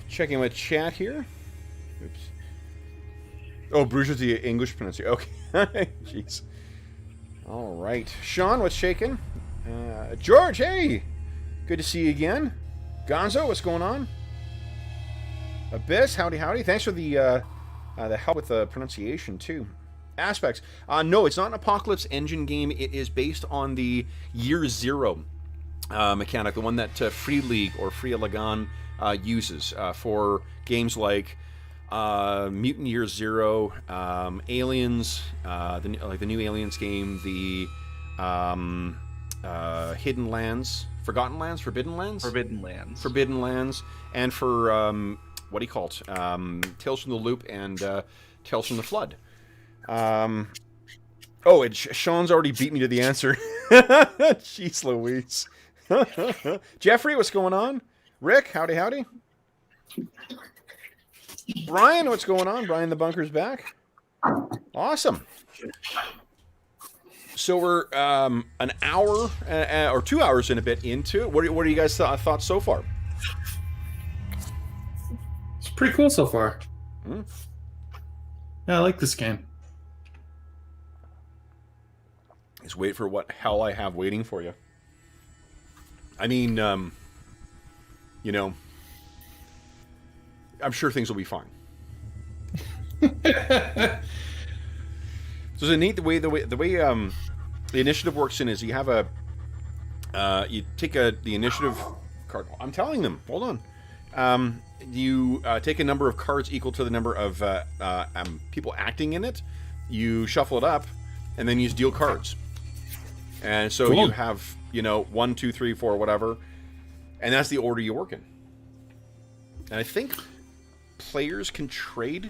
Checking with chat here. Oops. Oh, Bruges is the English pronunciation. Okay. Jeez. All right. Sean, what's shaking? George, hey! Good to see you again. Gonzo, what's going on? Abyss, howdy, howdy. Thanks for the help with the pronunciation, too. Aspects. No, it's not an Apocalypse engine game. It is based on the Year Zero mechanic, the one that Fria Ligan uses for games like Mutant Year Zero, Aliens, the new Aliens game, the Hidden Lands, Forgotten Lands, Forbidden Lands? Forbidden Lands, and for, what do you call it? Tales from the Loop and Tales from the Flood. Oh, and Sean's already beat me to the answer. Jeez Louise. Jeffrey, what's going on? Rick, howdy, howdy. Brian, what's going on? Brian the Bunker's back. Awesome. So we're an hour or 2 hours and a bit into it. What are you guys' thoughts so far?
It's pretty cool so far. Yeah, I like this game.
Just wait for what hell I have waiting for you. I mean, you know, I'm sure things will be fine. So it's neat the way the initiative works in is you have you take the initiative card. I'm telling them. Hold on. You take a number of cards equal to the number of people acting in it. You shuffle it up, and then you deal cards. And so you have, 1, 2, 3, 4, whatever, and that's the order you work in. And I think players can trade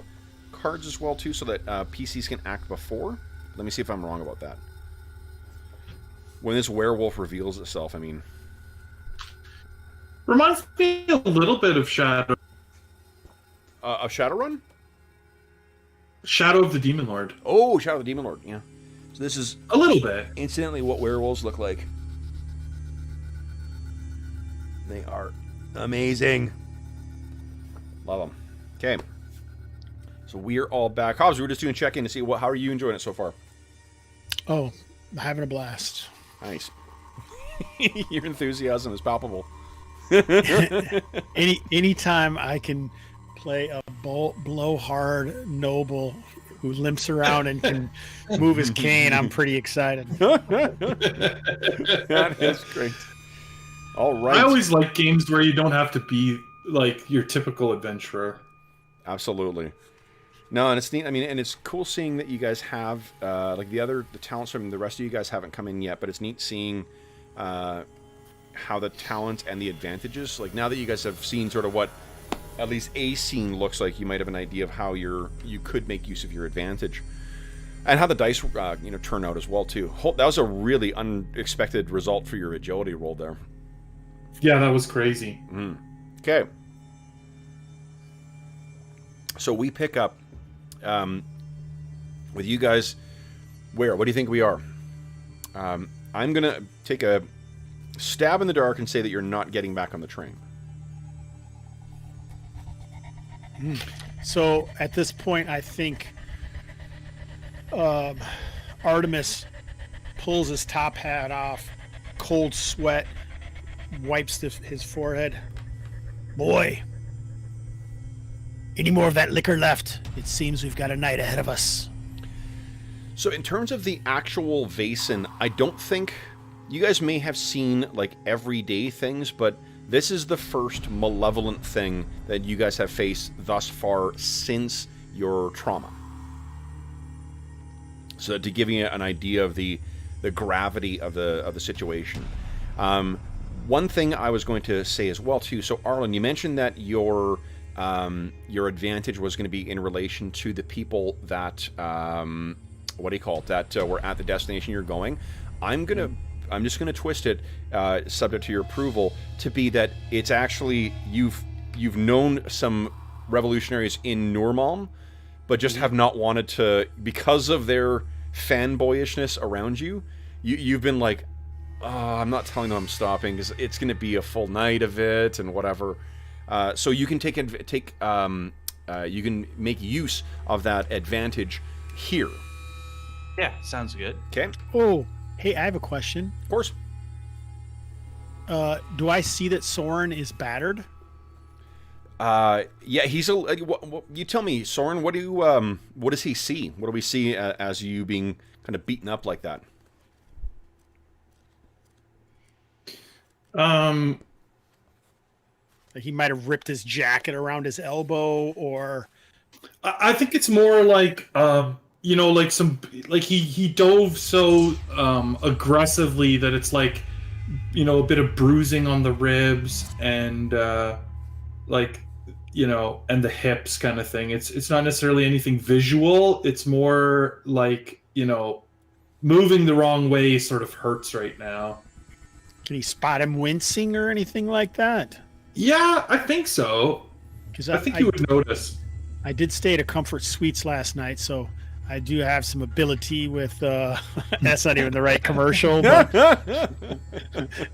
cards as well too, so that PCs can act before. Let me see if I'm wrong about that. When this werewolf reveals itself, I mean,
reminds me a little bit of Shadow.
Of Shadowrun?
Shadow of the Demon Lord.
Oh, Shadow of the Demon Lord, yeah. So this is
a little bit.
Incidentally, what werewolves look like. They are amazing. Love them. Okay. So we're all back. Hobbs, we were just doing check-in to see how are you enjoying it so far?
Oh, having a blast.
Nice. Your enthusiasm is palpable.
Anytime I can play a blowhard noble who limps around and can move his cane, I'm pretty excited.
That is great. All right.
I always like games where you don't have to be like your typical adventurer.
Absolutely. No, and it's neat. I mean, and it's cool seeing that you guys have the talents from the rest of you guys haven't come in yet, but it's neat seeing how the talents and the advantages, like now that you guys have seen sort of what at least a scene looks like, you might have an idea of how you could make use of your advantage, and how the dice turn out as well too. That was a really unexpected result for your agility roll there.
Yeah, that was crazy.
Okay. So we pick up with you guys. Where? What do you think we are? I'm going to take a stab in the dark and say that you're not getting back on the train.
So at this point, I think Artemis pulls his top hat off, cold sweat, wipes his forehead. Boy, any more of that liquor left? It seems we've got a night ahead of us.
So in terms of the actual Vaesen, I don't think you guys may have seen like everyday things, but this is the first malevolent thing that you guys have faced thus far since your trauma. So to give you an idea of the gravity of the situation. One thing I was going to say as well too. So Arlen, you mentioned that your advantage was going to be in relation to the people that that were at the destination you're going. I'm just gonna twist it, subject to your approval, to be that it's actually you've known some revolutionaries in Nurmalm, but just have not wanted to, because of their fanboyishness around you. You've been like, I'm not telling them I'm stopping because it's going to be a full night of it and whatever. So you can you can make use of that advantage here.
Yeah, sounds good.
Okay.
Oh, hey, I have a question.
Of course.
Do I see that Soren is battered?
Yeah, he's a. You tell me, Soren. What does he see? What do we see as you being kind of beaten up like that?
Like he might have ripped his jacket around his elbow, or
I think it's more like like he dove so aggressively that it's like a bit of bruising on the ribs and and the hips kind of thing. It's not necessarily anything visual. It's more like moving the wrong way sort of hurts right now.
can he spot him wincing or anything like that?
Yeah, I think so.
Because
I think you would notice.
I did stay at a Comfort Suites last night, so I do have some ability with. That's not even the right commercial, but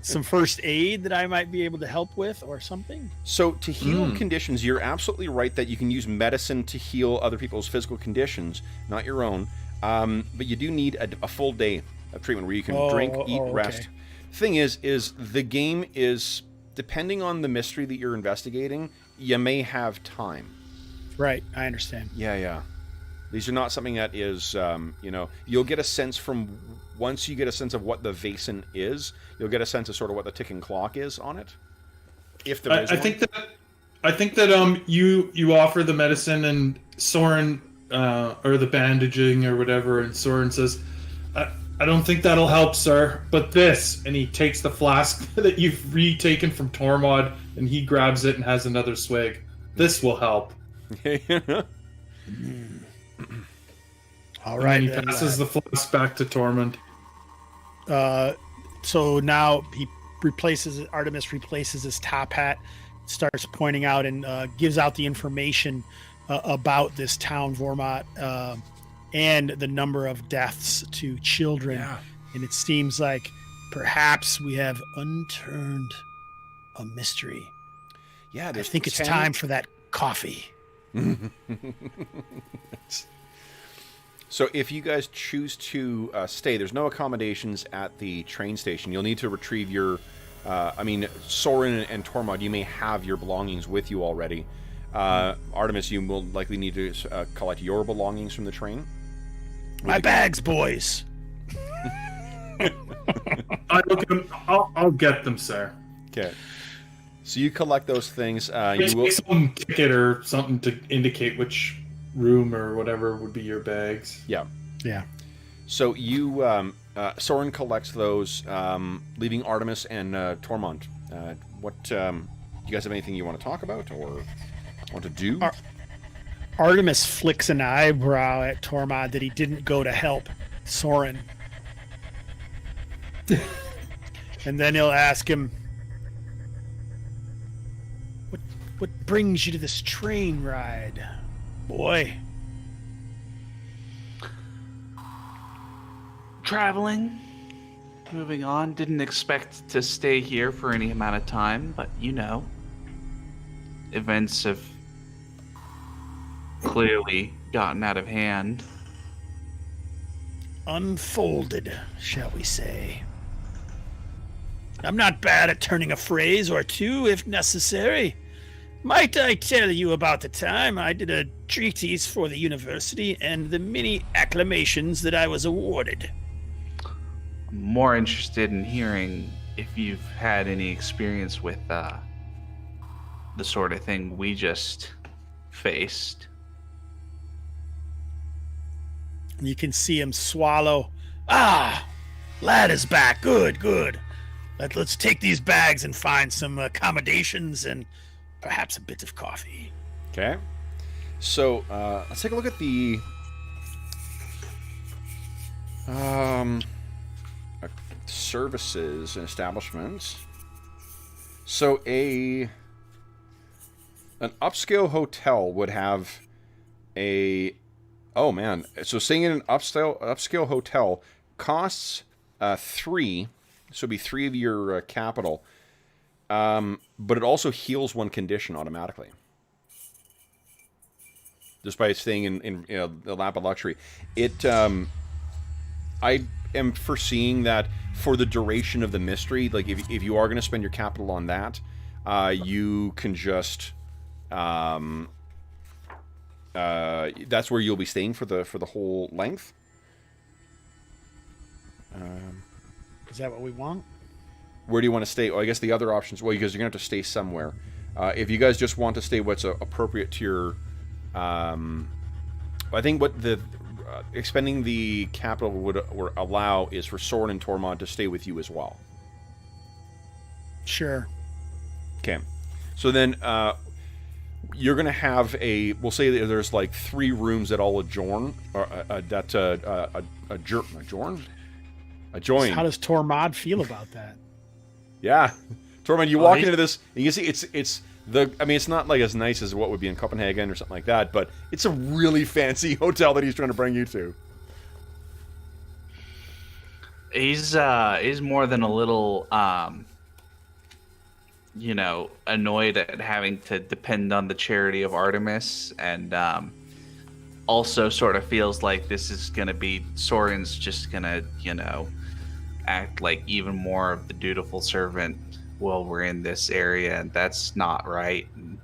some first aid that I might be able to help with, or something.
So to heal conditions, you're absolutely right that you can use medicine to heal other people's physical conditions, not your own. But you do need a full day of treatment where you can drink, eat, rest.
Okay.
Thing is the game is, depending on the mystery that you're investigating, you may have time.
Right, I understand.
Yeah. These are not something that is, you'll get a sense from, once you get a sense of what the Vaesen is, you'll get a sense of sort of what the ticking clock is on it. If there is
I think that you offer the medicine and Soren or the bandaging or whatever, and Soren says, I don't think that'll help, sir, but this, and he takes the flask that you've retaken from Tormod and he grabs it and has another swig. This will help.
All right.
And he passes the flask back to Tormund.
So now Artemis replaces his top hat, starts pointing out and gives out the information about this town, Vormont, and the number of deaths to children.
Yeah.
And it seems like perhaps we have unturned a mystery.
Yeah,
I think it's time for that coffee.
So if you guys choose to stay, there's no accommodations at the train station. You'll need to retrieve your... Soren and Tormod, you may have your belongings with you already. Artemis, you will likely need to collect your belongings from the train.
My bags, boys.
I'll get them, sir.
Okay. So you collect those things.
You will some ticket or something to indicate which room or whatever would be your bags.
Yeah. So you, Soren collects those, leaving Artemis and Tormund. Do you guys have anything you want to talk about or want to do?
Artemis flicks an eyebrow at Tormod that he didn't go to help Soren. And then he'll ask him, What brings you to this train ride, boy?
Traveling. Moving on. Didn't expect to stay here for any amount of time, but events have clearly gotten out of hand.
Unfolded, shall we say. I'm not bad at turning a phrase or two if necessary. Might I tell you about the time I did a treatise for the university and the many acclamations that I was awarded?
I'm more interested in hearing if you've had any experience with the sort of thing we just faced.
You can see him swallow. Lad is back. Good. Let's take these bags and find some accommodations and perhaps a bit of coffee.
Okay. So let's take a look at the services and establishments. So an upscale hotel would have a... Oh, man. So staying in an upscale hotel costs 3 So it'd be 3 of your capital. But it also heals 1 condition automatically. Just by staying in the lap of luxury. I am foreseeing that for the duration of the mystery, like if you are going to spend your capital on that, you can just that's where you'll be staying for the whole length.
Is that what we want?
Where do you want to stay? Oh, I guess the other options. Well, because you're going to have to stay somewhere. If you guys just want to stay what's appropriate to your, I think what the expending the capital would allow is for Soren and Tormod to stay with you as well.
Sure.
Okay. So then you're going to have we'll say that there's like 3 rooms that all adjoin. Adjoin.
How does Tormod feel about that?
Yeah. Tormod, you walk into this, and you see it's not like as nice as what would be in Copenhagen or something like that, but it's a really fancy hotel that he's trying to bring you to.
He's more than a little annoyed at having to depend on the charity of Artemis, and also sort of feels like this is gonna be Soren's just gonna act like even more of the dutiful servant while we're in this area, and that's not right. And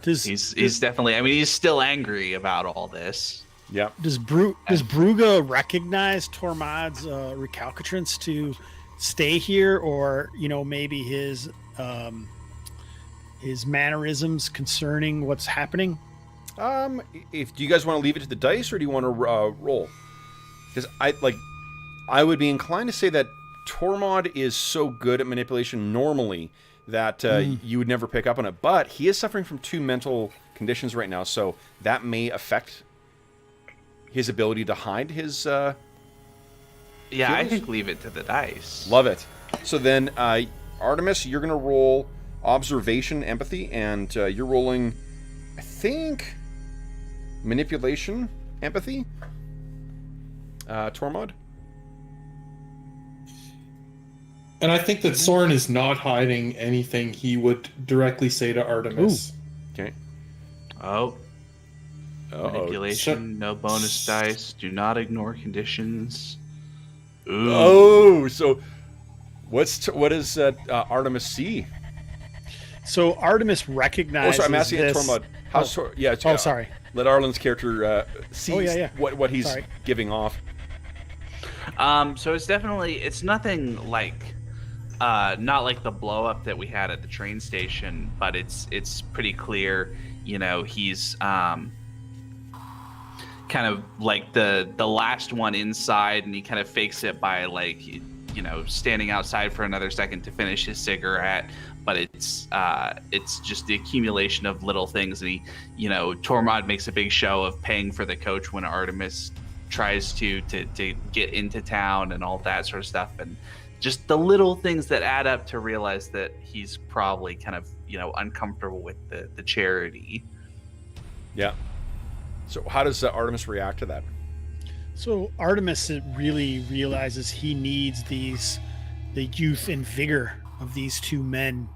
he's definitely, I mean, he's still angry about all this.
Yeah.
Does Brugge recognize Tormod's recalcitrance to stay here, or maybe his mannerisms concerning what's happening?
Do you guys want to leave it to the dice, or do you want to roll? Because I would be inclined to say that Tormod is so good at manipulation normally that you would never pick up on it. But he is suffering from 2 mental conditions right now, so that may affect his ability to hide his...
Yeah,
feelings?
I think leave it to the dice.
Love it. So then, Artemis, you're going to roll observation, empathy, and you're rolling, I think, manipulation, empathy. Tormod?
And I think that Soren is not hiding anything he would directly say to Artemis.
Ooh. Okay.
Oh.
Uh-oh.
Manipulation, no bonus dice, do not ignore conditions. Ooh.
Oh, so what does Artemis see?
So Artemis recognizes.
Oh, sorry, I'm asking
this.
Tormod. How's
sorry.
Let Arlen's character see what he's giving off.
So it's nothing like not like the blow up that we had at the train station, but it's pretty clear, he's kind of like the last one inside, and he kind of fakes it by standing outside for another second to finish his cigarette. But it's just the accumulation of little things, and Tormod makes a big show of paying for the coach when Artemis tries to get into town and all that sort of stuff, and just the little things that add up to realize that he's probably kind of uncomfortable with the charity.
Yeah. So how does Artemis react to that?
So Artemis really realizes he needs the youth and vigor of these 2 men,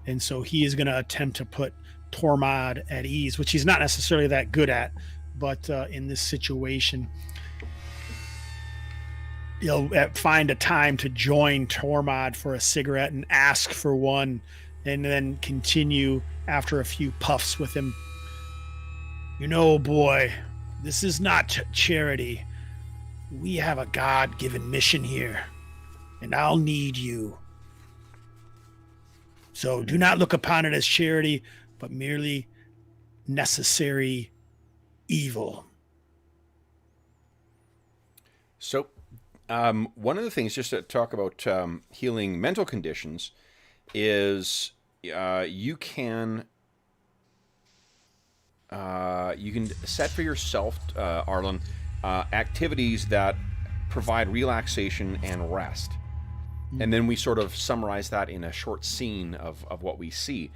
and so he is going to attempt to put Tormod at ease, which he's not necessarily that good at, but in this situation he'll find a time to join Tormod for a cigarette and ask for one, and then continue after a few puffs with him. Boy, this is not charity. We have a God-given mission here, and I'll need you. So do not look upon it as charity, but merely necessary evil.
So, one of the things, just to talk about healing mental conditions, is you can set for yourself, Arlen, activities that provide relaxation and rest. And then we sort of summarize that in a short scene of what we see.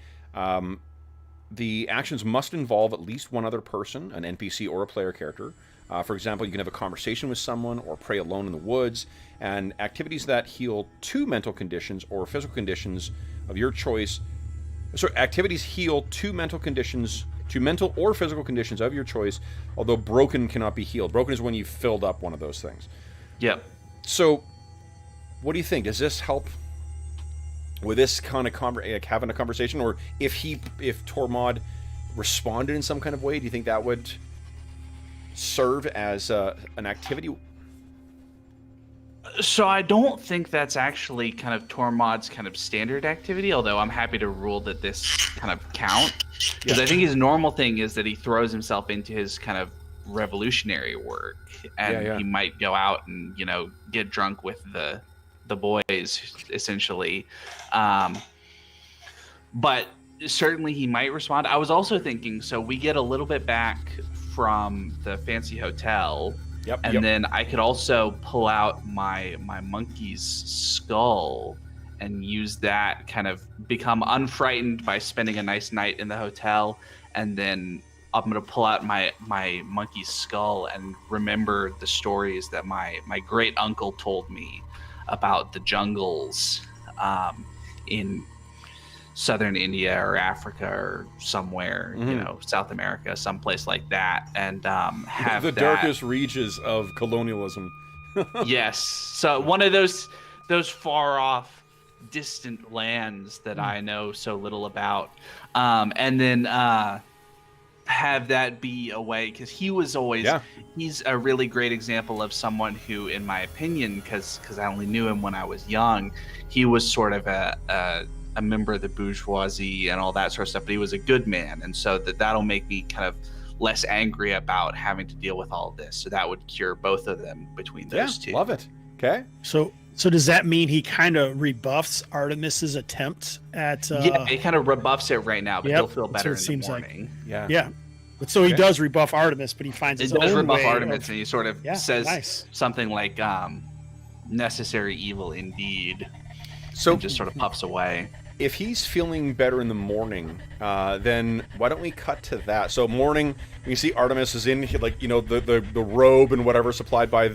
The actions must involve at least one other person, an NPC or a player character. For example, you can have a conversation with someone or pray alone in the woods, and activities that heal 2 mental conditions or physical conditions of your choice. So activities heal 2 mental or physical conditions of your choice, although broken cannot be healed. Broken is when you've filled up one of those things.
Yep.
So, what do you think? Does this help with this kind of having a conversation, or if Tormod responded in some kind of way, do you think that would serve as an activity?
So I don't think that's actually kind of Tormod's kind of standard activity, although I'm happy to rule that this kind of count. Because I think his normal thing is that he throws himself into his kind of revolutionary work, and he might go out and, you know, get drunk with the boys, essentially. But certainly he might respond. I was also thinking, so we get a little bit back from the fancy hotel. And then I could also pull out my monkey's skull and use that, kind of become unfrightened by spending a nice night in the hotel, and then I'm going to pull out my monkey's skull and remember the stories that my great uncle told me about the jungles in southern India or Africa or somewhere, you know, South America, someplace like that, and have
the darkest reaches of colonialism.
Yes, so one of those far off, distant lands that I know so little about, and then have that be a way, because he was always he's a really great example of someone who, in my opinion, because I only knew him when I was young, he was sort of a member of the bourgeoisie and all that sort of stuff, but he was a good man, and so that'll make me kind of less angry about having to deal with all of this. So that would cure both of them between those two.
Love it. Okay.
So does that mean he kind of rebuffs Artemis's attempt at?
Yeah, he kind of rebuffs it right now, but he'll feel better in the morning.
Like. Yeah. But so he does rebuff Artemis, but he finds his own way. He does rebuff
Artemis, and he sort of says something like, "Necessary evil indeed."
So
and just sort of puffs away.
If he's feeling better in the morning, then why don't we cut to that? So morning, you see Artemis is in, like, you know, the robe and whatever supplied by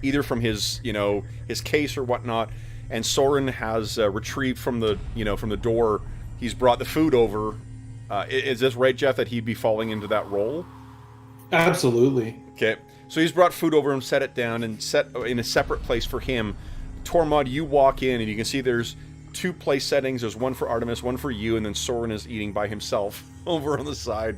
either from his, you know, his case or whatnot, and Soren has retrieved from the door. He's brought the food over. Is this right, Jeff, that he'd be falling into that role?
Absolutely.
Okay, so he's brought food over and set it down and set in a separate place for him. Tormod, you walk in and you can see there's 2 place settings. There's one for Artemis, one for you, and then Soren is eating by himself over on the side.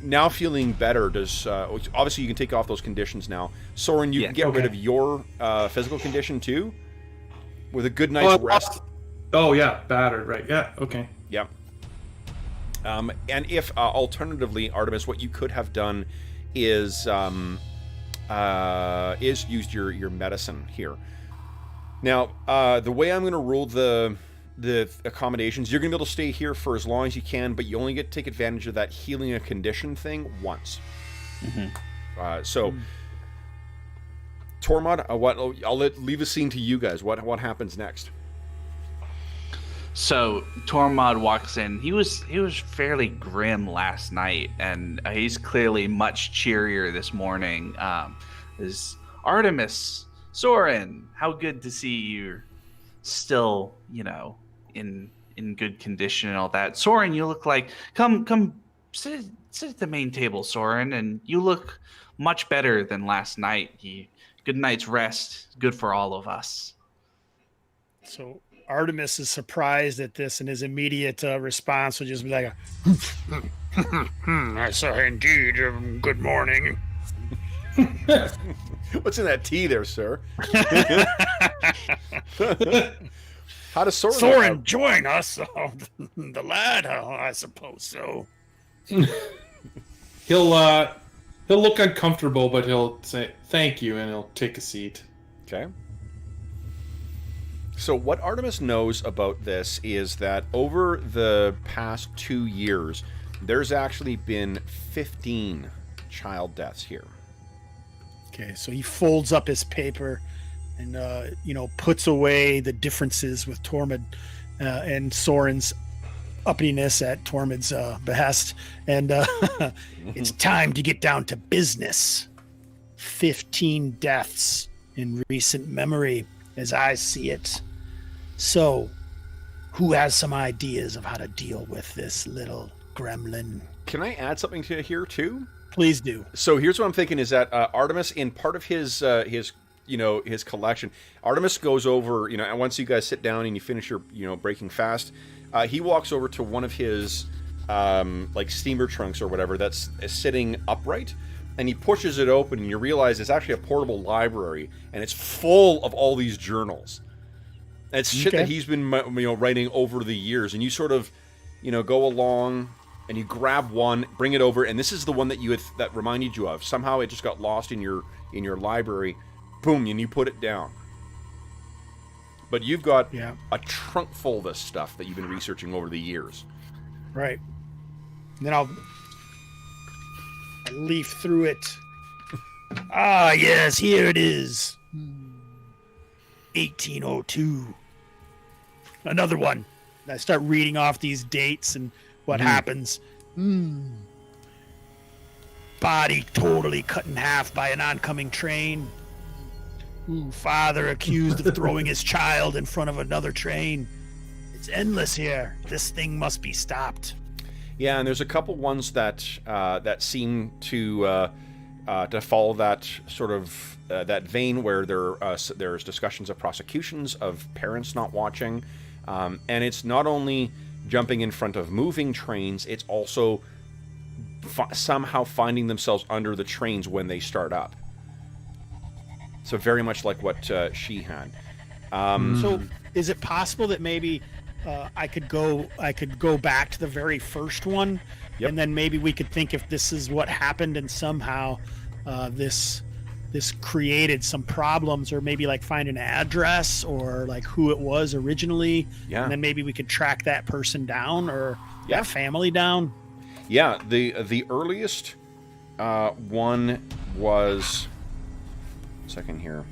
Now feeling better, obviously you can take off those conditions now. Soren, you can get rid of your physical condition too, with a good night's rest.
Oh yeah, battered, right? Yeah, okay.
Yep. And if alternatively, Artemis, what you could have done is used your medicine here. Now, the way I'm going to rule the accommodations, you're going to be able to stay here for as long as you can, but you only get to take advantage of that healing a condition thing once. Tormod, I'll leave the scene to you guys. What happens next?
So Tormod walks in. He was fairly grim last night, and he's clearly much cheerier this morning. Is Artemis, Soren, how good to see you still, you know, in good condition and all that. Soren, you look like come sit at the main table, Soren, and you look much better than last night. Good night's rest, good for all of us.
So Artemis is surprised at this, and his immediate response would just be like, "I saw indeed. Good morning."
What's in that tea there, sir? How does Soren
join us? Oh, the lad, I suppose so.
He'll look uncomfortable, but he'll say thank you, and he'll take a seat.
Okay. So what Artemis knows about this is that over the past 2 years, there's actually been 15 child deaths here.
Okay, so he folds up his paper and, puts away the differences with Tormod and Soren's uppiness at Tormund's behest, and it's time to get down to business. 15 deaths in recent memory, as I see it. So, who has some ideas of how to deal with this little gremlin?
Can I add something to here too?
Please do.
So here's what I'm thinking: is that Artemis, in part of his collection, Artemis goes over, and once you guys sit down and you finish your breaking fast, he walks over to one of his like steamer trunks or whatever that's sitting upright, and he pushes it open, and you realize it's actually a portable library, and it's full of all these journals. And it's shit that he's been writing over the years, and you sort of go along and you grab one, bring it over, and this is the one that reminded you of. Somehow it just got lost in your library. Boom, and you put it down. But you've got a trunk full of this stuff that you've been researching over the years.
Right. And then I'll leaf through it. Ah, yes, here it is. 1802. Another one. I start reading off these dates and what happens. Body totally cut in half by an oncoming train. Father accused of throwing his child in front of another train. It's endless here. This thing must be stopped.
Yeah, and there's a couple ones that seem to follow that sort of that vein, where there's discussions of prosecutions of parents not watching, and it's not only jumping in front of moving trains, it's also somehow finding themselves under the trains when they start up. So very much like what she had.
So is it possible that maybe I could go back to the very first one, and then maybe we could think if this is what happened, and somehow this created some problems, or maybe like find an address or like who it was originally, and then maybe we could track that person down or that family down.
Yeah, the earliest one was second here.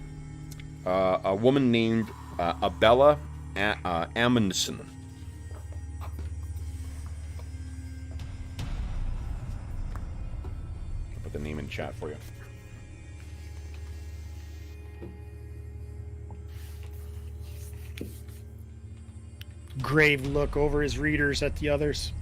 A woman named Abella Amundsen. I'll put the name in chat for you.
Grave look over his readers at the others.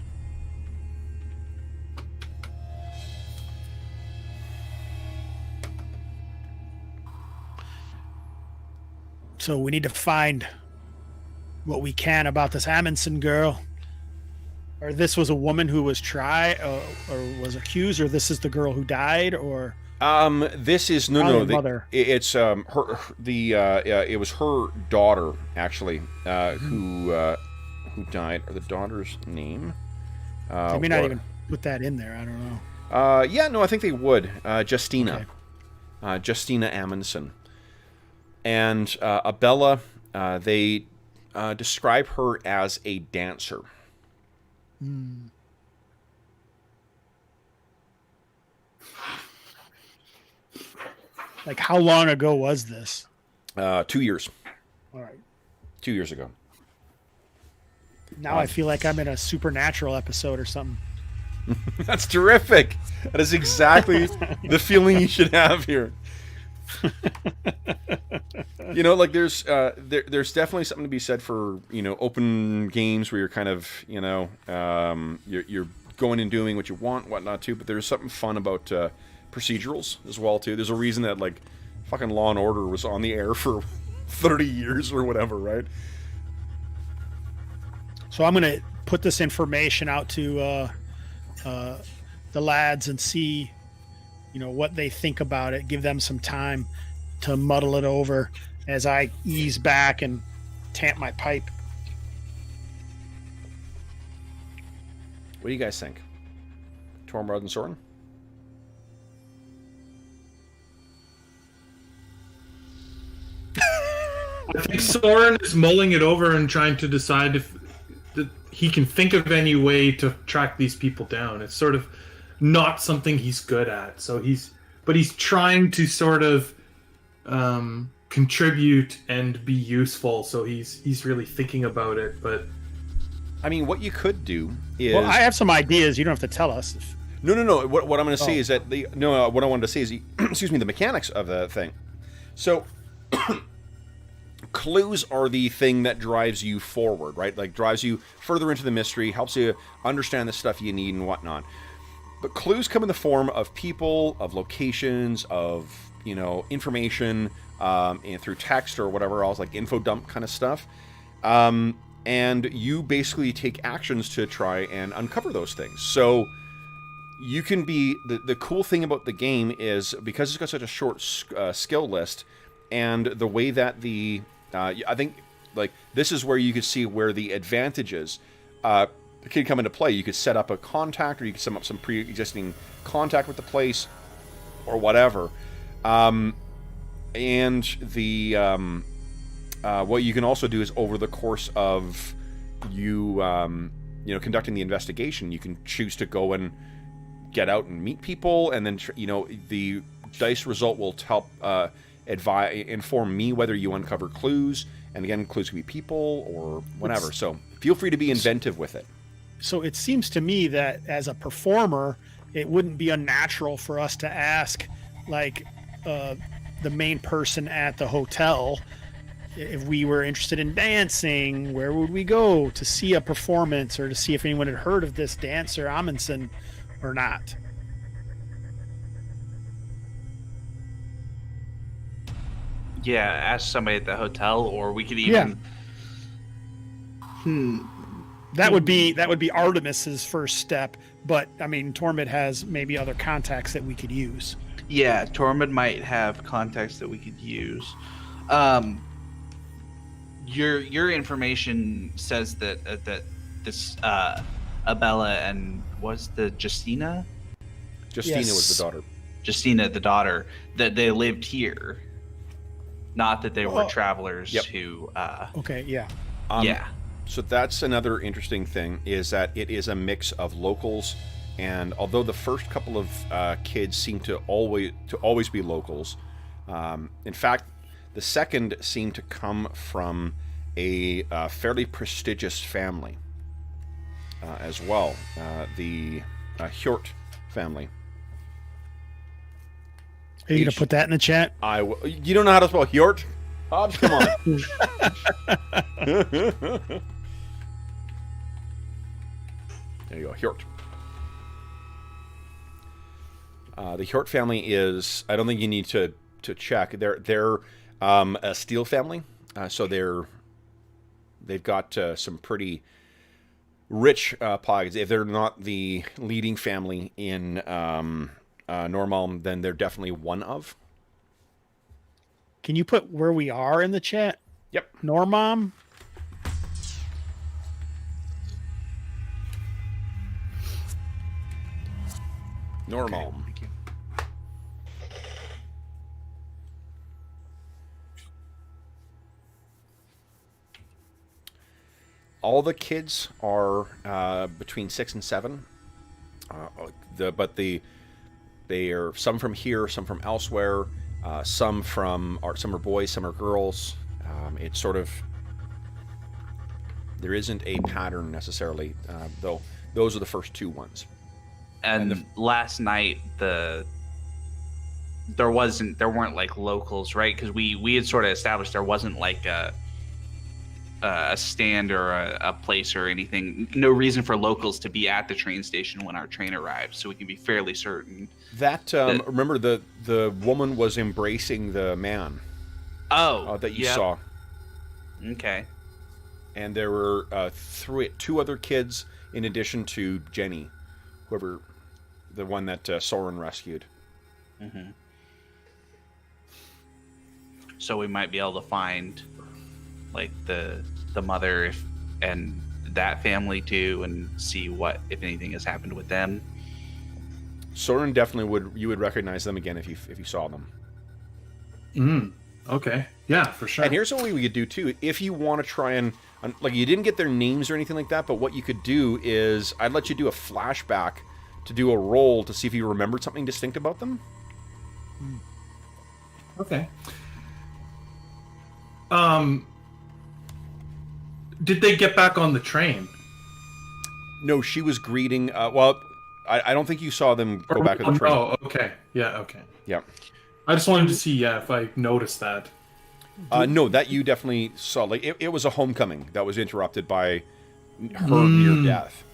So we need to find what we can about this Amundsen girl. Or this was a woman who was tried or was accused, or this is the girl who died, or
this is
mother.
It's it was her daughter actually who died. Or the daughter's name?
They may not even put that in there. I don't know.
I think they would. Justina. Okay. Justina Amundsen. And Abella, they describe her as a dancer.
Like, how long ago was this?
2 years.
All right.
2 years ago.
Now I feel like I'm in a Supernatural episode or something.
That's terrific. That is exactly the feeling you should have here. There's definitely something to be said for open games where you're kind of you're going and doing what you want, whatnot too. But there's something fun about procedurals as well too. There's a reason that like fucking Law and Order was on the air for 30 years or whatever, right?
So I'm gonna put this information out to the lads and see what they think about it. Give them some time to muddle it over as I ease back and tamp my pipe.
What do you guys think? Tormund and Soren?
I think Soren is mulling it over and trying to decide if he can think of any way to track these people down. It's sort of not something he's good at. So he's trying to sort of contribute and be useful. So he's really thinking about it. But
I mean, what you could do is...
Well, I have some ideas. You don't have to tell us.
No. What I'm going to say is that what I wanted to say is, excuse me, the mechanics of the thing. So, clues are the thing that drives you forward, right? Like, drives you further into the mystery, helps you understand the stuff you need and whatnot. But clues come in the form of people, of locations, of, information, and through text or whatever else, like info dump kind of stuff. And you basically take actions to try and uncover those things. So you can be... The cool thing about the game is, because it's got such a short skill list, and the way that I think, like, this is where you could see where the advantages can come into play. You could set up a contact, or you could set up some pre-existing contact with the place, or whatever. And what you can also do is, over the course of you conducting the investigation, you can choose to go and get out and meet people, and then the dice result will help inform me whether you uncover clues. And again, clues can be people or whatever. So feel free to be inventive with it.
So it seems to me that as a performer, it wouldn't be unnatural for us to ask, like, the main person at the hotel, if we were interested in dancing, where would we go to see a performance, or to see if anyone had heard of this dancer Amundsen or not.
Yeah, ask somebody at the hotel, or we could even.
That would be Artemis's first step, but I mean, Tormund has maybe other contacts that we could use.
Yeah, Tormund might have contacts that we could use. Your information says that this Abella and was the Justina?
Justina was the daughter.
Justina, the daughter, that they lived here. Not that they were travelers who...
okay, yeah.
So that's another interesting thing, is that it is a mix of locals, and although the first couple of kids seem to always be locals, in fact, the second seemed to come from a fairly prestigious family as well, the Hjort family.
Are you going to put that in the chat?
I will. You don't know how to spell Hjort? Hobbs, come on. There you go, Hjort. The Hjort family is... I don't think you need to check. They're a steel family, so they've got some pretty rich pockets. If they're not the leading family in Normal, then they're definitely one of.
Can you put where we are in the chat?
Yep.
Normom?
Normal.
Okay, thank you.
All the kids are between 6 and 7. They are some from here, some from elsewhere. Some are boys, some are girls. It's sort of... There isn't a pattern necessarily, though. Those are the first two ones.
And last night there weren't like locals, right? Because we had sort of established there wasn't like a stand or a place or anything. No reason for locals to be at the train station when our train arrives, so we can be fairly certain.
That remember the woman was embracing the man. That you saw.
Okay.
And there were two other kids in addition to Jenny, the one that Soren rescued.
Mm-hmm. So we might be able to find like the mother and that family too, and see what, if anything, has happened with them.
Soren definitely you would recognize them again if you saw them.
Okay. Yeah, for sure.
And here's what we could do too. If you want to try and, like, you didn't get their names or anything like that, but what you could do is I'd let you do a flashback to do a roll to see if you remembered something distinct about them.
Okay. Did they get back on the train?
No, she was greeting. Well, I don't think you saw them go back to the train.
Oh, okay. Yeah, okay.
Yeah.
I just wanted to see, if I noticed that.
No, that you definitely saw. Like it was a homecoming that was interrupted by her near death.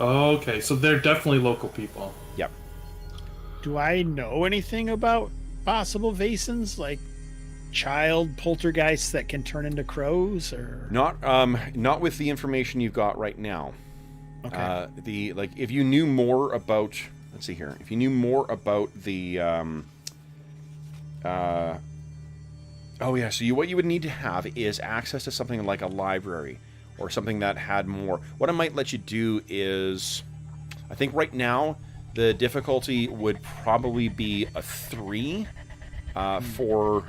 Okay, so they're definitely local people.
Yep.
Do I know anything about possible Vaesens, like child poltergeists that can turn into crows, or
Not with the information you've got right now.
Okay.
If you knew more about, let's see here, if you knew more about the what you would need to have is access to something like a library or something that had more. What I might let you do is, I think right now the difficulty would probably be a 3 for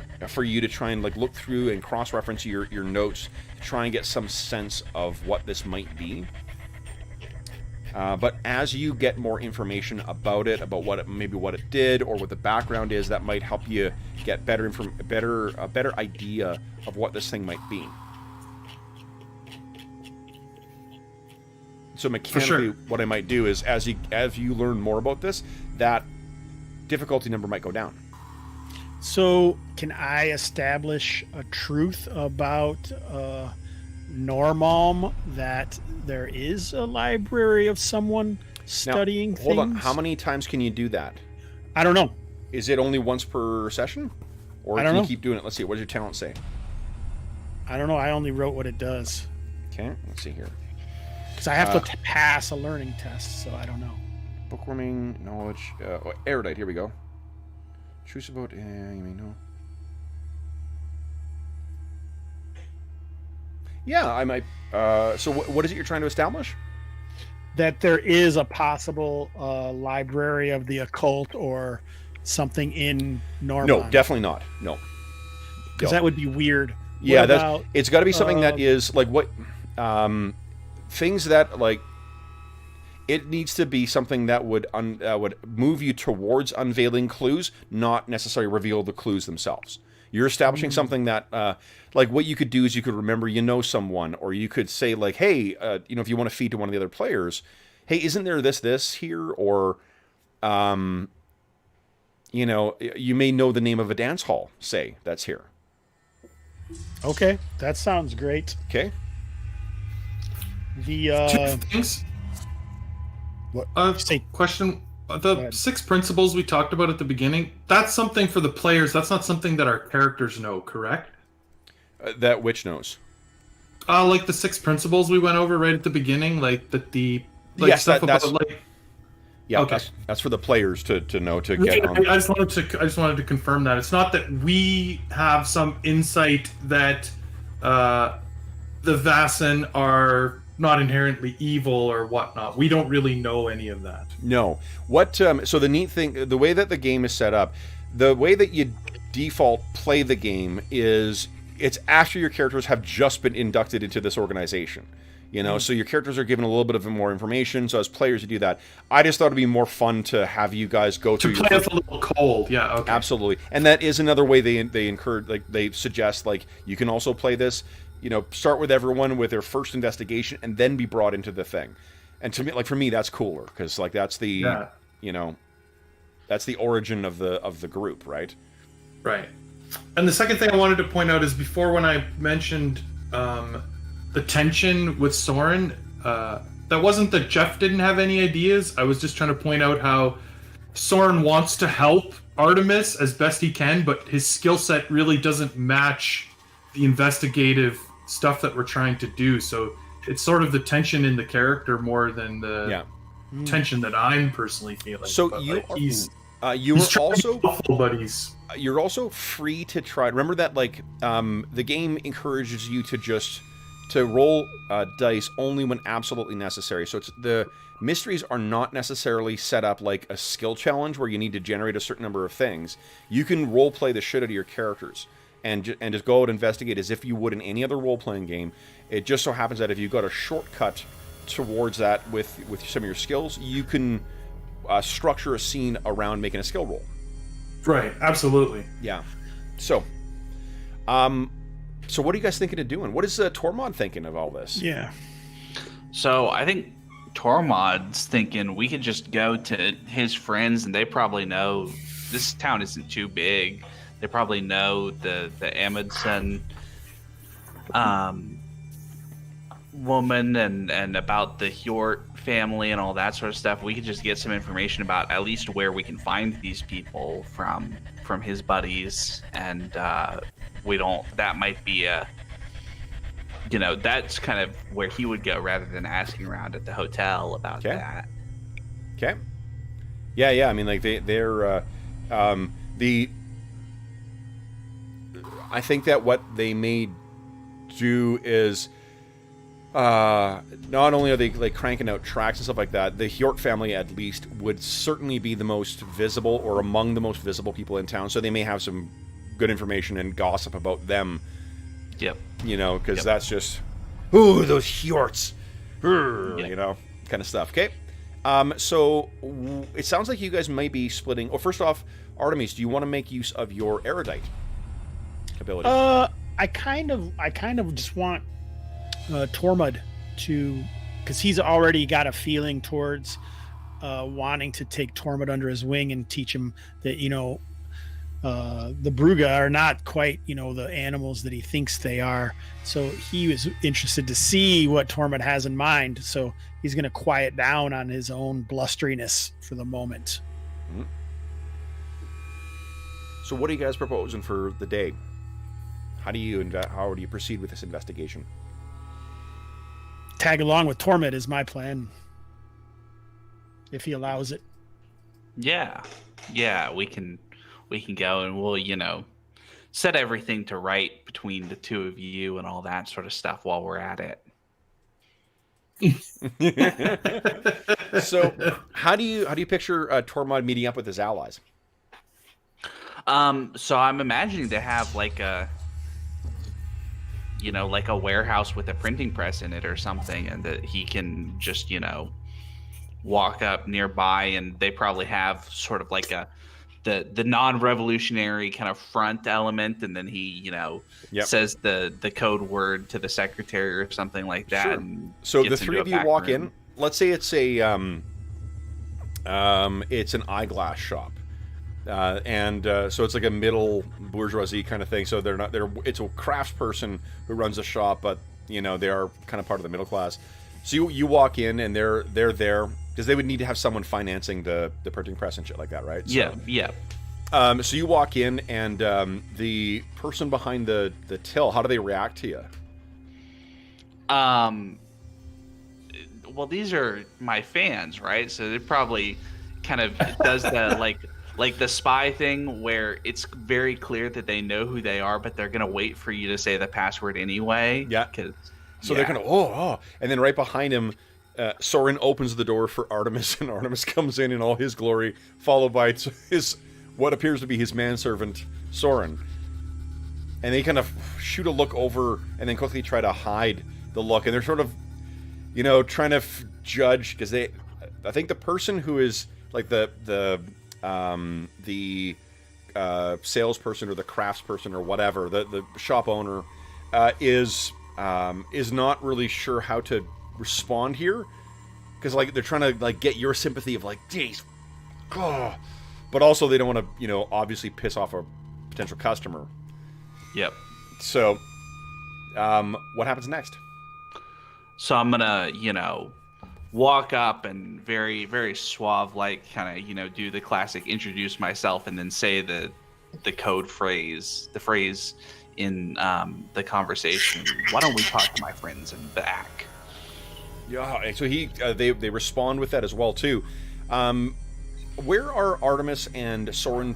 you to try and like look through and cross-reference your notes to try and get some sense of what this might be. But as you get more information about it, about what it did, or what the background is, that might help you get a better idea of what this thing might be. So mechanically, what I might do is, as you learn more about this, that difficulty number might go down.
So, can I establish a truth about Normalm, that there is a library of someone studying
now, hold
things?
on, how many times can you do that?
I don't know.
Is it only once per session? Or can you keep doing it? Let's see, what does your talent say?
I don't know, I only wrote what it does.
Okay, let's see here.
Because I have to pass a learning test, so I don't know.
Bookworming, knowledge, erudite, here we go. Truth about, you may know. Yeah, I might. So what is it you're trying to establish?
That there is a possible library of the occult or something in Normal.
No, definitely not. No.
Because that would be weird.
Yeah, it's got to be something that is like what things that like. It needs to be something that would move you towards unveiling clues, not necessarily reveal the clues themselves. You're establishing something that, like, what you could do is you could remember someone, or you could say, like, hey, if you want to feed to one of the other players, hey, isn't there this here? Or, you may know the name of a dance hall, say, that's here.
Okay, that sounds great.
Okay.
Two things.
What?
Question. The 6 principles we talked about at the beginning, that's something for the players. That's not something that our characters know, correct?
That which knows?
Like the 6 principles we went over right at the beginning,
yes,
stuff
that's
about like.
Yeah,
okay.
That's for the players to know to get on.
I just wanted to confirm that it's not that we have some insight that the Vaesen are not inherently evil or whatnot. We don't really know any of that.
No. So the neat thing, the way that the game is set up, the way that you default play the game is it's after your characters have just been inducted into this organization. So your characters are given a little bit of more information. So as players, you do that. I just thought it'd be more fun to have you guys go through.
To play us a little cold, yeah. Okay.
Absolutely, and that is another way they encourage, like they suggest, like you can also play this. Start with everyone with their first investigation and then be brought into the thing. And to me, like for me, that's cooler because like that's the that's the origin of the group, right?
Right. And the second thing I wanted to point out is before when I mentioned the tension with Soren, that wasn't that Jeff didn't have any ideas. I was just trying to point out how Soren wants to help Artemis as best he can, but his skill set really doesn't match the investigative stuff that we're trying to do. So it's sort of the tension in the character more than the tension that I'm personally feeling.
So
but
you're also free to try. Remember that the game encourages you to roll dice only when absolutely necessary. So the mysteries are not necessarily set up like a skill challenge where you need to generate a certain number of things. You can role play the shit out of your characters and just go out and investigate as if you would in any other role-playing game. It just so happens that if you've got a shortcut towards that with some of your skills, you can structure a scene around making a skill roll.
Right, absolutely.
Yeah. So what are you guys thinking of doing? What is Tormod thinking of all this?
Yeah.
So I think Tormod's thinking we could just go to his friends, and they probably know this town isn't too big. They probably know the Amundsen woman and about the Hjort family and all that sort of stuff. We could just get some information about at least where we can find these people from his buddies, and that might be a, that's kind of where he would go rather than asking around at the hotel about that.
Okay. Yeah. I mean, like they're I think that what they may do is not only are they like cranking out tracks and stuff like that, the Hjort family at least would certainly be the most visible or among the most visible people in town, so they may have some good information and gossip about them.
Yep.
Because that's just, ooh, those Hjorts, kind of stuff. Okay. So it sounds like you guys might be splitting. Oh, first off, Artemis, do you want to make use of your erudite ability?
I kind of just want Tormod to, because he's already got a feeling towards wanting to take Tormod under his wing and teach him that the Brugga are not quite the animals that he thinks they are. So he was interested to see what Tormod has in mind. So he's going to quiet down on his own blusteriness for the moment.
Mm-hmm. So what are you guys proposing for the day? How do you proceed with this investigation?
Tag along with Tormod is my plan, if he allows it.
Yeah, we can go and we'll set everything to right between the two of you and all that sort of stuff while we're at it.
So how do you picture Tormod meeting up with his allies?
So I'm imagining to have like a warehouse with a printing press in it or something, and that he can just walk up nearby, and they probably have sort of like the non-revolutionary kind of front element, and then he says the code word to the secretary or something like that.
Sure.
And
so the three of you walk in. Let's say it's it's an eyeglass shop. So it's like a middle bourgeoisie kind of thing. So it's a craftsperson who runs a shop, but they are kind of part of the middle class. So you walk in and they're there because they would need to have someone financing the printing press and shit like that, right? So,
yeah.
So you walk in and the person behind the till, how do they react to you?
Well, these are my fans, right? So it probably kind of does the like the spy thing where it's very clear that they know who they are, but they're gonna wait for you to say the password anyway.
Yeah. They're gonna oh, and then right behind him, Soren opens the door for Artemis, and Artemis comes in all his glory, followed by his what appears to be his manservant Soren. And they kind of shoot a look over, and then quickly try to hide the look, and they're sort of, trying to judge because I think the person who is like the salesperson or the craftsperson or whatever, the shop owner, is not really sure how to respond here, because they're trying to get your sympathy of geez, but also they don't want to obviously piss off a potential customer.
Yep.
So, what happens next?
So I'm gonna walk up and very, very suave, kind of, do the classic introduce myself and then say the code phrase, the phrase in the conversation. Why don't we talk to my friends in the back?
Yeah, so they respond with that as well too. Where are Artemis and Soren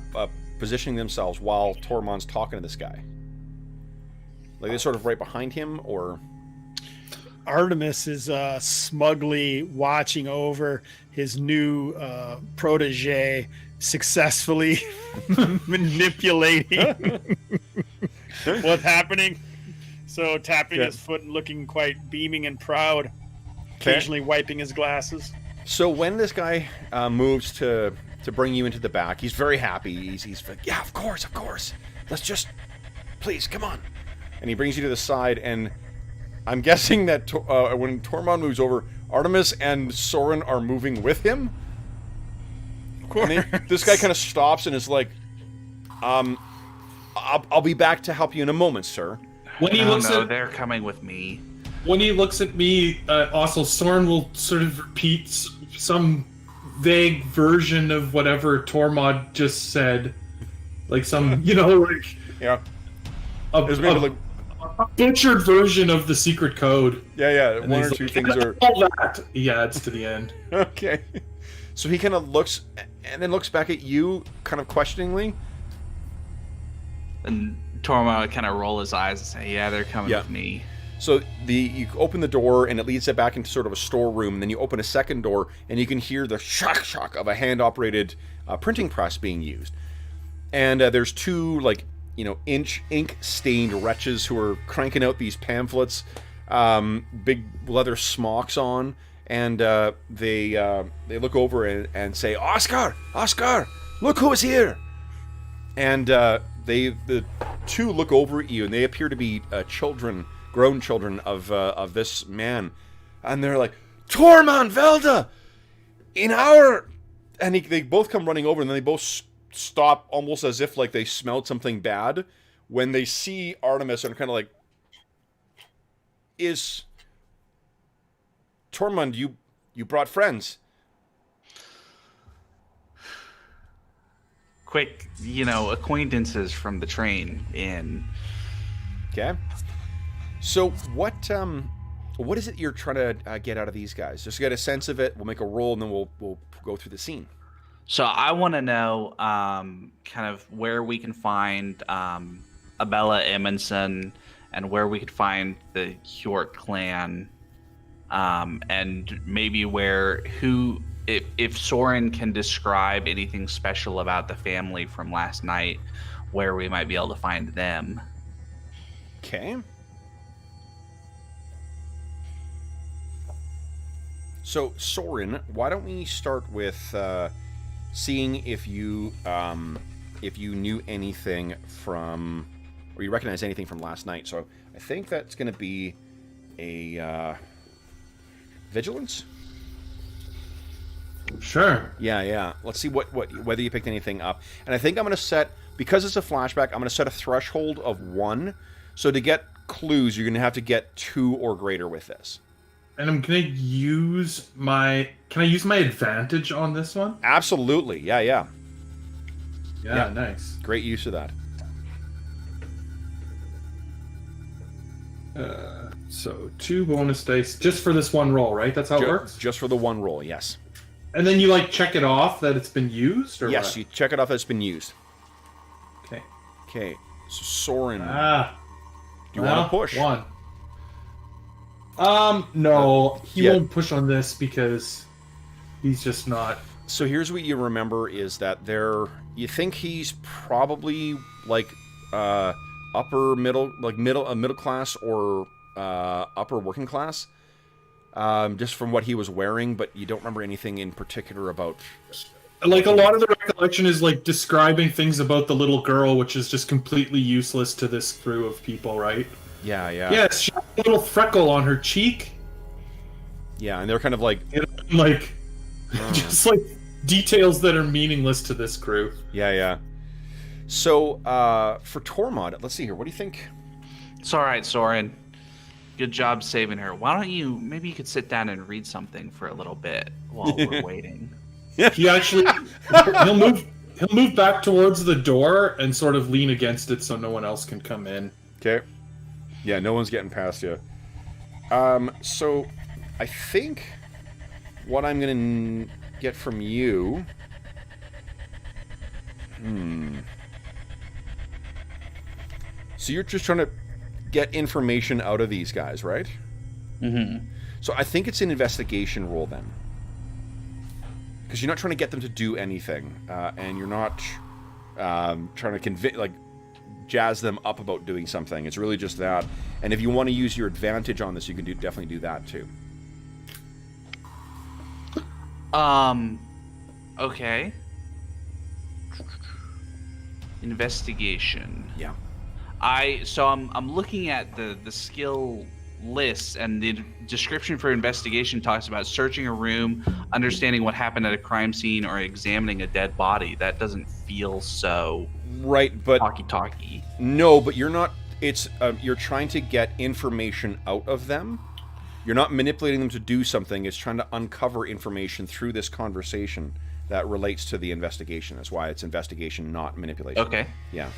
positioning themselves while Tormod's talking to this guy? Like, they're sort of right behind him, or?
Artemis is smugly watching over his new protege successfully manipulating what's happening. So tapping his foot and looking quite beaming and proud, occasionally wiping his glasses.
So when this guy moves to bring you into the back, he's very happy. He's like, yeah, of course. Let's just, please, come on. And he brings you to the side, and I'm guessing that when Tormund moves over, Artemis and Soren are moving with him.
Of course.
This guy kind of stops and is like, I'll be back to help you in a moment, sir.
When he looks at,
they're coming with me.
When he looks at me, also Soren will sort of repeat some vague version of whatever Tormod just said, like some, like
Yeah.
a butchered version of the secret code.
Yeah.
And
One or
he's
two
like,
things are
all that. He adds to the end.
okay. So he kind of looks and then looks back at you, kind of questioningly.
And Torma would kind of roll his eyes and say, "Yeah, they're coming with me."
So you open the door and it leads it back into sort of a storeroom. And then you open a second door and you can hear the shock of a hand-operated printing press being used. And there's two ink-stained wretches who are cranking out these pamphlets, big leather smocks on, and they look over and say, "Oscar, look who is here!" And the two look over at you, and they appear to be grown children of this man, and they're like, "Tormund Velda, and they both come running over, and then they both stop almost as if like they smelled something bad when they see Artemis, and kind of like, "Is Tormund, you brought friends?"
Quick, acquaintances from the train in.
Okay. So what is it you're trying to get out of these guys? Just to get a sense of it. We'll make a roll, and then we'll go through the scene.
So I want to know kind of where we can find Abella Amundsen, and where we could find the Hjort clan, and maybe if Soren can describe anything special about the family from last night, where we might be able to find them.
Okay. So, Soren, why don't we start with seeing if you knew anything from, or you recognize anything from last night. So, I think that's going to be a vigilance.
Sure.
Yeah. Let's see whether you picked anything up. And I think I'm going to set, because it's a flashback, I'm going to set a threshold of 1. So to get clues, you're going to have to get 2 or greater with this.
And I'm going to use can I use my advantage on this one?
Absolutely. Yeah.
Yeah, nice.
Great use of that.
So 2 bonus dice just for this one roll, right? That's how it works?
Just for the one roll, yes.
And then you check it off that it's been used, or
yes,
what?
you check it off that it's been used.
Okay.
So Soren, do you
well,
want to push?
1. No, he won't push on this because he's just not.
So here's what you remember is that you think he's probably upper middle class or upper working class, just from what he was wearing, but you don't remember anything in particular about.
A lot of the recollection is describing things about the little girl, which is just completely useless to this crew of people, right?
Yeah.
Yes, she has a little freckle on her cheek.
Yeah, and they're kind of
just details that are meaningless to this crew.
Yeah. So, for Tormod, let's see here. What do you think?
It's all right, Soren. Good job saving her. Why don't maybe you could sit down and read something for a little bit while we're waiting.
He actually, he'll move back towards the door and sort of lean against it so no one else can come in.
Okay. Yeah, no one's getting past you. So, I think what I'm going to get from you... So you're just trying to get information out of these guys, right?
Mm-hmm.
So I think it's an investigation roll then. Because you're not trying to get them to do anything. And you're not trying to jazz them up about doing something. It's really just that. And if you want to use your advantage on this, you can definitely do that too.
Okay. Investigation.
Yeah.
I'm looking at the skill lists, and the description for investigation talks about searching a room, understanding what happened at a crime scene, or examining a dead body. That doesn't feel so
Right, but
talky.
no, but you're not. It's you're trying to get information out of them. You're not manipulating them to do something. It's trying to uncover information through this conversation that relates to the investigation. That's why it's investigation, not manipulation.
Okay.
Yeah.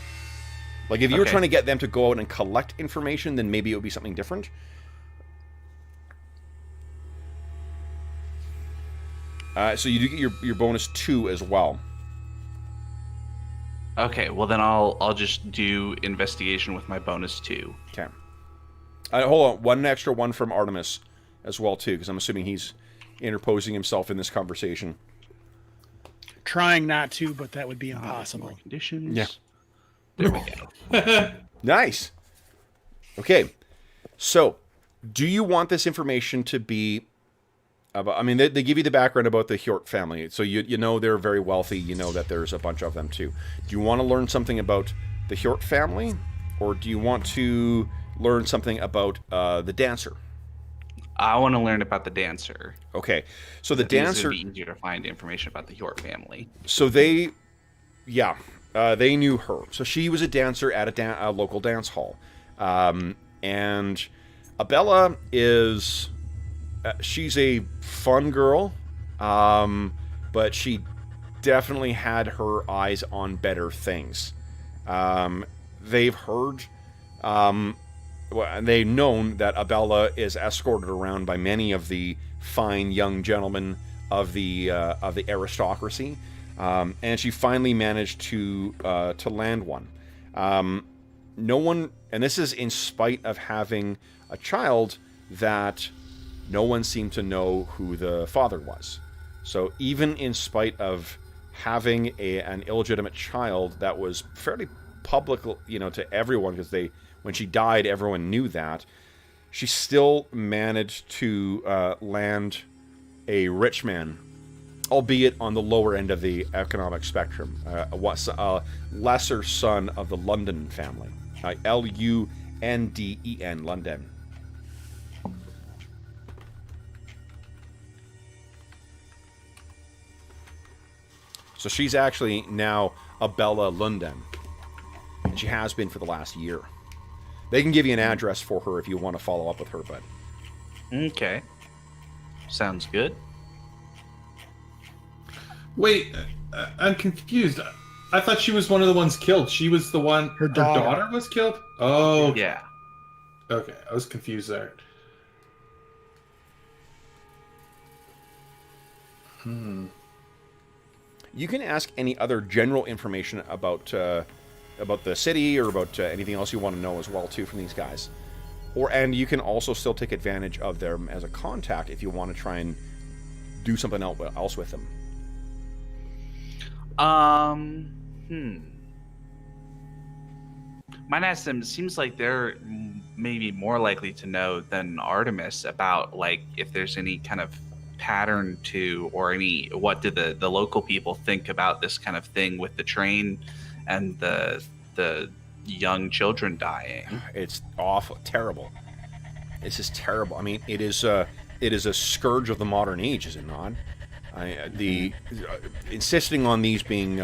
Like if you were
Okay.
trying to get them to go out and collect information, then maybe it would be something different. So you do get your bonus 2 as well.
Okay, well then I'll just do investigation with my bonus 2.
Okay. Hold on, one extra one from Artemis as well too, because I'm assuming he's interposing himself in this conversation.
Trying not to, but that would be impossible.
Conditions.
Yeah.
There we go.
Nice. Okay. So, do you want this information to be about, I mean, they give you the background about the Hjort family, so you know they're very wealthy, you know that there's a bunch of them too. Do you want to learn something about the Hjort family, or do you want to learn something about the dancer?
I want to learn about the dancer.
Okay. So the
I think it's
dancer...
gonna be easier to find information about the Hjort family.
So they knew her. So she was a dancer at a local dance hall. And Abella is... she's a fun girl, but she definitely had her eyes on better things. They've heard... they've known that Abella is escorted around by many of the fine young gentlemen of the aristocracy, and she finally managed to land one. No one, and this is in spite of having a child that no one seemed to know who the father was. So even in spite of having an illegitimate child that was fairly public, to everyone, because when she died, everyone knew that, she still managed to land a rich man, albeit on the lower end of the economic spectrum, a lesser son of the London family, Lunden, London. So she's actually now Abella Lundin, and she has been for the last year. They can give you an address for her if you want to follow up with her, but...
Okay. Sounds good.
Wait, I'm confused. I thought she was one of the ones killed. She was the one... Her daughter was killed? Oh.
Yeah.
Okay, I was confused there.
You can ask any other general information about the city or about anything else you want to know as well too from these guys, and you can also still take advantage of them as a contact if you want to try and do something else with them.
Might ask them. It seems like they're maybe more likely to know than Artemis about, like, if there's any kind of pattern to, or what do the local people think about this kind of thing with the train and the young children dying.
It's awful, terrible. This is terrible. I mean, it is a scourge of the modern age, is it not? Insisting on these being,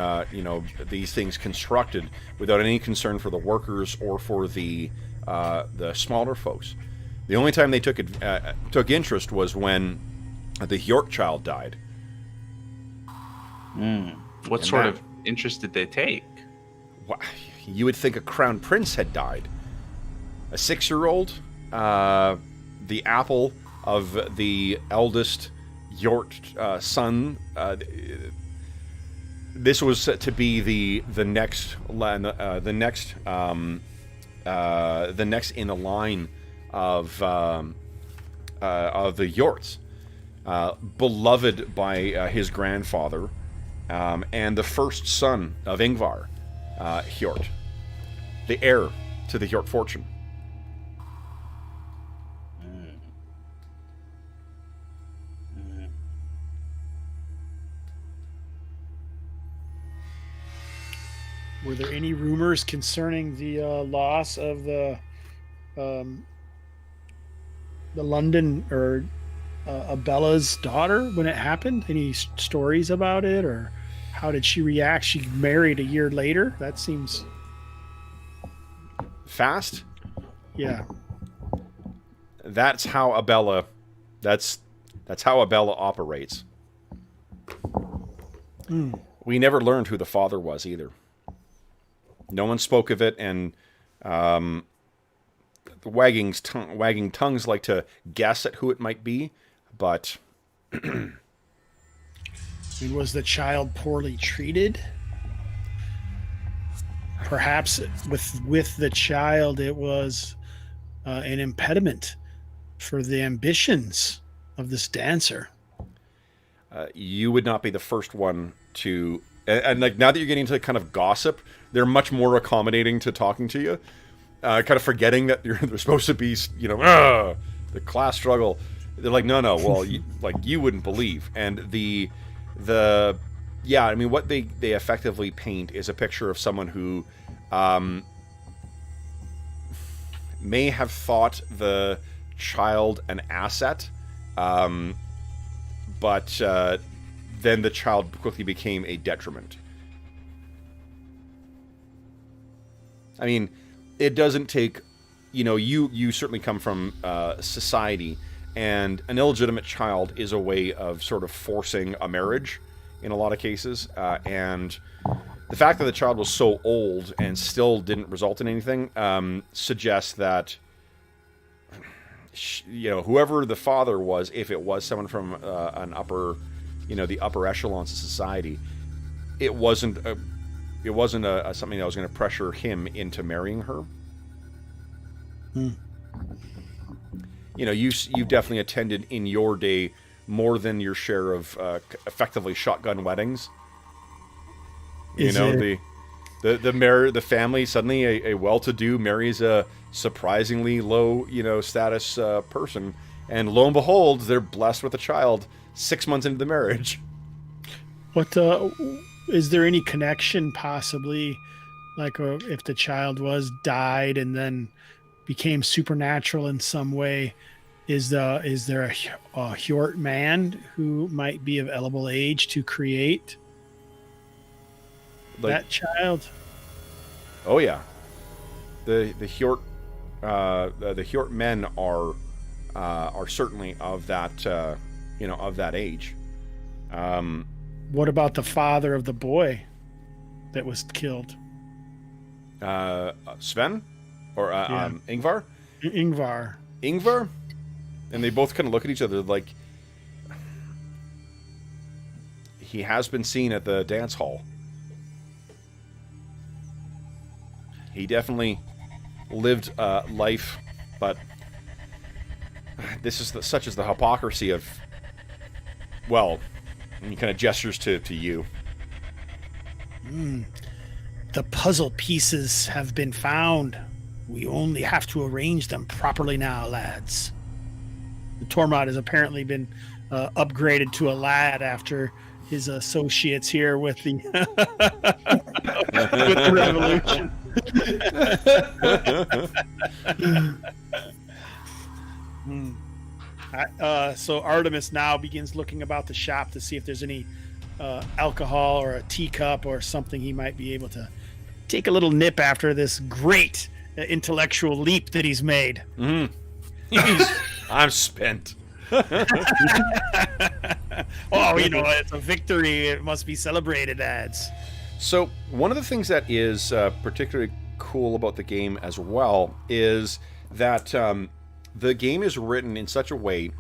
these things constructed without any concern for the workers or for the smaller folks. The only time they took interest was when the Hjort child died.
What sort of interest did they take?
Well, you would think a crown prince had died. A 6-year-old, the apple of the eldest Hjort son. This was to be the next in the line of the Hjorts, beloved by his grandfather, and the first son of Ingvar Hjort, the heir to the Hjort fortune.
Were there any rumors concerning the loss of the London or Abella's daughter when it happened? Any stories about it, or how did she react? She married a year later. That seems
fast.
Yeah.
That's how Abella. That's how Abella operates. We never learned who the father was either. No one spoke of it, and the wagging tongues like to guess at who it might be, but
was the child poorly treated? Perhaps with the child, it was an impediment for the ambitions of this dancer.
You would not be the first one to, and like now that you're getting to kind of gossip, they're much more accommodating to talking to you, kind of forgetting that they're supposed to be, the class struggle. They're like, no, well, you wouldn't believe, and yeah, I mean, what they effectively paint is a picture of someone who may have thought the child an asset, but then the child quickly became a detriment. I mean, it doesn't take, you certainly come from society, and an illegitimate child is a way of sort of forcing a marriage in a lot of cases, and the fact that the child was so old and still didn't result in anything suggests that whoever the father was, if it was someone from an upper, the upper echelons of society, it wasn't something that was going to pressure him into marrying her. You've definitely attended in your day more than your share of effectively shotgun weddings. The family suddenly a well-to-do marries a surprisingly low status person, and lo and behold, they're blessed with a child 6 months into the marriage.
What is there any connection possibly, like if the child was died and then became supernatural in some way? Is there a Hjort man who might be of eligible age to create that child?
Oh yeah, the Hjort men are certainly of that of that age.
What about the father of the boy that was killed?
Sven or Ingvar?
Ingvar.
And they both kind of look at each other like, he has been seen at the dance hall. He definitely lived life, but this is such as the hypocrisy of, well, and he kind of gestures to you.
The puzzle pieces have been found. We only have to arrange them properly now, lads. The Tormod has apparently been upgraded to a lad after his associates here with the with the revolution. So Artemis now begins looking about the shop to see if there's any alcohol or a teacup or something he might be able to take a little nip after this great intellectual leap that he's made.
I'm spent.
Oh, it's a victory. It must be celebrated, lads.
So one of the things that is particularly cool about the game as well is that the game is written in such a way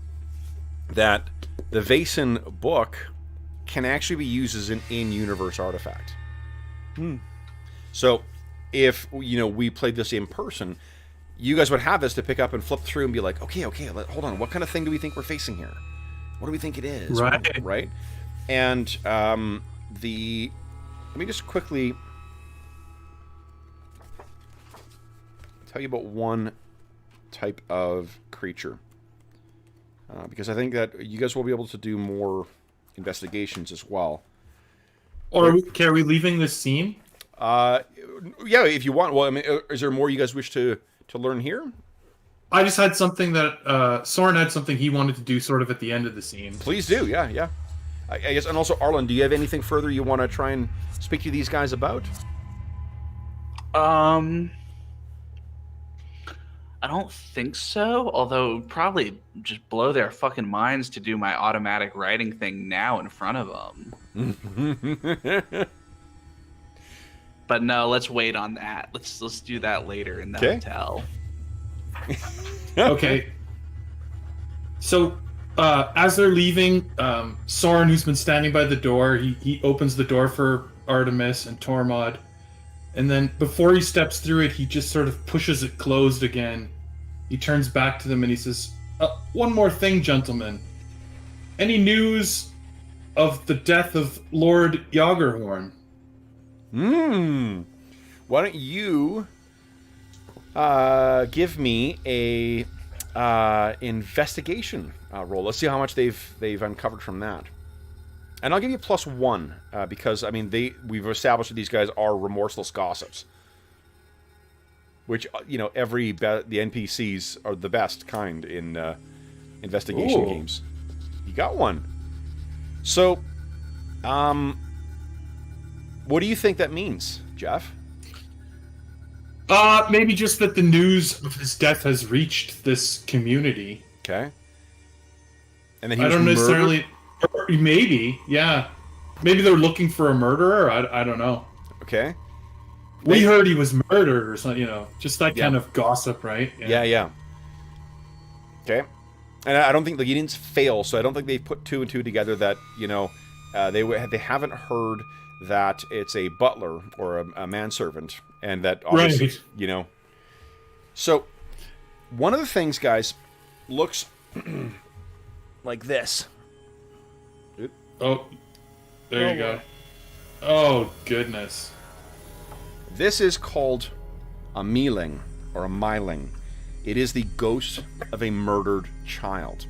that the Vaesen book can actually be used as an in-universe artifact. So if we played this in person, you guys would have this to pick up and flip through and be like, okay, hold on, what kind of thing do we think we're facing here? What do we think it is? Right? And let me just quickly tell you about one type of creature, because I think that you guys will be able to do more investigations as well.
Or are we leaving this scene?
Yeah, if you want. Well, I mean, is there more you guys wish to learn here?
I just had something that Soren had something he wanted to do sort of at the end of the scene.
Please do, yeah. I guess, and also Arlen, do you have anything further you want to try and speak to these guys about?
I don't think so. Although it would probably just blow their fucking minds to do my automatic writing thing now in front of them. But no, let's wait on that. Let's do that later in the hotel.
Okay. So, as they're leaving, Soren, who's been standing by the door, he opens the door for Artemis and Tormod. And then before he steps through it, he just sort of pushes it closed again. He turns back to them and he says, one more thing, gentlemen. Any news of the death of Lord Yagerhorn?
Why don't you give me a investigation roll. Let's see how much they've uncovered from that. And I'll give you +1 because I mean we've established that these guys are remorseless gossips, which the NPCs are the best kind in investigation games. You got one. So, what do you think that means, Jeff?
Maybe just that the news of his death has reached this community.
Okay. And then he
I
was
don't
murdered?
necessarily. Maybe, yeah. Maybe they're looking for a murderer. I don't know.
Okay.
We heard he was murdered or something. Just that kind of gossip, right?
Yeah. Okay. And I don't think you didn't fail, so I don't think they put 2 and 2 together that they haven't heard that it's a butler or a manservant, and that obviously So one of the things, guys, looks like this.
Oh, there you go. Oh, goodness.
This is called a mealing or a myling. It is the ghost of a murdered child.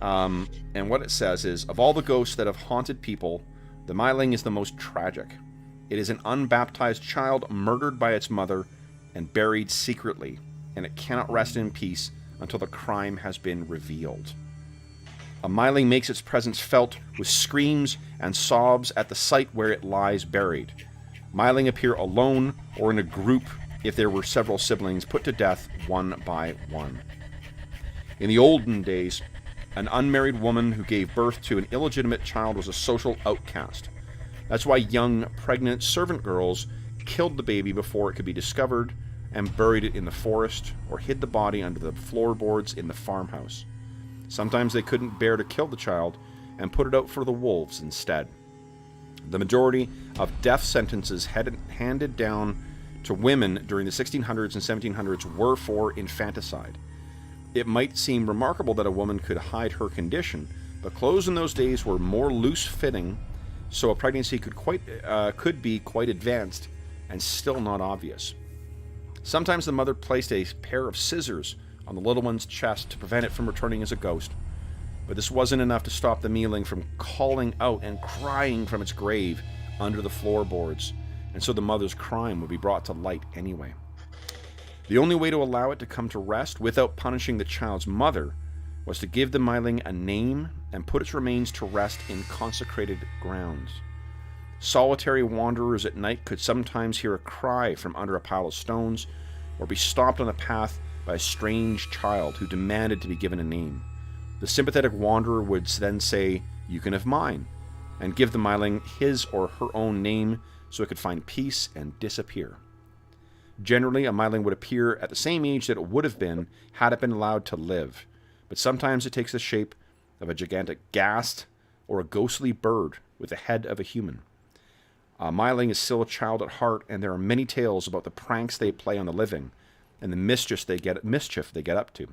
And what it says is, of all the ghosts that have haunted people, the myling is the most tragic. It is an unbaptized child murdered by its mother and buried secretly, and it cannot rest in peace until the crime has been revealed. A myling makes its presence felt with screams and sobs at the site where it lies buried. Myling appear alone or in a group if there were several siblings put to death one by one. In the olden days, an unmarried woman who gave birth to an illegitimate child was a social outcast. That's why young, pregnant servant girls killed the baby before it could be discovered and buried it in the forest or hid the body under the floorboards in the farmhouse. Sometimes they couldn't bear to kill the child and put it out for the wolves instead. The majority of death sentences handed down to women during the 1600s and 1700s were for infanticide. It might seem remarkable that a woman could hide her condition, but clothes in those days were more loose-fitting, so a pregnancy could be quite advanced and still not obvious. Sometimes the mother placed a pair of scissors on the little one's chest to prevent it from returning as a ghost, but this wasn't enough to stop the mealing from calling out and crying from its grave under the floorboards, and so the mother's crime would be brought to light anyway. The only way to allow it to come to rest without punishing the child's mother was to give the myling a name and put its remains to rest in consecrated grounds. Solitary wanderers at night could sometimes hear a cry from under a pile of stones, or be stopped on the path by a strange child who demanded to be given a name. The sympathetic wanderer would then say, "You can have mine," and give the myling his or her own name so it could find peace and disappear. Generally, a myling would appear at the same age that it would have been had it been allowed to live, but sometimes it takes the shape of a gigantic ghast or a ghostly bird with the head of a human. A myling is still a child at heart, and there are many tales about the pranks they play on the living and the mischief they get up to.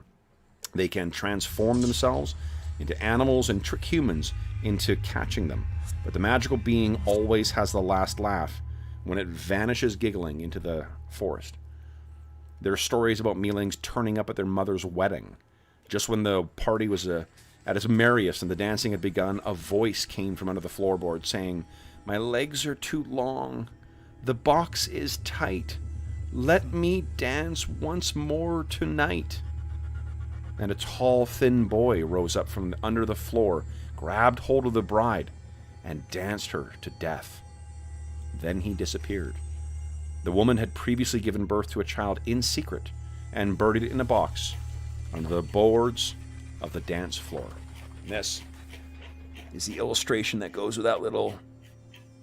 They can transform themselves into animals and trick humans into catching them, but the magical being always has the last laugh when it vanishes giggling into the forest. There are stories about mealings turning up at their mother's wedding. Just when the party was at its merriest and the dancing had begun, a voice came from under the floorboard saying, "My legs are too long. The box is tight. Let me dance once more tonight." and a tall, thin boy rose up from under the floor, grabbed hold of the bride, and danced her to death. Then he disappeared. The woman had previously given birth to a child in secret and buried it in a box under the boards of the dance floor. And this is the illustration that goes with that little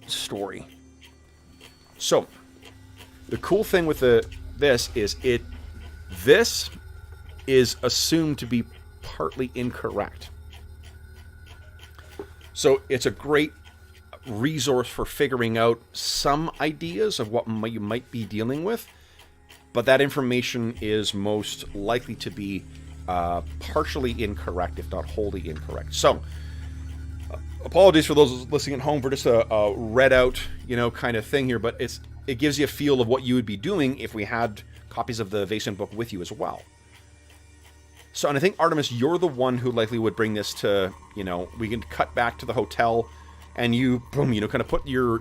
story. So, the cool thing with this is assumed to be partly incorrect. So it's a great resource for figuring out some ideas of what you might be dealing with, but that information is most likely to be partially incorrect, if not wholly incorrect. So, apologies for those listening at home for just a read out, kind of thing here, but it gives you a feel of what you would be doing if we had copies of the Vaesen book with you as well. So, and I think, Artemis, you're the one who likely would bring this to, we can cut back to the hotel, and you, boom, kind of put your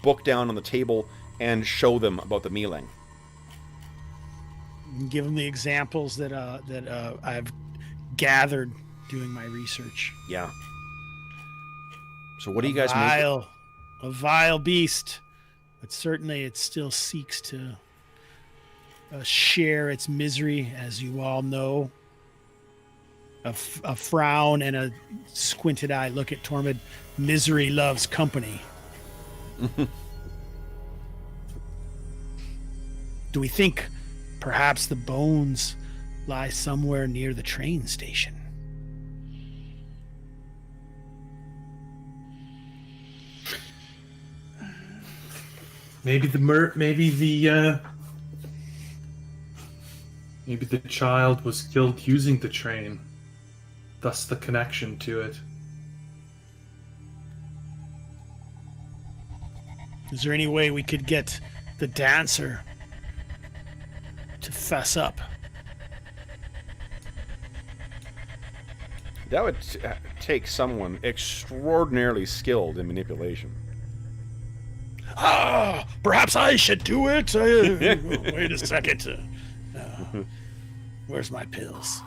book down on the table and show them about the mealing.
Give them the examples that I've gathered doing my research.
Yeah. So what do you guys make?
A vile beast, but certainly it still seeks to share its misery, as you all know. A frown and a squinted eye look at Tormund. Misery loves company. Do we think perhaps the bones lie somewhere near the train station?
Maybe the child was killed using the train. Thus the connection to it.
Is there any way we could get the dancer to fess up?
That would take someone extraordinarily skilled in manipulation.
Perhaps I should do it. Wait a second. Where's my pills?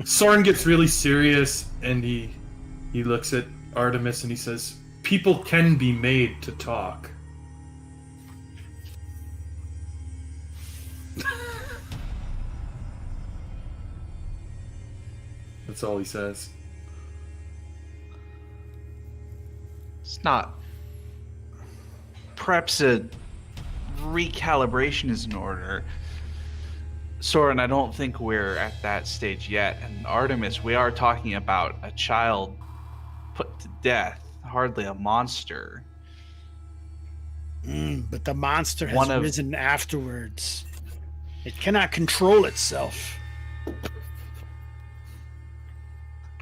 Soren gets really serious and he looks at Artemis and he says, "People can be made to talk." That's all he says.
It's not. Perhaps a recalibration is in order. Soren, I don't think we're at that stage yet. And Artemis, we are talking about a child put to death, hardly a monster.
But the monster has risen afterwards. It cannot control itself.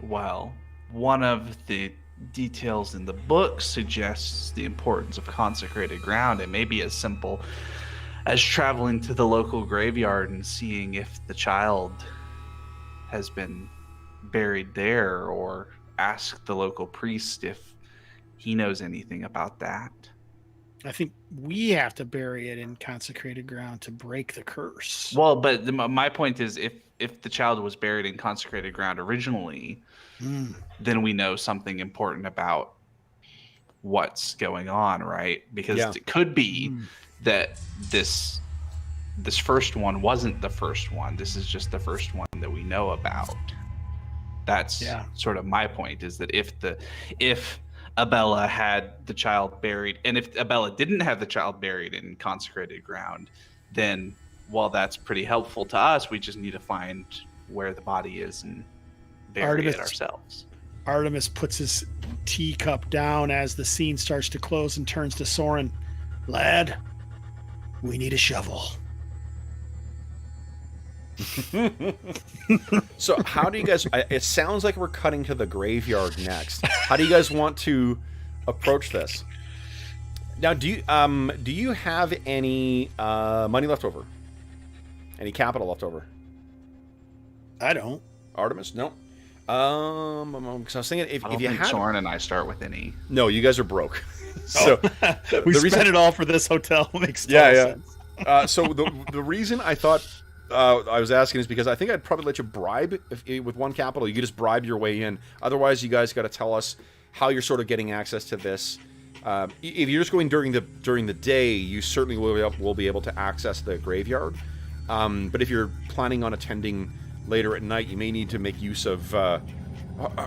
Well, one of the details in the book suggests the importance of consecrated ground. It may be as simple as traveling to the local graveyard and seeing if the child has been buried there, or ask the local priest if he knows anything about that.
I think we have to bury it in consecrated ground to break the curse.
Well, but my point is, if the child was buried in consecrated ground originally, then we know something important about what's going on, right? Because it could be that this first one wasn't the first one. This is just the first one that we know about. That's sort of my point, is that if Abella had the child buried, and if Abella didn't have the child buried in consecrated ground, then while that's pretty helpful to us, we just need to find where the body is and bury it ourselves.
Artemis puts his teacup down as the scene starts to close and turns to Soren. Lad, we need a shovel.
So how do you guys, it sounds like we're cutting to the graveyard next. How do you guys want to approach this? Now, do you have any money left over? Any capital left over?
I don't.
Artemis? No. Because I was thinking, if you had,
Soren and I start with any.
No, you guys are broke. So
we spent it all for this hotel. Makes total sense.
So the reason I thought I was asking is because I think I'd probably let you bribe with one capital. You could just bribe your way in. Otherwise, you guys got to tell us how you're sort of getting access to this. If you're just going during the day, you certainly will be able to access the graveyard. But if you're planning on attending later at night, you may need to make use of.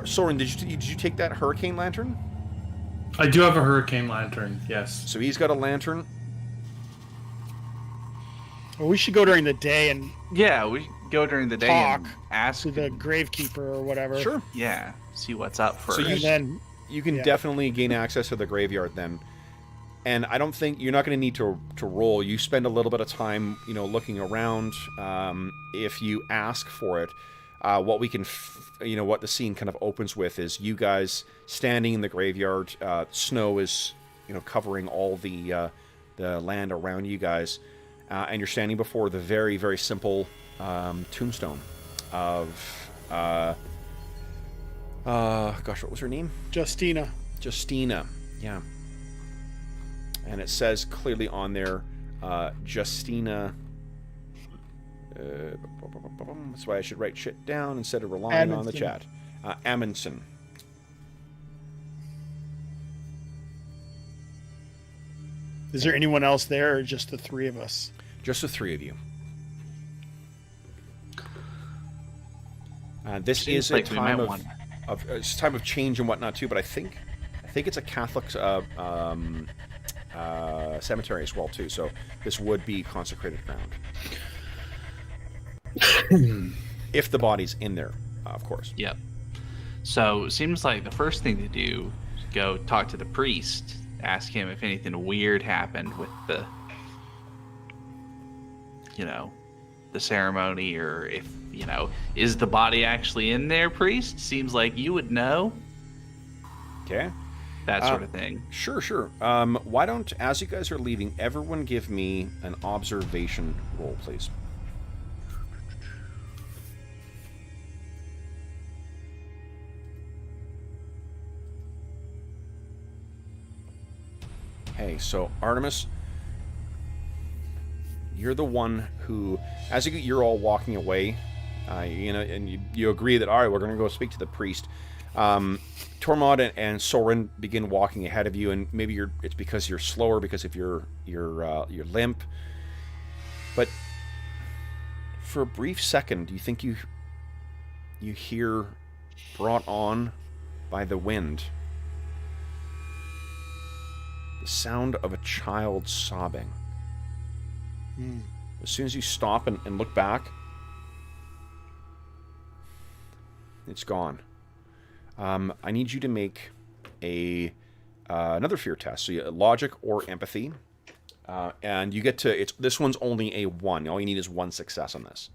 Soren, did you take that hurricane lantern?
I do have a hurricane lantern. Yes.
So he's got a lantern.
Well, we should go during the day and
Yeah, we go during the day
talk
and ask.
to the gravekeeper or whatever.
Sure.
Yeah, see what's up first.
So
And then
You can definitely gain access to the graveyard then. And I don't think you're not going to need to roll. You spend a little bit of time, looking around. If you ask for it, what we can, what the scene kind of opens with is you guys standing in the graveyard. Snow is, covering all the land around you guys, and you're standing before the very, very simple tombstone of, gosh, what was her name?
Justina.
Justina, yeah. And it says clearly on there, Justina. That's why I should write shit down instead of relying on the chat. Amundsen.
Is there anyone else there, or just the three of us?
Just the three of you. This
Seems
is
like
a
we
time
might
it's a time of change and whatnot too. But I think it's a Catholic cemetery as well too. So this would be consecrated ground. If the body's in there, of course.
Yep. So it seems like the first thing to do is go talk to the priest, ask him if anything weird happened with the ceremony, or if, is the body actually in there, priest? Seems like you would know.
Okay.
That sort of thing.
Sure. Why don't, as you guys are leaving, everyone give me an observation roll, please. Okay, so Artemis, you're the one who, as you're all walking away, and you agree that, all right, we're going to go speak to the priest. Tormod and Soren begin walking ahead of you, and maybe it's because you're slower because of your limp. But for a brief second, you think you hear, brought on by the wind, the sound of a child sobbing. As soon as you stop and look back, it's gone. I need you to make another fear test. So logic or empathy. And you get to, this one's only a 1. All you need is 1 success on this.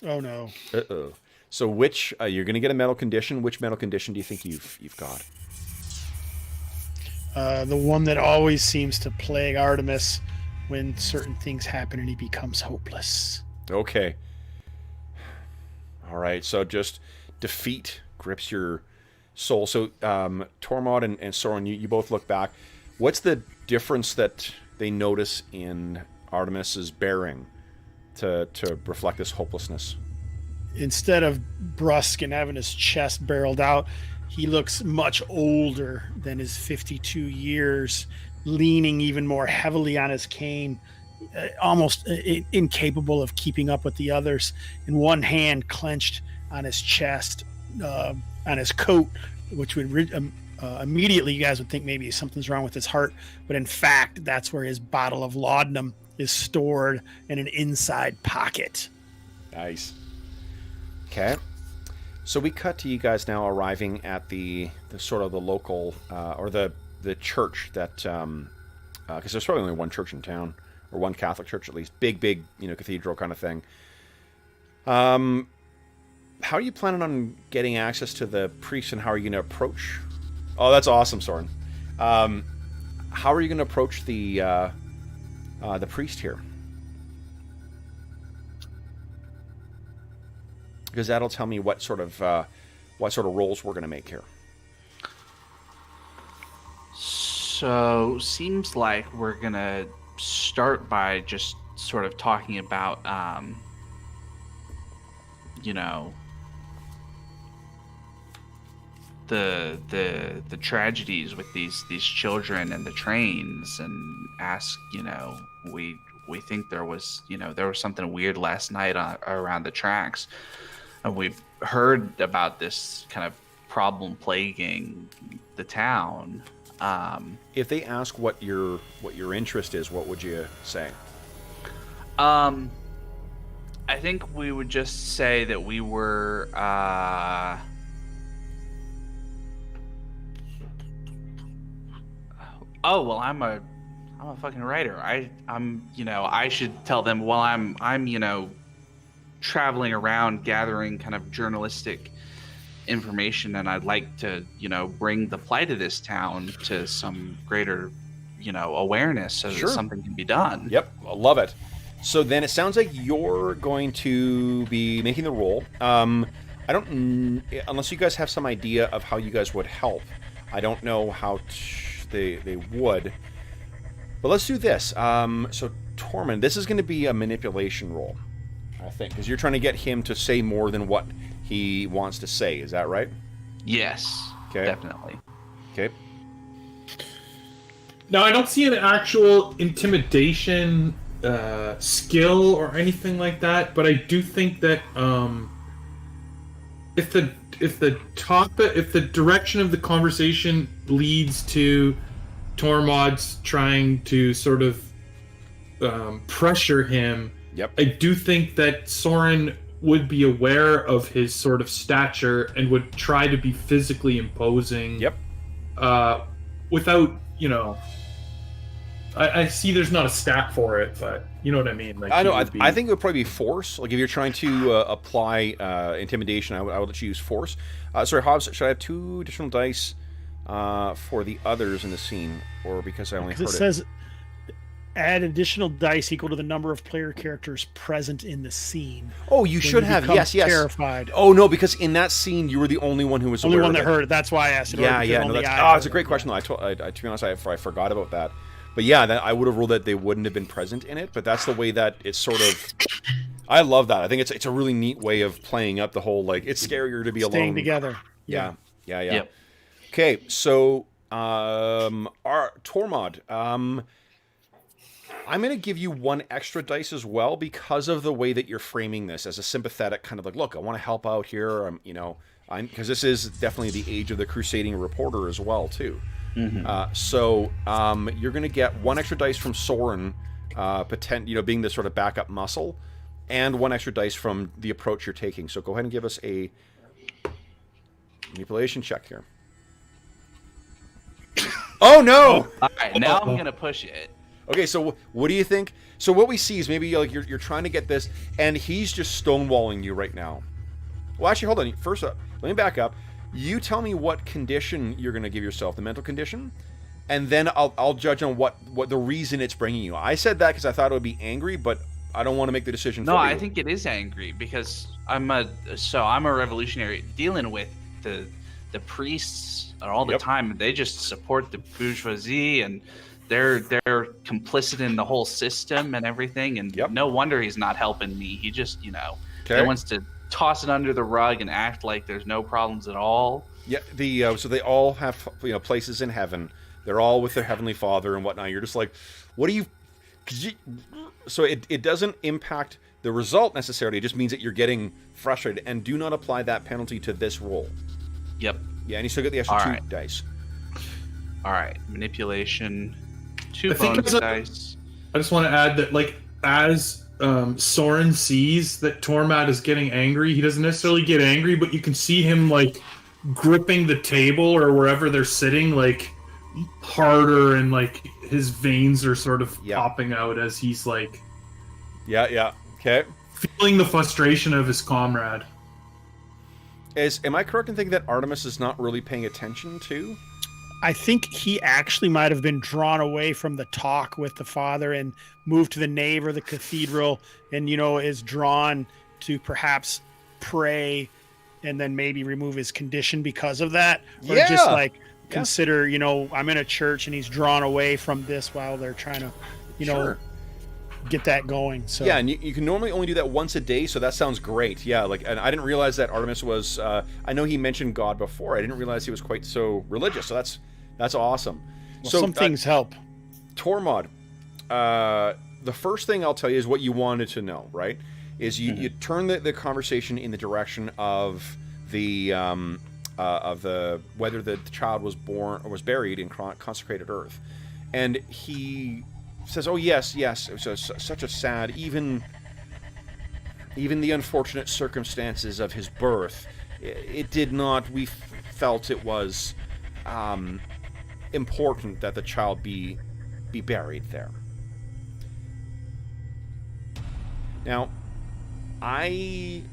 Oh no.
Uh-oh. So which, you're going to get a mental condition. Which mental condition do you think you've got?
The one that always seems to plague Artemis when certain things happen and he becomes hopeless.
Okay. All right, so just defeat grips your soul. So Tormod and Soren, you both look back. What's the difference that they notice in Artemis's bearing to reflect this hopelessness?
Instead of brusque and having his chest barreled out, he looks much older than his 52 years, leaning even more heavily on his cane, almost incapable of keeping up with the others, and one hand clenched on his chest, on his coat, which would immediately, you guys would think maybe something's wrong with his heart, but in fact, that's where his bottle of laudanum is stored in an inside pocket.
Nice. Okay. So we cut to you guys now arriving at the sort of the local, or the church that, because there's probably only one church in town, or one Catholic church at least, big, cathedral kind of thing. How are you planning on getting access to the priest, and how are you going to approach? Oh, that's awesome, Soren. How are you going to approach the priest here? Because that'll tell me what sort of rolls we're going to make here.
So, seems like we're gonna start by just sort of talking about, you know, the tragedies with these children and the trains, and ask, you know, we think there was something weird last night around the tracks, and we've heard about this kind of problem plaguing the town.
If they ask what your interest is, what would you say?
I think we would just say that we were oh, well, I'm a fucking writer. I'm I should tell them, well, I'm traveling around gathering kind of journalistic information, and I'd like to bring the plight of this town to some greater awareness, so
Sure.
that something can be done.
Yep, I love it. So then it sounds like you're going to be making the roll. I don't, unless you guys have some idea of how you guys would help. I don't know how they would. But let's do this. So Tormund, this is going to be a manipulation roll, I think, because you're trying to get him to say more than what he wants to say. Is that right?
Yes.
Okay.
Definitely.
Okay.
Now, I don't see an actual intimidation skill or anything like that, but I do think that if the direction of the conversation leads to Tormod's trying to sort of pressure him,
Yep.
I do think that Soren would be aware of his sort of stature and would try to be physically imposing.
Yep.
Without, I see there's not a stat for it, but you know what I mean. Like,
I know. I think it would probably be force. Like if you're trying to apply intimidation, I would let you use force. Sorry, Hobbs, should I have 2 additional dice for the others in the scene, or because I only heard
It says add additional dice equal to the number of player characters present in the scene.
Oh, you
When
should
you
have.
become
Yes.
Terrified.
Oh no, because in that scene you were the only one who was
Only
aware
one
of
that
it.
heard it. That's why I asked it.
Yeah. No, that's it's a great question. Though. To be honest, I forgot about that. But yeah, I would have ruled that they wouldn't have been present in it. But that's the way that it's sort of. I love that. I think it's a really neat way of playing up the whole, like, it's scarier to be
Staying
alone.
together.
Yeah.
Yep.
Okay, so our Tormod, I'm going to give you 1 extra dice as well because of the way that you're framing this as a sympathetic kind of like, look, I want to help out here. Because this is definitely the age of the crusading reporter as well too.
Mm-hmm.
So you're going to get 1 extra dice from Soren, being the sort of backup muscle, and 1 extra dice from the approach you're taking. So go ahead and give us a manipulation check here. Oh no!
All right, now I'm gonna push it.
Okay, so what do you think? So what we see is maybe like you're trying to get this, and he's just stonewalling you right now. Well, actually, hold on. First up, let me back up. You tell me what condition you're going to give yourself, the mental condition, and then I'll judge on what the reason it's bringing you. I said that because I thought it would be angry, but I don't want to make the decision for you.
No, I think it is angry because I'm a revolutionary dealing with the priests all the
Yep.
time. They just support the bourgeoisie, and they're complicit in the whole system and everything. And
Yep.
no wonder he's not helping me. He just he
Okay.
wants to toss it under the rug and act like there's no problems at all.
Yeah, so they all have places in heaven. They're all with their heavenly Father and whatnot. You're just like, what do you? So it doesn't impact the result necessarily. It just means that you're getting frustrated. And do not apply that penalty to this roll.
Yep.
Yeah, and you still get the extra
All
2
right.
dice.
All right. Manipulation. 2
I think
bonus
it's
dice.
I just want to add that, like, as Soren sees that Tormod is getting angry, he doesn't necessarily get angry, but you can see him, like, gripping the table or wherever they're sitting, like, harder, and, like, his veins are sort of popping out as he's, like...
Yeah. Okay.
Feeling the frustration of his comrade.
Am I correct in thinking that Artemis is not really paying attention to?
I think he actually might have been drawn away from the talk with the father and moved to the nave or the cathedral, and is drawn to perhaps pray and then maybe remove his condition because of that, or
Yeah.
just like consider, you know, I'm in a church and he's drawn away from this while they're trying to, you know,
Sure.
get that going. So
Yeah, and you can normally only do that once a day, so that sounds great. Yeah, like, and I didn't realize that Artemis was. I know he mentioned God before. I didn't realize he was quite so religious. So that's awesome.
well,
So
some things help.
Tormod, the first thing I'll tell you is what you wanted to know, right? Is you turn the conversation in the direction of the whether the child was born or was buried in consecrated earth, and he says, "Oh yes, it was such a sad, even the unfortunate circumstances of his birth. It did not. We felt it was important that the child be buried there." Now, I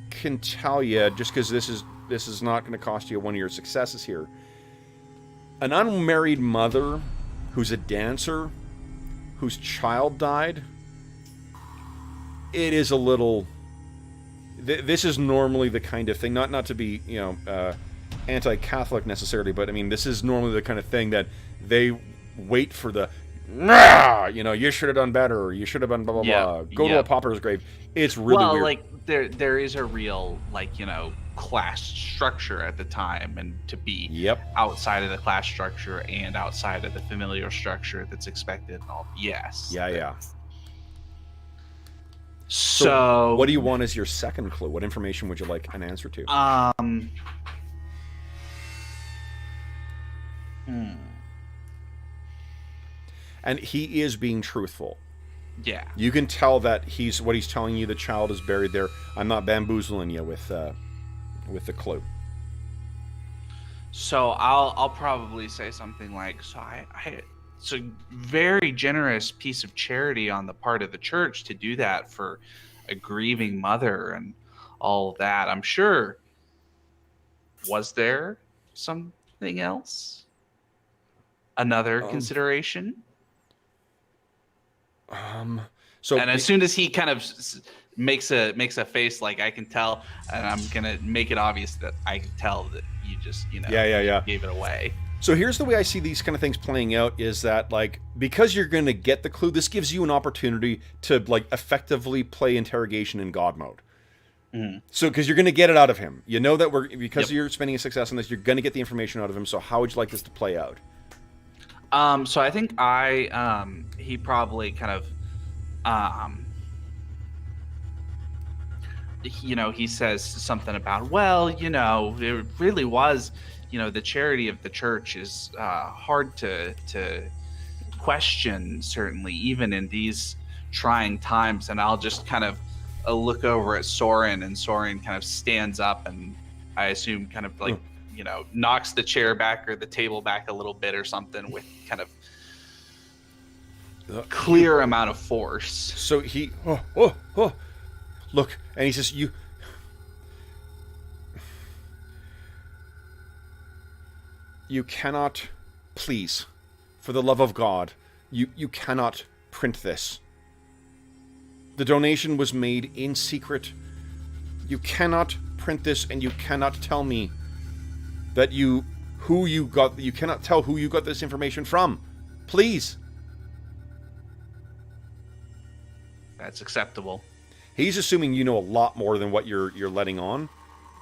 can tell you, just because this is not going to cost you one of your successes here, an unmarried mother who's a dancer, whose child died, it is a little... This is normally the kind of thing, not to be, you know, anti-Catholic necessarily, but I mean, this is normally the kind of thing that they wait for the, you know, you should have done better, or you should have done blah, blah, blah, go to a pauper's grave. It's really weird.
Like, there is a real, like, you know, class structure at the time, and to be outside of the class structure and outside of the familial structure that's expected and all. Yes.
Yeah.
So
what do you want as your second clue? What information would you like an answer to? And he is being truthful.
Yeah.
You can tell that what he's telling you, the child is buried there. I'm not bamboozling you with the clue.
So I'll probably say something like, so it's a very generous piece of charity on the part of the church to do that for a grieving mother and all of that. I'm sure. Was there something else? Another consideration?
So,
and as soon as he kind of makes a face, like, I can tell, and I'm gonna make it obvious that I can tell that you just, you know, gave it away.
So here's the way I see these kind of things playing out, is that, like, because you're going to get the clue, this gives you an opportunity to, like, effectively play interrogation in God mode. So, because you're going to get it out of him. You know that because you're spending a success on this, you're going to get the information out of him. So how would you like this to play out?
So I think he probably kind of, you know, he says something about, well, you know, it really was, you know, the charity of the church is hard to question, certainly, even in these trying times. And I'll just kind of look over at Soren, and Soren kind of stands up, and I assume kind of like, you know, knocks the chair back or the table back a little bit or something with kind of clear amount of force.
So he, look, and he says, you cannot, please, for the love of God, you cannot print this. The donation was made in secret. You cannot print this, and you cannot tell me that you cannot tell who you got this information from. Please.
That's acceptable.
He's assuming you know a lot more than what you're letting on.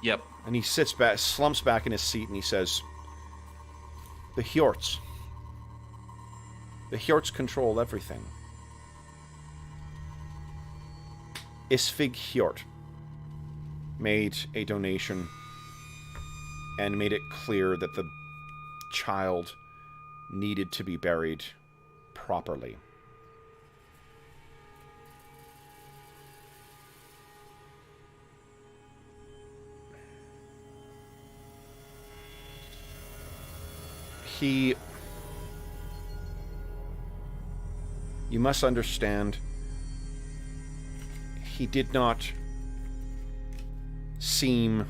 Yep.
And he sits back, slumps back in his seat, and he says, The Hjorts control everything. Isfig Hjort made a donation and made it clear that the child needed to be buried properly. You must understand, he did not seem...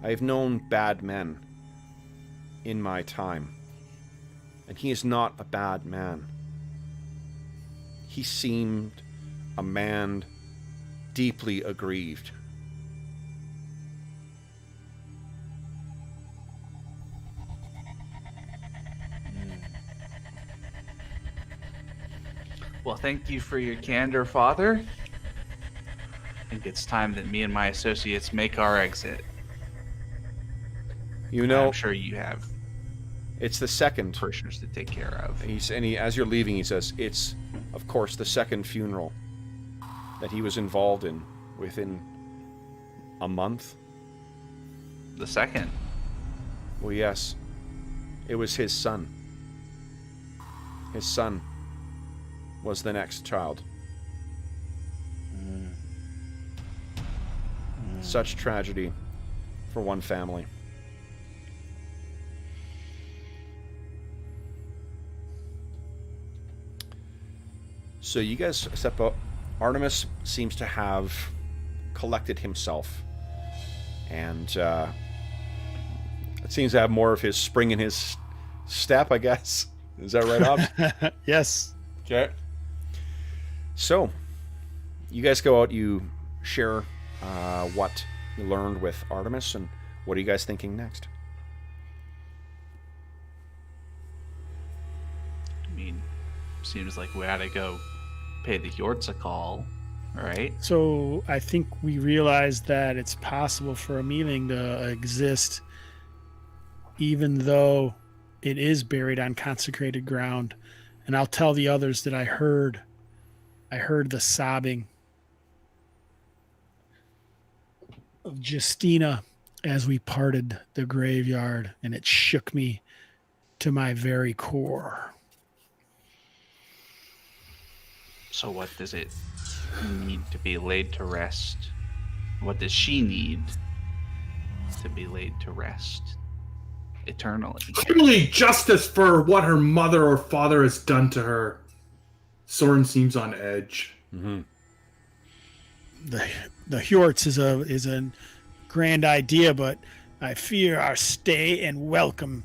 I've known bad men in my time, and he is not a bad man. He seemed a man deeply aggrieved.
Well, thank you for your candor, Father. I think it's time that me and my associates make our exit.
You know,
I'm sure you have
it's the second.
parishioners to take care of.
As you're leaving, he says, it's, of course, the second funeral that he was involved in within a month.
The second.
Well, yes. It was his son. His son was the next child. Such tragedy for one family. So you guys step up. Artemis seems to have collected himself. And it seems to have more of his spring in his step, I guess. Is that right, Hobbs?
Yes.
Okay. So, you guys go out, you share what you learned with Artemis, and what are you guys thinking next?
I mean, seems like we ought to go pay the Hjorts a call, right?
So I think we realized that it's possible for a meeting to exist even though it is buried on consecrated ground. And I'll tell the others that I heard the sobbing of Justina as we parted the graveyard, and it shook me to my very core.
So what does it need to be laid to rest? What does she need to be laid to rest eternally?
Clearly justice for what her mother or father has done to her. Soren seems on edge.
Mm-hmm.
The Hjorts is a grand idea, but I fear our stay and welcome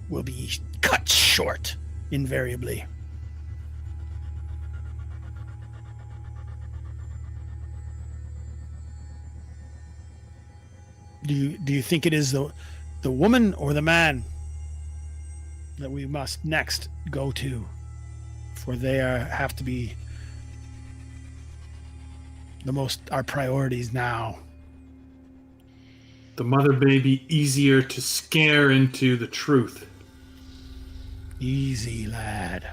will be cut short invariably. Do you think it is the woman or the man that we must next go to? For they have to be our priorities now.
The mother may be easier to scare into the truth.
Easy, lad.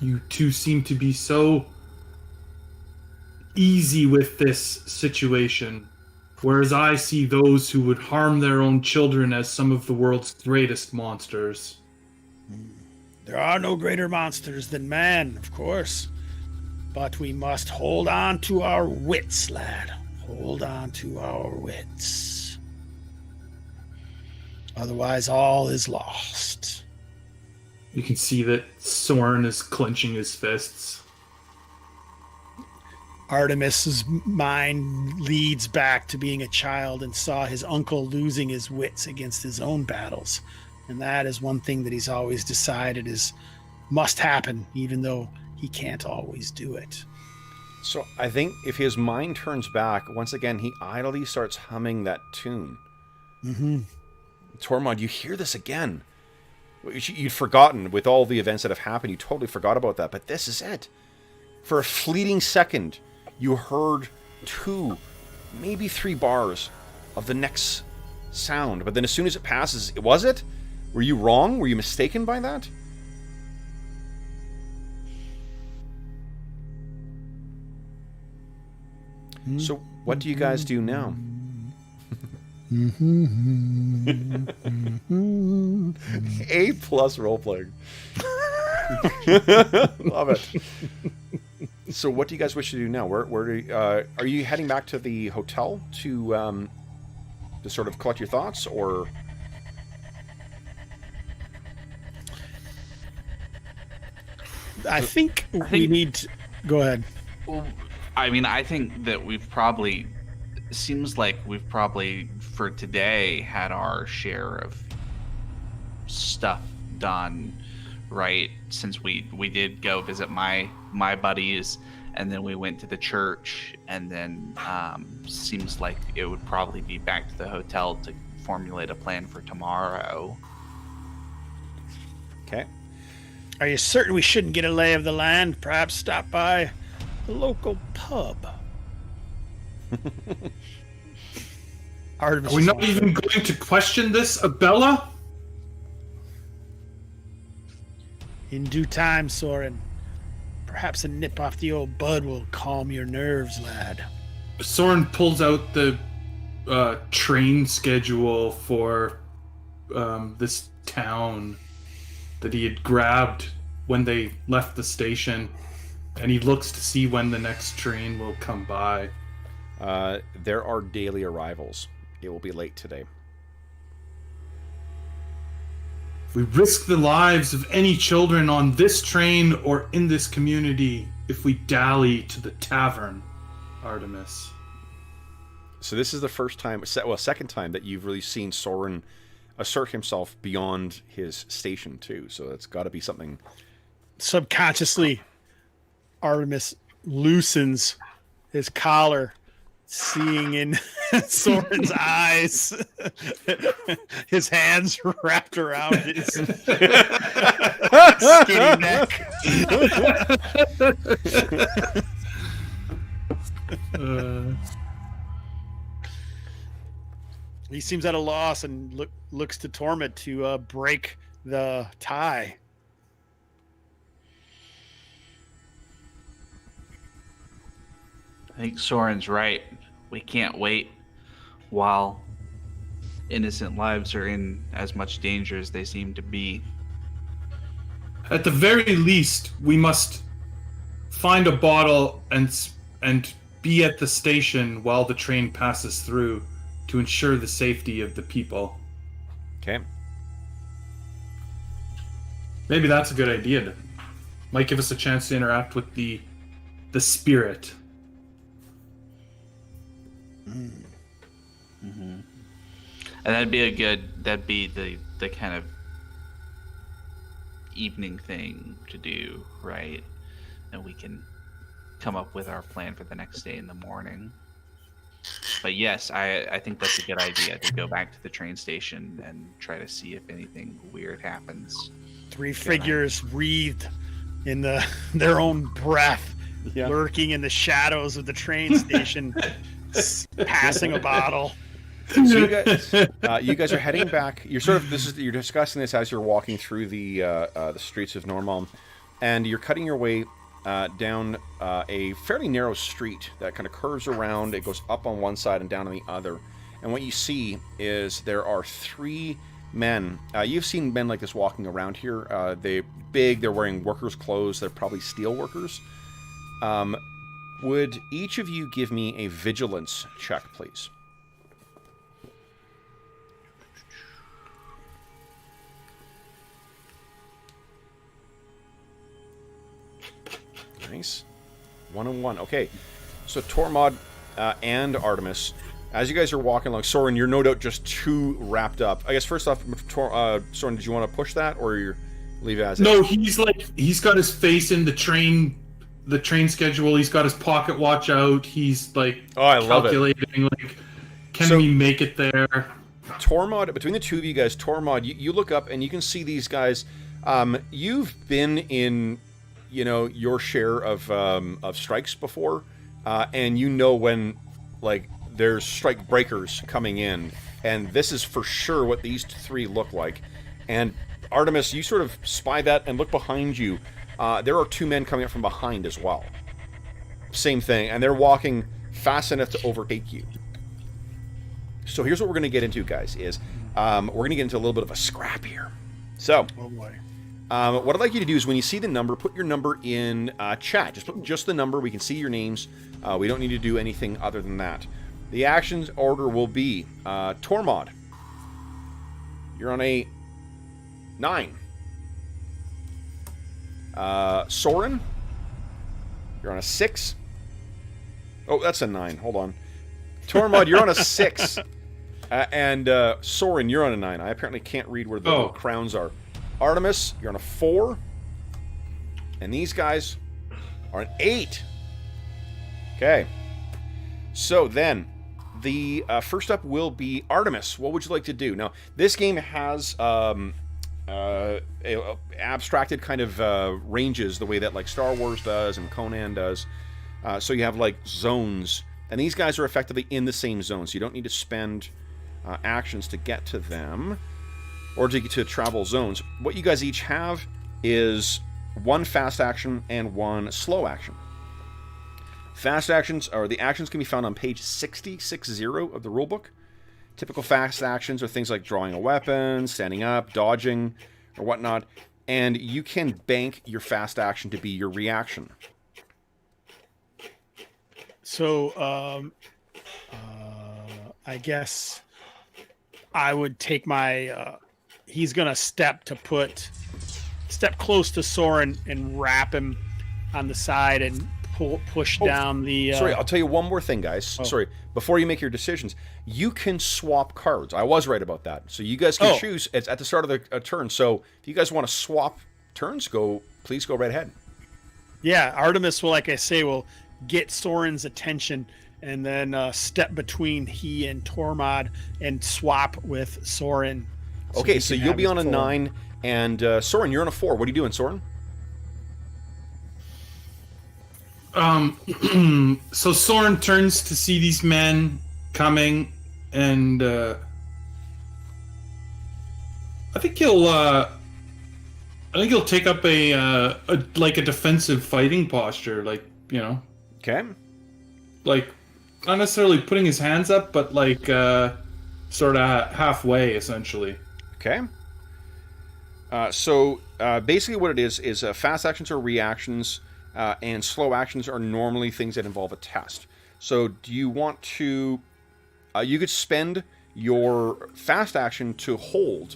You two seem to be so easy with this situation, whereas I see those who would harm their own children as some of the world's greatest monsters.
There are no greater monsters than man, of course. But we must hold on to our wits, lad. Hold on to our wits. Otherwise, all is lost.
You can see that Soren is clenching his fists.
Artemis's mind leads back to being a child and saw his uncle losing his wits against his own battles. And that is one thing that he's always decided must happen, even though he can't always do it.
So I think if his mind turns back, once again, he idly starts humming that tune.
Mm-hmm.
Tormod, you hear this again. You'd forgotten with all the events that have happened. You totally forgot about that. But this is it. For a fleeting second, you heard 2, maybe 3 bars of the next sound. But then as soon as it passes, was it? Were you wrong? Were you mistaken by that? So what do you guys do now? A+ role-playing. Love it. So what do you guys wish to do now? Are you heading back to the hotel to sort of collect your thoughts, or?
I think we need to... Go ahead.
Well, I mean, I think that seems like we've probably, for today, had our share of stuff done, right? Since we did go visit my buddies and then we went to the church, and then seems like it would probably be back to the hotel to formulate a plan for tomorrow.
Okay.
Are you certain we shouldn't get a lay of the land? Perhaps stop by the local pub.
Are we not even going to question this, Abella?
In due time, Soren. Perhaps a nip off the old bud will calm your nerves, lad.
Soren pulls out the train schedule for this town that he had grabbed when they left the station, and he looks to see when the next train will come by.
There are daily arrivals. It will be late today.
If we risk the lives of any children on this train or in this community, if we dally to the tavern, Artemis.
So this is the first time, well, second time that you've really seen Soren assert himself beyond his station too. So it's got to be something.
Subconsciously, Artemis loosens his collar, seeing in Soren's eyes, his hands wrapped around his skinny neck. He seems at a loss and looks to Tormod to break the tie.
I think Soren's right. We can't wait while innocent lives are in as much danger as they seem to be.
At the very least, we must find a bottle and be at the station while the train passes through to ensure the safety of the people.
Okay.
Maybe that's a good idea. Might give us a chance to interact with the spirit.
Mm-hmm. And that'd be the kind of evening thing to do, right? And we can come up with our plan for the next day in the morning. But yes, I think that's a good idea to go back to the train station and try to see if anything weird happens.
Three figures wreathed in their own breath, lurking in the shadows of the train station, passing a bottle.
So you guys are heading back. You're discussing this as you're walking through the streets of Normal, and you're cutting your way down a fairly narrow street that kind of curves around. It goes up on one side and down on the other. And what you see is there are three men. You've seen men like this walking around here. They're big. They're wearing workers' clothes. They're probably steel workers. Would each of you give me a vigilance check, please? Nice. 1 and 1. Okay. So Tormod and Artemis, as you guys are walking along, Soren, you're no doubt just too wrapped up. I guess first off, Soren, did you want to push that or you leave it as
No,
is?
he's got his face in the train schedule. He's got his pocket watch out. He's like calculating, like, can we make it there?
Tormod, between the two of you guys, Tormod, you look up and you can see these guys. You've been in, your share of strikes before, and you know when, like, there's strike breakers coming in, and this is for sure what these three look like. And Artemis, you sort of spy that and look behind you. There are two men coming up from behind as well. Same thing, and they're walking fast enough to overtake you. So here's what we're going to get into, guys, is we're going to get into a little bit of a scrap here. So,
Oh boy.
what I'd like you to do is when you see the number, put your number in chat. Just put just the number. We can see your names. We don't need to do anything other than that. The actions order will be Tormod. You're on a 9. Soren, you're on a 6. Oh, that's a 9. Hold on. Tormod, you're on a 6. And Soren, you're on a 9. I apparently can't read where the little crowns are. Artemis, you're on a 4. And these guys are an 8. Okay. So then, the first up will be Artemis. What would you like to do? Now, this game has abstracted kind of ranges the way that like Star Wars does and Conan does. So you have like zones, and these guys are effectively in the same zone, so you don't need to spend actions to get to them or to travel zones. What you guys each have is one fast action and one slow action. Fast actions, or the actions, can be found on page 60 of the rulebook. Typical fast actions are things like drawing a weapon, standing up, dodging, or whatnot, and you can bank your fast action to be your reaction.
So, I guess I would take my. He's gonna step close to Soren and wrap him on the side and push down the.
Sorry, I'll tell you one more thing, guys.
Oh.
Sorry, before you make your decisions, you can swap cards. I was right about that. So you guys can choose. It's at the start of the turn. So if you guys want to swap turns, please go right ahead.
Yeah, Artemis will, like I say, will get Soren's attention and then step between he and Tormod and swap with Soren.
Okay, so you'll be on a 9, and Soren, you're on a 4. What are you doing, Soren?
So Soren turns to see these men coming, and I think he'll take up a defensive fighting posture, like, you know.
Okay.
Like, not necessarily putting his hands up, but like sort of halfway, essentially.
Okay. So basically what it is fast actions are reactions, and slow actions are normally things that involve a test. So do you want to... you could spend your fast action to hold.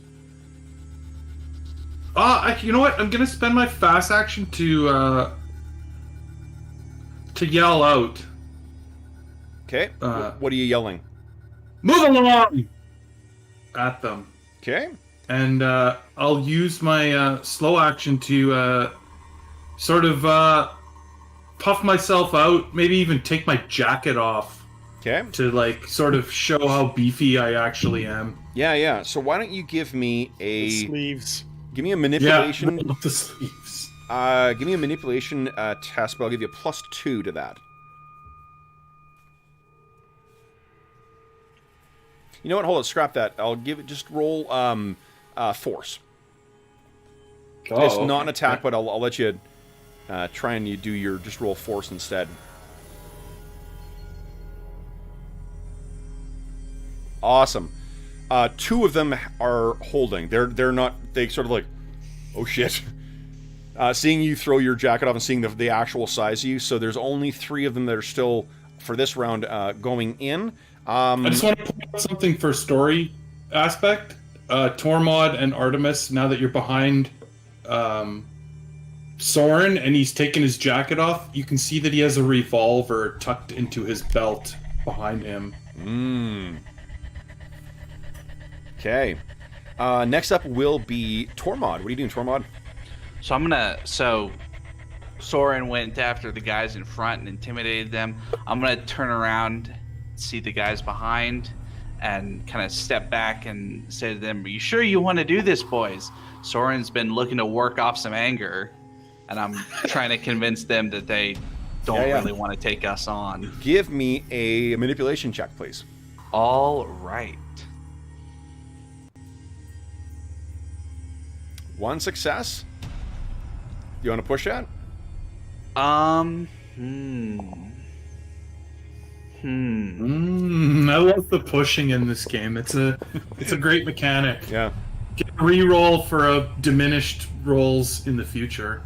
You know what? I'm going to spend my fast action to yell out.
Okay. What are you yelling?
Move along! At them.
Okay.
And I'll use my slow action to sort of puff myself out, maybe even take my jacket off.
Okay.
To like sort of show how beefy I actually am.
Yeah. So why don't you give me
The sleeves.
Give me a manipulation.
Yeah, the sleeves.
Give me a manipulation test, but I'll give you a +2 to that. You know what? Hold on, scrap that. I'll give it. Just roll force. It's not an attack, but I'll let you try and you do your just roll force instead. Awesome. 2 of them are holding. They're not. They sort of like, oh shit. Seeing you throw your jacket off and seeing the actual size of you. So there's only 3 of them that are still for this round going in.
I just want to point out something for story aspect. Tormod and Artemis, now that you're behind Soren and he's taken his jacket off, you can see that he has a revolver tucked into his belt behind him.
Okay. Next up will be Tormod. What are you doing, Tormod?
So Soren went after the guys in front and intimidated them. I'm gonna turn around, see the guys behind, and kind of step back and say to them, "Are you sure you want to do this, boys?" Soren's been looking to work off some anger, and I'm trying to convince them that they don't really want to take us on.
Give me a manipulation check, please.
All right.
1 success. You want to push that?
I love the pushing in this game. It's a great mechanic.
Yeah.
Get a reroll for diminished rolls in the future.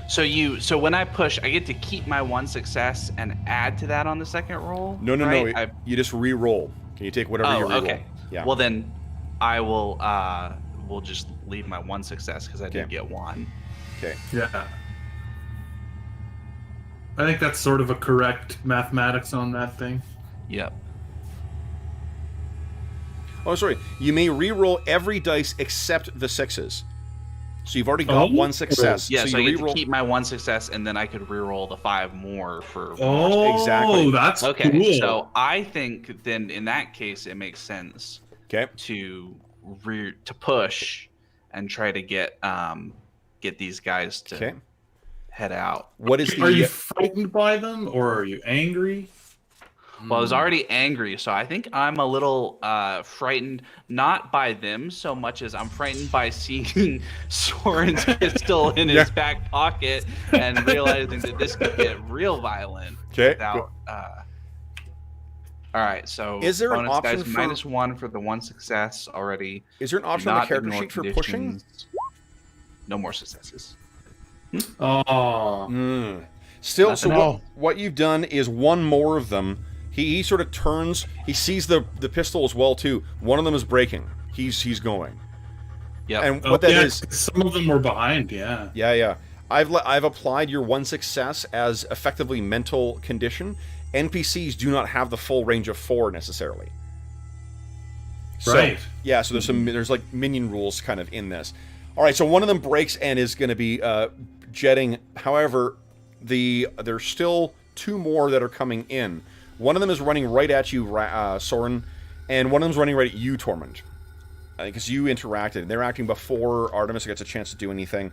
So when I push, I get to keep my 1 success and add to that on the second roll?
No.
Right?
You just re-roll. Can you take whatever you re-roll?
Okay.
Yeah.
Well, then I will will just leave my 1 success because I did get 1.
Okay.
Yeah. I think that's sort of a correct mathematics on that thing.
Yep.
Oh, sorry. You may re-roll every dice except the 6s. So you've already got one success.
Yeah, so I
you
get to keep my one success, and then I could reroll the 5 more for.
Exactly.
That's
okay.
Cool.
So I think then in that case it makes sense.
Okay.
To push and try to get these guys to head out.
What is the?
Are you frightened by them or are you angry?
Well, I was already angry, so I think I'm a little frightened, not by them so much as I'm frightened by seeing Soren's pistol in his back pocket and realizing that this could get real violent.
Okay.
Without, all right, so
is there an option
guys, for -1 for the 1 success already?
Is there an option on the character sheet for pushing?
No more successes.
Oh.
Still, so what you've done is one more of them. He sort of turns. He sees the pistol as well too. One of them is breaking. He's going.
Yeah.
And what that is,
some of them were behind. Yeah.
Yeah. I've applied your 1 success as effectively mental condition. NPCs do not have the full range of 4 necessarily.
Right.
So, yeah. So there's like minion rules kind of in this. All right. So one of them breaks and is going to be jetting. However, there's still 2 more that are coming in. One of them is running right at you, Soren, and one of them is running right at you, Tormund. Because you interacted. They're acting before Artemis gets a chance to do anything.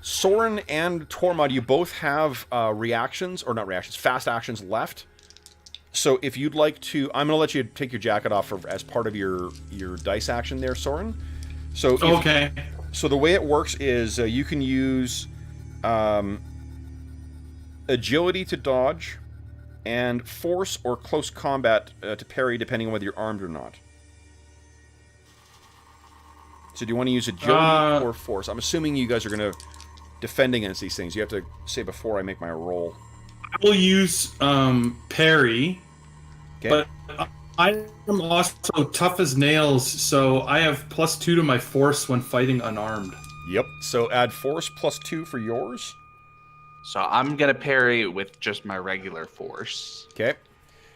Soren and Tormund, you both have reactions, or not reactions, fast actions left. So if you'd like to, I'm going to let you take your jacket off as part of your dice action there, Soren. So So the way it works is you can use agility to dodge, and force or close combat to parry, depending on whether you're armed or not. So do you want to use agility or force? I'm assuming you guys are going to defend against these things. You have to say before I make my roll.
I will use parry, but I am also tough as nails, so I have +2 to my force when fighting unarmed.
Yep, so add force +2 for yours.
So I'm going to parry with just my regular force.
Okay.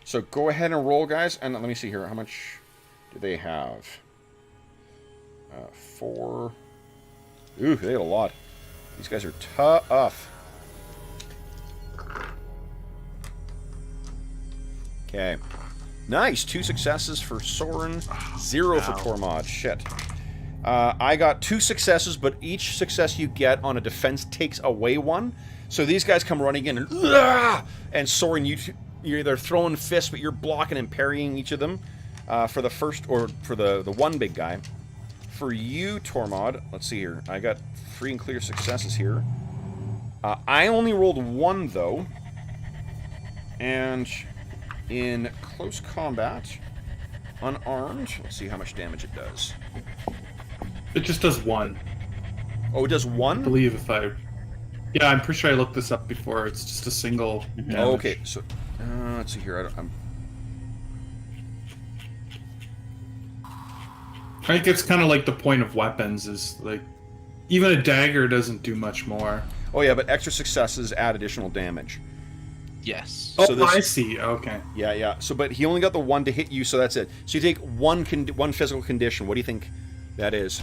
So go ahead and roll, guys. And let me see here. How much do they have? 4. Ooh, they have a lot. These guys are tough. Okay. Nice. 2 successes for Soren. 0 for Tormod. Shit. I got 2 successes, but each success you get on a defense takes away 1. So these guys come running in, and Soren, you're throwing fists, but you're blocking and parrying each of them for the first, or for the one big guy. For you, Tormod, let's see here. I got 3 and clear successes here. I only rolled 1, though. And in close combat, unarmed, let's see how much damage it does.
It just does 1.
Oh, it does 1?
I believe Yeah, I'm pretty sure I looked this up before. It's just a single damage.
Oh, okay, so let's see here.
I think it's kind of like the point of weapons is like even a dagger doesn't do much more.
Oh yeah, but extra successes add additional damage.
Yes.
Oh,
So
I see. Okay.
Yeah. So, but he only got the 1 to hit you, so that's it. So you take one physical condition. What do you think that is?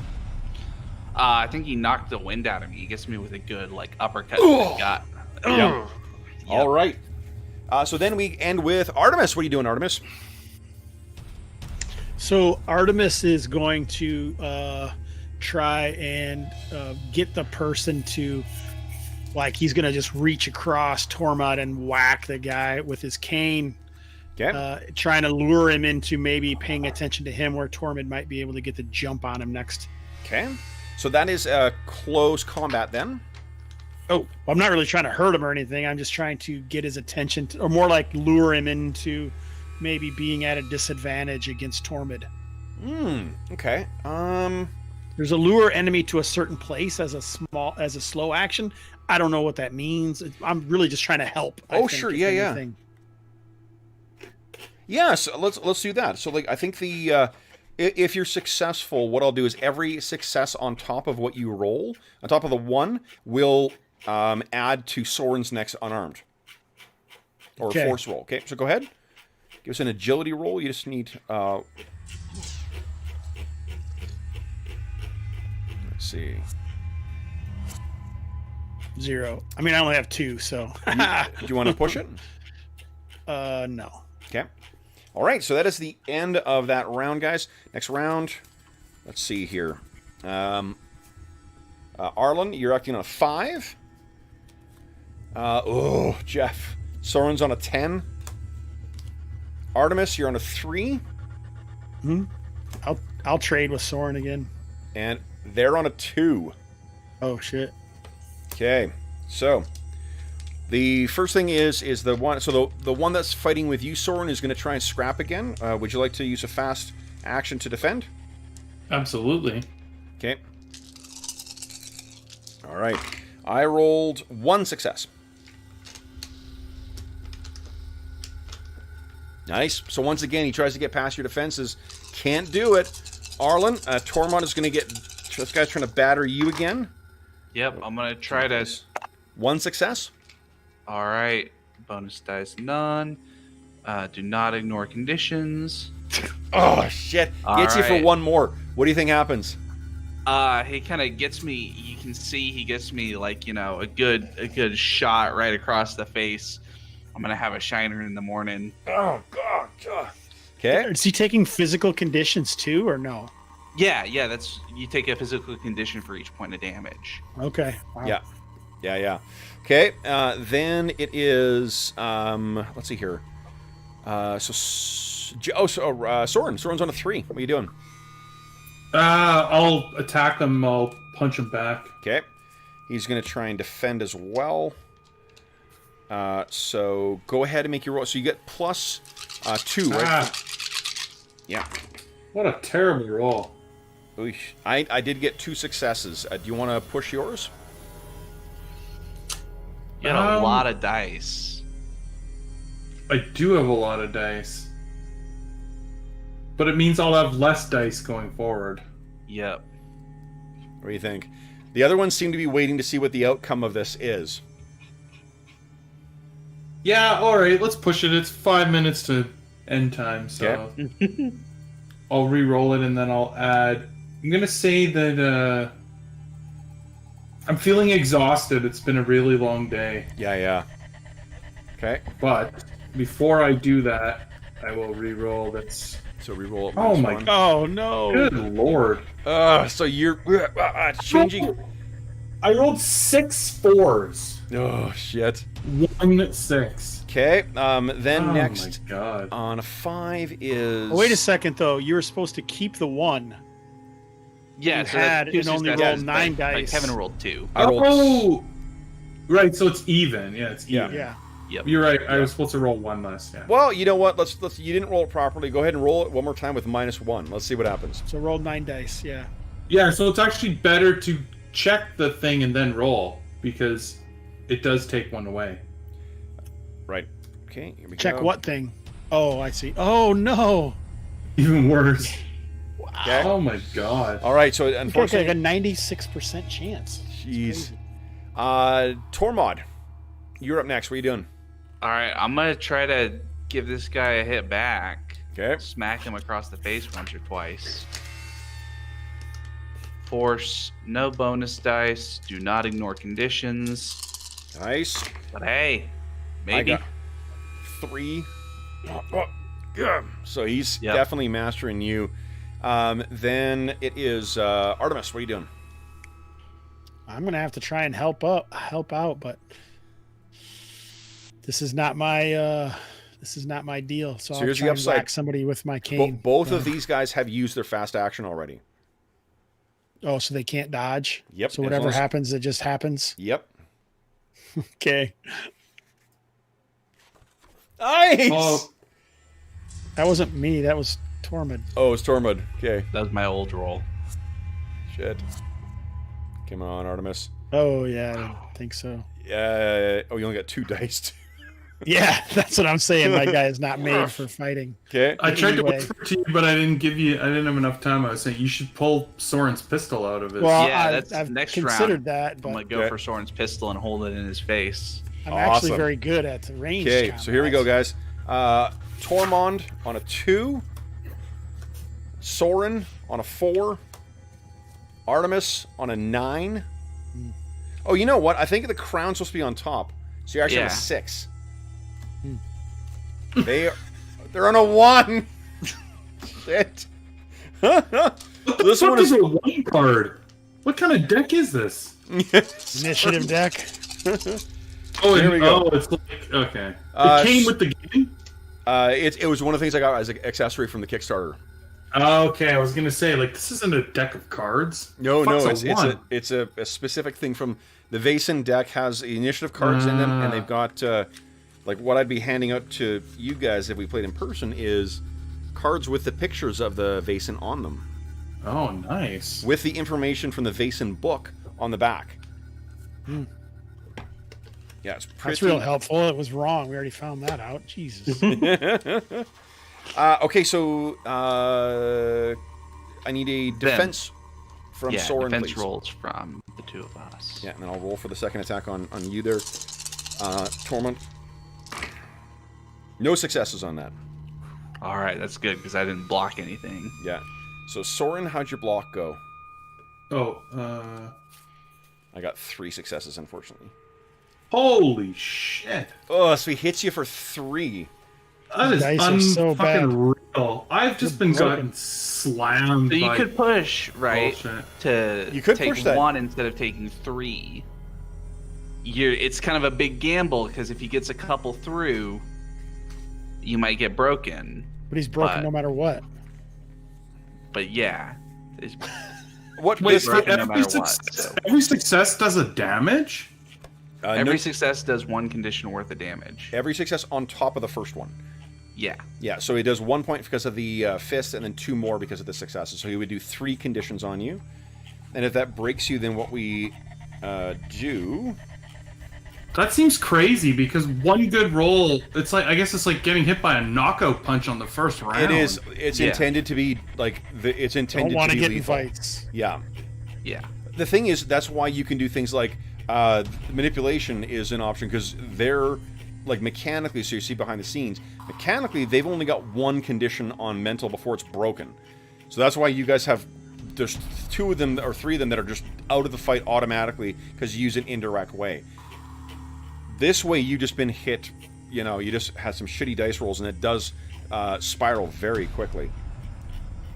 I think he knocked the wind out of me. He gets me with a good uppercut to the gut.
Yeah. All right. So then we end with Artemis. What are you doing, Artemis?
So Artemis is going to try and get the person to, he's going to just reach across Tormod and whack the guy with his cane.
Okay.
Trying to lure him into maybe paying attention to him, where Tormod might be able to get the jump on him next.
Okay. So that is close combat then.
Oh, I'm not really trying to hurt him or anything. I'm just trying to get his attention, or more like lure him into maybe being at a disadvantage against Tormod.
Okay.
There's a lure enemy to a certain place as a slow action. I don't know what that means. I'm really just trying to help.
Sure. Yeah. Yeah, so let's do that. So I think if you're successful, what I'll do is every success on top of what you roll, on top of the 1, will add to Soren's next unarmed. Or force roll. Okay, so go ahead. Give us an agility roll. You just need... let's see.
0. I mean, I only have 2, so.
Do you want to push it?
No.
Okay. All right, so that is the end of that round, guys. Next round, let's see here. Arlen, you're acting on a 5. Jeff. Soren's on a 10. Artemis, you're on a 3.
I'll trade with Soren again.
And they're on a 2.
Oh shit.
Okay, so the first thing is the one. So the one that's fighting with you, Soren, is going to try and scrap again. Would you like to use a fast action to defend?
Absolutely.
Okay. All right. I rolled 1 success. Nice. So once again, he tries to get past your defenses. Can't do it. Arlen, Tormod is going to get... This guy's trying to batter you again.
Yep, I'm going to try to...
1 success.
All right. Bonus dice, none. Do not ignore conditions.
Oh, shit. Gets you for 1 more. What do you think happens?
He kind of gets me. You can see he gets me like, you know, a good shot right across the face. I'm gonna have a shiner in the morning.
Oh God. Okay.
Is he taking physical conditions too, or no?
Yeah. That's you take a physical condition for each point of damage.
Okay. Wow.
Yeah. Okay. Then it is. Let's see here. Soren. Soren's on a 3. What are you doing?
I'll attack him. I'll punch him back.
Okay. He's going to try and defend as well. So go ahead and make your roll. So you get plus 2, right? Yeah.
What a terrible roll.
Oosh. I did get 2 successes. Do you want to push yours?
You got a lot of dice.
I do have a lot of dice. But it means I'll have less dice going forward.
Yep.
What do you think? The other ones seem to be waiting to see what the outcome of this is.
Yeah, alright, let's push it. It's 5 minutes to end time, so...
Okay.
I'll re-roll it and then I'll add... I'm gonna say that, I'm feeling exhausted. It's been a really long day.
Yeah. Okay.
But, before I do that, I will re-roll this...
So re-roll it.
Oh my
-1.
god.
Oh no.
Good lord.
So you're changing...
I rolled 6 4s.
Oh, shit.
1 6.
Okay, then next
Oh my god.
on a 5 is...
Oh, wait a second though. You were supposed to keep the 1.
Yeah,
You
so
had
that's
and only
that's-
rolled
that's-
9
like
dice.
Kevin rolled 2.
I rolled...
Oh! Right, so it's even. Yeah, it's even.
Yeah.
Yep.
You're right, I was supposed to roll 1 less, yeah.
Well, you know what? Let's. You didn't roll it properly. Go ahead and roll it one more time with -1. Let's see what happens.
So rolled 9 dice. Yeah.
Yeah, so it's actually better to check the thing and then roll, because it does take 1 away.
Right. Okay, here we
Check
go.
what thing? Oh, I see. Oh no.
Even worse.
Okay.
Oh my god.
All right, so
Okay, like a
unfortunately...
96% chance.
Jeez. Tormod, you're up next. What are you doing?
All right, I'm gonna try to give this guy a hit back.
Okay.
Smack him across the face once or twice. Force, no bonus dice. Do not ignore conditions.
Nice.
But hey, maybe.
I got 3. Yeah. So he's
Yep.
definitely mastering you. Then it is Artemis. What are you doing?
I'm gonna have to try and help out, but this is not my deal. So I'll
here's the
try and
upside.
whack somebody with my cane.
Both of these guys have used their fast action already.
Oh, so they can't dodge.
Yep.
So
as
whatever
long as-
happens, it just happens.
Yep.
Okay.
Nice.
Oh,
That wasn't me. That was Tormund.
Oh, it's Tormund. Okay.
That was my old roll.
Shit. Come on, Artemis.
Oh yeah, I don't think so.
Oh, you only got 2 dice.
Yeah, that's what I'm saying. My guy is not made for fighting.
Okay.
I tried to
Anyway.
whisper to you, but I didn't have enough time. I was saying you should pull Soren's pistol out of his...
Well,
Yeah, that's
I've
next
considered
round.
that,
I'm
but
gonna go
Okay.
for Soren's pistol and hold it in his face.
I'm actually
Awesome.
very good at the range.
Okay, so here we go, guys. Tormund on a 2. Soren on a 4. Artemis on a 9. Oh, you know what? I think the crown's supposed to be on top. So you're actually on a 6. They're on a 1. Shit.
This one is a 1 card. What kind of deck is this?
Initiative deck.
Oh,
There we go.
Oh, it's like okay. It came with the game.
It was one of the things I got as an accessory from the Kickstarter.
Okay, I was gonna say like this isn't a deck of cards.
No,
Fuck's
it's a specific thing from the Vaesen deck. Has initiative cards in them, and they've got like what I'd be handing out to you guys if we played in person is cards with the pictures of the Vaesen on them.
Oh, nice.
With the information from the Vaesen book on the back. Yeah, it's pretty...
That's real helpful. It was wrong. We already found that out. Jesus.
Okay, so I need a defense from Soren,
defense
please.
rolls from the two of us.
Yeah, and then I'll roll for the second attack on you there, Tormund. No successes on that.
All right, that's good because I didn't block anything.
Yeah. So Soren, how'd your block go?
Oh,
I got 3 successes, unfortunately.
holy shit!
Oh, so he hits you for 3.
That is
Dice are so bad.
unfucking real. I've just been
broken.
gotten slammed.
So you
by
could push, right,
bullshit.
to
You could
take
push that.
1 instead of taking 3. It's kind of a big gamble because if he gets a couple through, you might get broken.
But he's broken
But-
no matter what.
But yeah,
What?
Wait,
This,
for- no
every,
matter what,
success,
so.
every success does a damage?
every
no-
success does 1 condition worth of damage.
every success on top of the first one.
Yeah.
Yeah, so he does 1 point because of the fist, and then 2 more because of the successes. So he would do 3 conditions on you. And if that breaks you, then what we do...
That seems crazy because one good roll, it's like I guess it's like getting hit by a knockout punch on the first round.
It is. It's
Yeah.
intended to be like it's intended
Don't want
to
to
be
get in
lethal.
fights.
Yeah.
Yeah.
The thing is, that's why you can do things like manipulation is an option because they're like mechanically. So you see behind the scenes, mechanically they've only got 1 condition on mental before it's broken. So that's why you guys have. There's 2 of them or 3 of them that are just out of the fight automatically because you use an indirect way. This way, you just been hit. You know, you just had some shitty dice rolls, and it does spiral very quickly.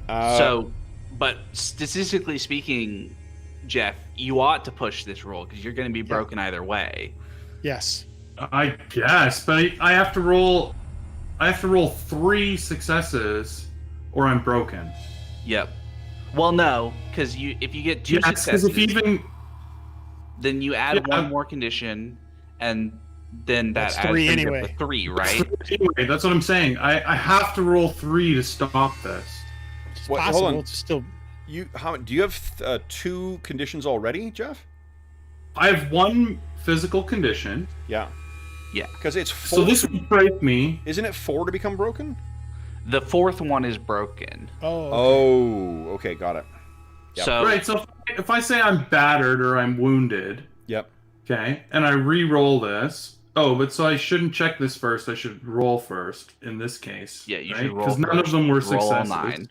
But statistically speaking, Jeff, you ought to push this roll because you're going to be broken either way.
Yes.
I guess, but I have to roll. I have to roll 3 successes, or I'm broken.
Yep. Well, no, because if you get 2
Yes, because
successes,
if even
then you add
Yeah.
1 more condition, and then that
That's
adds
3
brings it up
anyway.
to 3, right?
anyway, that's what I'm saying. I have to roll 3 to stop this.
It's
What- hold
possible.
on.
It's still.
Do you have 2 conditions already, Jeff?
I have 1 physical condition,
Yeah.
Yeah.
Because it's 4.
so this would break me.
Isn't it 4 to become broken?
The 4th one is broken.
Oh.
Oh, okay, got it. Yep.
So
Right, so if I say I'm battered or I'm wounded,
Yep.
okay, and I re-roll this. Oh, but so I shouldn't check this first. I should roll first in this case.
yeah, you
right?
should roll
because none of them were
roll all
successes.
9.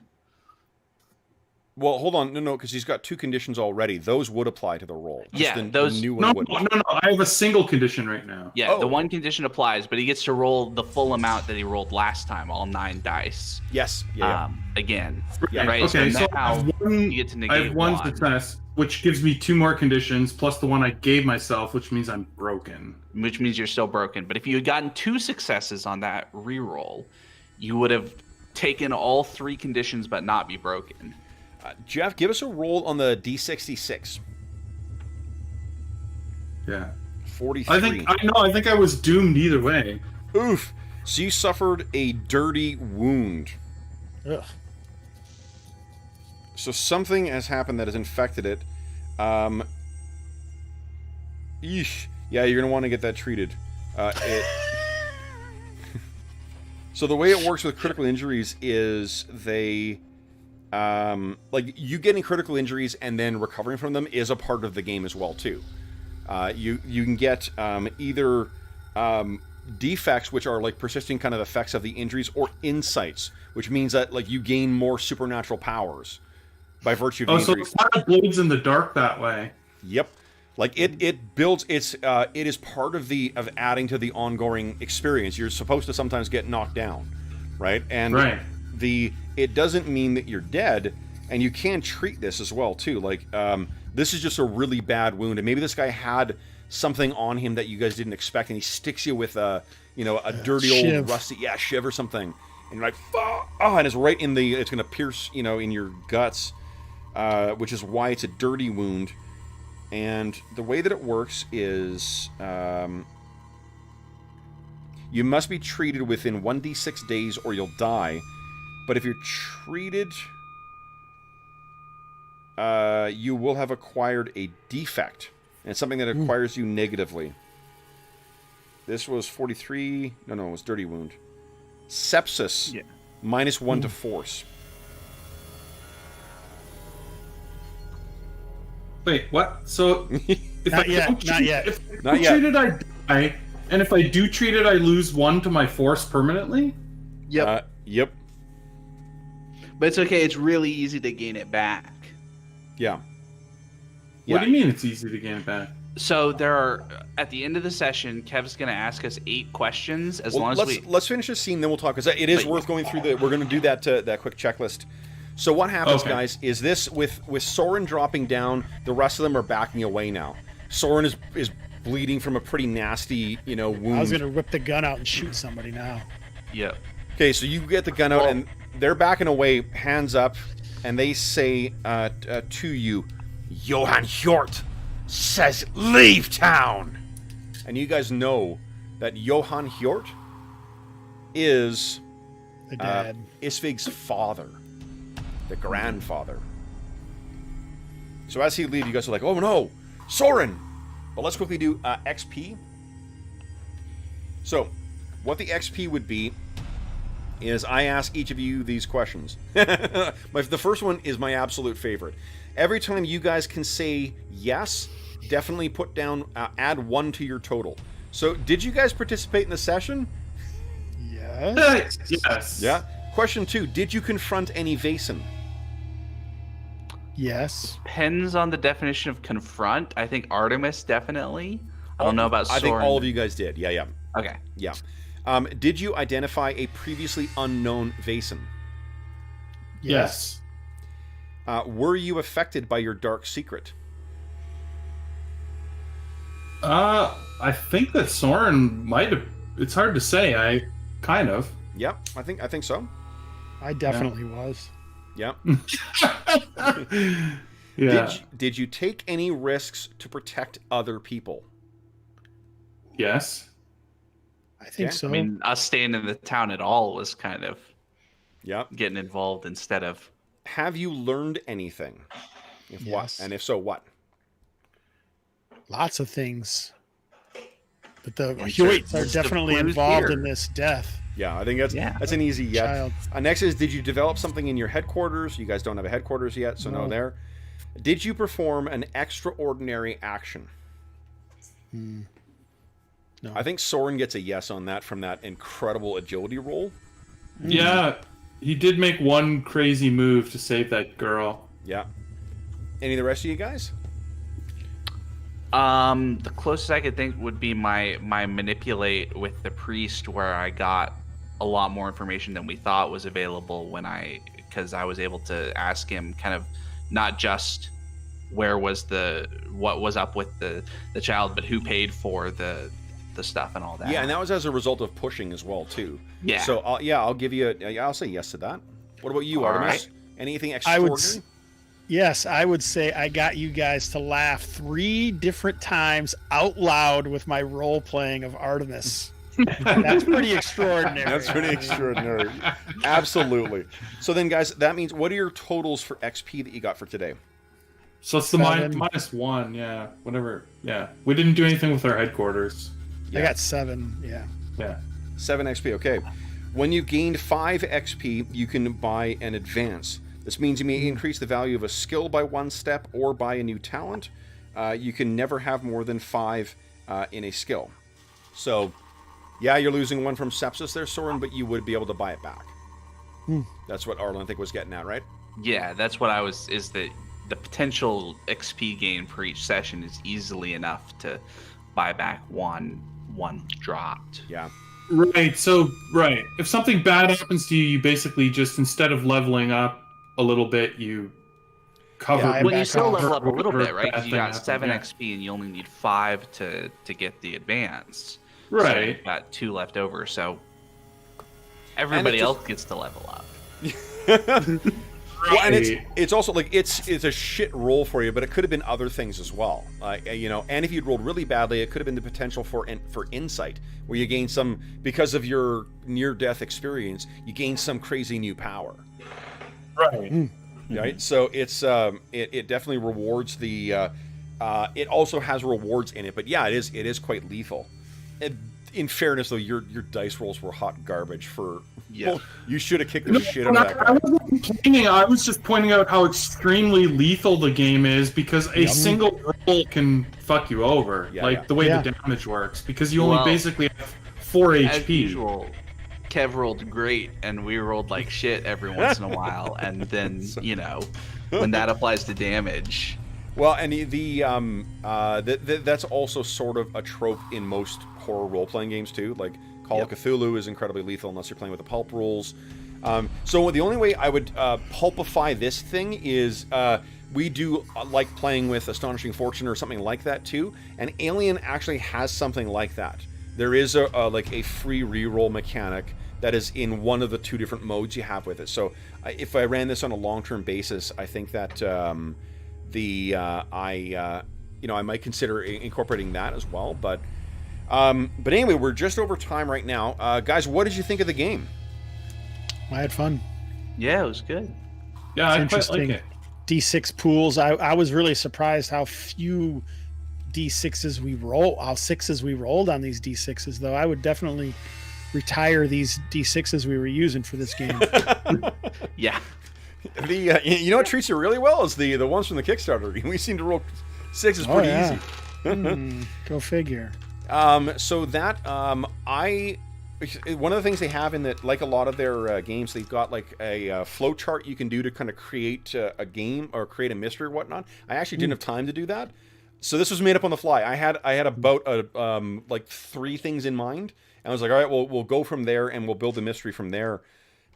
Well, hold on. No, because he's got 2 conditions already. Those would apply to the roll. Just
Yeah,
the
those-
new
No,
one would.
no. I have a single condition right now.
Yeah, the
Oh.
1 condition applies, but he gets to roll the full amount that he rolled last time, all 9 dice.
Yes. Yeah.
Again.
Yeah,
Right.
Okay,
so
so
now
I have one.
you get to
I
negate
have 1
1.
success, which gives me 2 more conditions plus the one I gave myself, which means I'm broken.
Which means you're still broken. But if you had gotten 2 successes on that reroll, you would have taken all 3 conditions but not be broken.
Jeff, give us a roll on the D66.
Yeah.
43.
I think I was doomed either way.
Oof. So you suffered a dirty wound.
Ugh.
So something has happened that has infected it. Yeesh. Yeah, you're gonna want to get that treated. So the way it works with critical injuries is they, like you getting critical injuries and then recovering from them is a part of the game as well too. You can get either defects, which are like persisting kind of effects of the injuries, or insights, which means that like you gain more supernatural powers. by virtue of
Oh,
the
so
injury.
it kind of bleeds in the dark that way.
Yep. Like it builds it is part of adding to the ongoing experience. You're supposed to sometimes get knocked down, right? And
Right.
it doesn't mean that you're dead, and you can treat this as well too. Like this is just a really bad wound, and maybe this guy had something on him that you guys didn't expect, and he sticks you with a dirty
shiv.
old rusty shiv or something, and you're like, oh, and it's right in it's gonna pierce in your guts, which is why it's a dirty wound. And the way that it works is you must be treated within 1d6 days or you'll die. But if you're treated, you will have acquired a defect. And it's something that acquires you negatively. This was 43. No, it was dirty wound. Sepsis.
Yeah.
-1 to force.
Wait, what? So if
Not yet,
don't
not
treat-
yet.
If I
Not
don't
yet.
treat it, I die. And if I do treat it, I lose 1 to my force permanently?
Yep.
Yep.
But it's okay. It's really easy to gain it back.
Yeah.
What do you mean it's easy to gain it back?
So there are at the end of the session, Kev's going to ask us 8 questions. As long as
let's finish this scene, then we'll talk. Because it is worth going through we're going to do that quick checklist. So what happens, guys, is this with Soren dropping down, the rest of them are backing away now. Soren is bleeding from a pretty nasty, wound.
I was gonna whip the gun out and shoot somebody now.
Yep.
Okay, so you get the gun out, and they're backing away, hands up, and they say to you, Johann Hjort says leave town. And you guys know that Johann Hjort is
The dad.
Isvig's father, the grandfather. So as he leaves, you guys are like, oh no, Soren! But let's quickly do XP. So, what the XP would be is I ask each of you these questions. The first one is my absolute favorite. Every time you guys can say yes, definitely put down, add 1 to your total. So, did you guys participate in the session?
Yes.
Yes.
Yeah. Question 2, did you confront any Vaesen?
Yes.
Depends on the definition of confront. I think Artemis definitely. I don't know about Soren.
I think all of you guys did. Yeah.
Okay.
Yeah. Did you identify a previously unknown Vaesen?
Yes.
Were you affected by your dark secret?
I think that Soren might have. It's hard to say. I kind of.
Yep, I think so.
I definitely was.
Yeah.
Yeah.
Did you take any risks to protect other people?
Yes.
I think
Yeah,
so.
I mean, us staying in the town at all was kind of
Yep.
getting involved instead of.
Have you learned anything? If
Yes.
what? And if so, what?
Lots of things. But the
Insert
Hewitts are
list of
definitely
clues
involved
here.
in this death.
Yeah, I think that's
Yeah.
that's an easy yes.
Child.
Next is, did you develop something in your headquarters? You guys don't have a headquarters yet, so no
No.
there. Did you perform an extraordinary action?
No.
I think Soren gets a yes on that from that incredible agility roll.
Yeah. He did make one crazy move to save that girl.
Yeah. Any of the rest of you guys?
The closest I could think would be my manipulate with the priest, where I got a lot more information than we thought was available because I was able to ask him kind of not just what was up with the child, but who paid for the stuff and all that.
Yeah, and that was as a result of pushing as well too.
Yeah.
So I'll give you. I'll say yes to that. What about you,
All
Artemis?
right.
Anything
I
extraordinary?
would. Yes, I would say I got you guys to laugh 3 different times out loud with my role playing of Artemis. That's pretty extraordinary.
That's pretty extraordinary. Absolutely. So then, guys, that means what are your totals for XP that you got for today?
So it's the
Seven.
-1, yeah. Whatever. Yeah. We didn't do anything with our headquarters.
I got 7. Yeah.
Yeah.
7 XP. Okay. When you gained 5 XP, you can buy an advance. This means you may increase the value of a skill by 1 step or buy a new talent. You can never have more than 5 in a skill. So, yeah, you're losing 1 from sepsis there, Soren, but you would be able to buy it back. That's what Arlen, I think, was getting at, right?
Yeah, that's what I was. Is that the potential XP gain for each session is easily enough to buy back one dropped.
Yeah.
Right. So, right. If something bad happens to you, you basically just, instead of leveling up a little bit, you cover.
Yeah,
Well, you
back
still
off.
level up a little bit, right?
Bad
Because you
thing
got
happened,
7
yeah.
XP and you only need 5 to get the advanced. So
Right.
you've got 2 left over, so everybody
just-
else gets to level up.
Well, and
Right.
it's also like it's a shit roll for you, but it could have been other things as well. You know, and if you'd rolled really badly, it could have been the potential for insight, where you gain some, because of your near-death experience, you gain some crazy new power.
Right.
Right. So it's it definitely rewards the. It also has rewards in it, but yeah, it is quite lethal. In fairness, though, your dice rolls were hot garbage for.
Yeah.
Well, you should have kicked the shit out of that
I
guy.
wasn't complaining. I was just pointing out how extremely lethal the game is, because a single roll can fuck you over.
Yeah,
like
yeah.
the way
Yeah.
the damage works, because you only
Well,
basically have 4
As
HP.
usual, Kev rolled great, and we rolled like shit every once in a while, and then when that applies to damage.
Well, and that's also sort of a trope in most horror role-playing games too. Like Call of Cthulhu is incredibly lethal unless you're playing with the pulp rules. So the only way I would pulpify this thing is we do like playing with Astonishing Fortune or something like that too. And Alien actually has something like that. There is like a free reroll mechanic that is in one of the 2 different modes you have with it. So if I ran this on a long-term basis, I think that I might consider incorporating that as well. But anyway, we're just over time right now. Guys, what did you think of the game?
I had fun.
Yeah, it was good.
Yeah, I
It's
quite like
interesting.
it.
D6 pools. I was really surprised how few D6s we roll, how 6s we rolled on these D6s, though. I would definitely retire these D6s we were using for this game.
Yeah.
You know what treats you really well is the ones from the Kickstarter. We seem to roll 6s pretty easy.
Go figure.
So that one of the things they have in that, like a lot of their games, they've got like a flow chart you can do to kind of create a game or create a mystery or whatnot. I actually didn't have time to do that, so this was made up on the fly. I had about like 3 things in mind, and I was like, all right, well, we'll go from there and we'll build the mystery from there.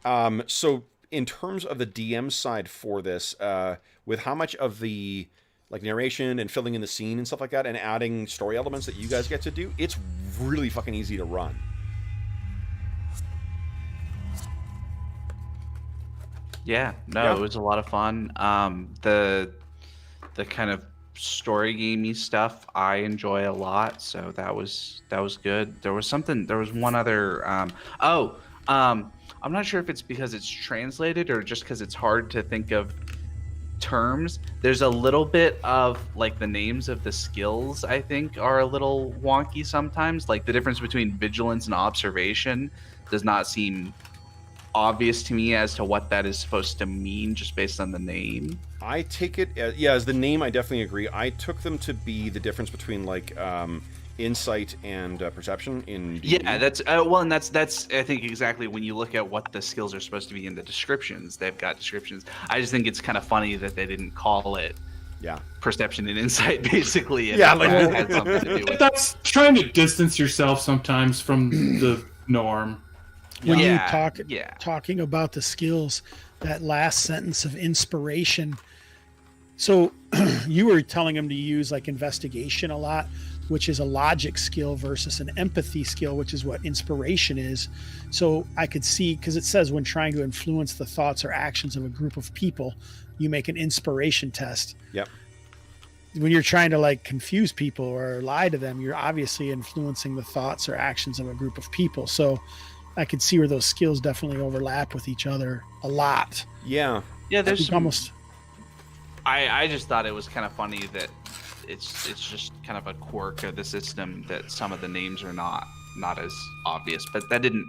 So in terms of the DM side for this, with how much of the like narration and filling in the scene and stuff like that, and adding story elements that you guys get to do, it's really fucking easy to run.
Yeah, no,
Yeah.
it was a lot of fun. The kind of story gamey stuff I enjoy a lot, so that was good. There was one other. I'm not sure if it's because it's translated or just because it's hard to think of terms. There's a little bit of like the names of the skills I think are a little wonky sometimes. Like the difference between vigilance and observation does not seem obvious to me as to what that is supposed to mean just based on the name.
I take it as the name. I definitely agree. I took them to be the difference between like insight and perception in D&D.
Yeah, that's and that's I think exactly when you look at what the skills are supposed to be in the descriptions. They've got descriptions. I just think it's kind of funny that they didn't call it perception and insight basically. And
Yeah, like-
that had something to do with it.
That's trying to distance yourself sometimes from the norm.
When you
Yeah,
talking about the skills, that last sentence of inspiration. So you were telling him to use like investigation a lot, which is a logic skill, versus an empathy skill, which is what inspiration is. So I could see, because it says when trying to influence the thoughts or actions of a group of people, you make an inspiration test.
Yep.
When you're trying to like confuse people or lie to them, you're obviously influencing the thoughts or actions of a group of people. So I could see where those skills definitely overlap with each other a lot.
Yeah.
Yeah, there's
It's
some,
almost
I just thought it was kind of funny that it's just kind of a quirk of the system that some of the names are not as obvious, but that didn't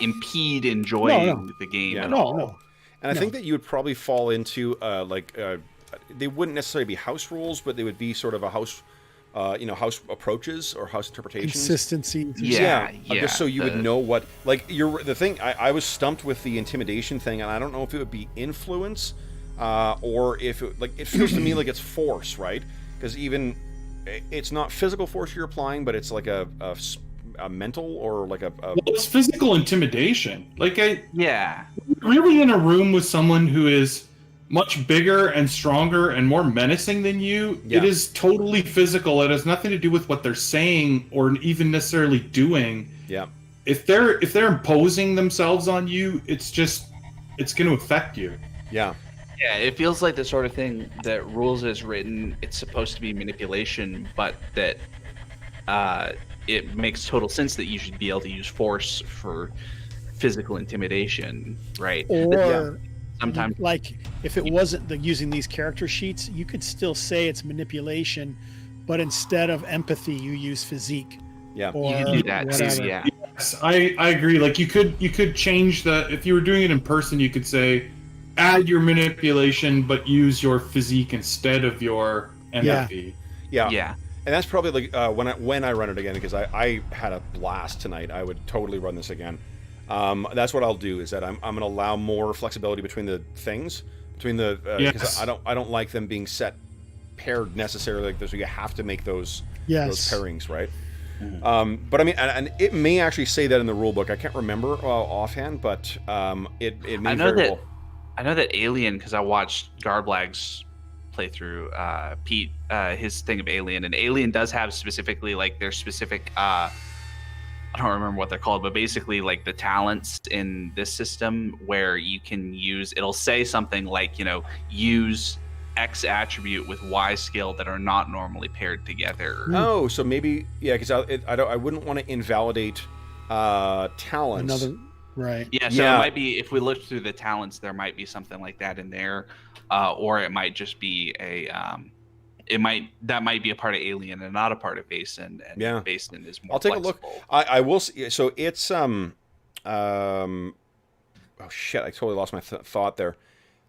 impede enjoying the game
Yeah.
at
no,
all.
no.
And I think that you would probably fall into they wouldn't necessarily be house rules, but they would be sort of a house, house approaches or house interpretations.
Consistency.
Yeah,
Just so you would know what, like, the thing. I was stumped with the intimidation thing, and I don't know if it would be influence or if it feels to me like it's force, right? Because even it's not physical force you're applying, but it's like a mental or like a
well, it's physical intimidation. Like
Yeah.
really in a room with someone who is much bigger and stronger and more menacing than you,
Yeah.
it is totally physical. It has nothing to do with what they're saying or even necessarily doing.
yeah.
If they're imposing themselves on you, it's going to affect you.
Yeah.
Yeah, it feels like the sort of thing that rules is written, it's supposed to be manipulation, but that it makes total sense that you should be able to use force for physical intimidation, right?
Or
Sometimes,
like if it wasn't using these character sheets, you could still say it's manipulation, but instead of empathy, you use physique.
Yeah.
Or
you can do that
whatever.
too, yeah.
Yes, I agree. Like you could change if you were doing it in person, you could say add your manipulation, but use your physique instead of your empathy.
Yeah.
Yeah.
And that's probably like when I run it again, because I had a blast tonight. I would totally run this again. That's what I'll do, is that I'm going to allow more flexibility between the things, because
Yes.
I don't like them being set paired necessarily like this. So you have to make those pairings, right?
Mm-hmm.
But I mean, and it may actually say that in the rule book. I can't remember offhand, but it may very well.
I know that Alien, because I watched Garblag's playthrough, Pete, his thing of Alien, and Alien does have specifically like their specific I don't remember what they're called, but basically like the talents in this system where you can use, it'll say something like, use X attribute with Y skill that are not normally paired together.
Oh, so maybe, yeah, because I wouldn't want to invalidate talents.
Right.
Yeah, so it might be, if we look through the talents, there might be something like that in there, or it might just be that might be a part of Alien and not a part of Vaesen, and Vaesen is more.
I'll take
flexible.
a look. I will see. So it's oh shit! I totally lost my thought there.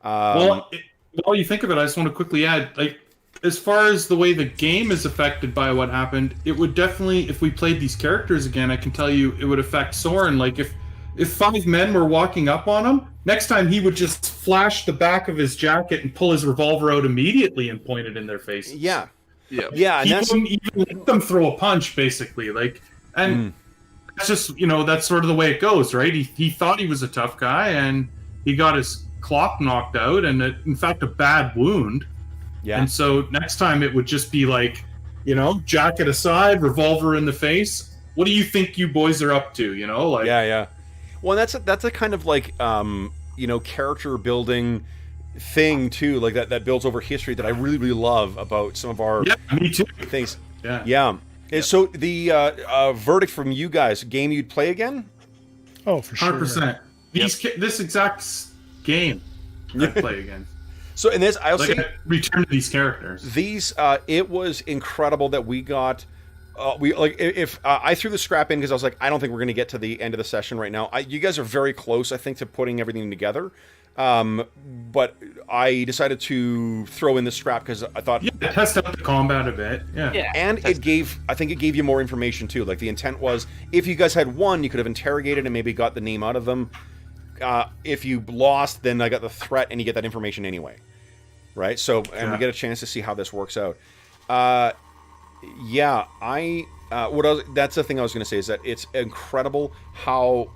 While you think of it, I just want to quickly add, like, as far as the way the game is affected by what happened, it would definitely, if we played these characters again, I can tell you it would affect Soren. Like if 5 men were walking up on him, next time he would just flash the back of his jacket and pull his revolver out immediately and point it in their faces.
Yeah. And
He wouldn't even let them throw a punch, basically. Like, and that's just, that's sort of the way it goes, right? He thought he was a tough guy, and he got his clock knocked out, and in fact a bad wound.
Yeah.
And so next time it would just be like, jacket aside, revolver in the face. What do you think you boys are up to? Like,
yeah. Well, that's a kind of like character building thing too, like that builds over history that I really, really love about some of our
me too.
things.
Yeah.
So the verdict from you guys: game you'd play again?
Oh, for sure.
100%. This exact game I'd play again.
So in this, I'll say,
return to these characters.
These it was incredible that we got. If I threw the scrap in because I was like, I don't think we're going to get to the end of the session right now. You guys are very close, I think, to putting everything together. But I decided to throw in the scrap because I thought,
test out the combat a bit. Yeah.
And I think it gave you more information too. Like the intent was, if you guys had won, you could have interrogated and maybe got the name out of them. If you lost, then I got the threat, and you get that information anyway, right? So, and we get a chance to see how this works out. That's the thing I was going to say, is that it's incredible how,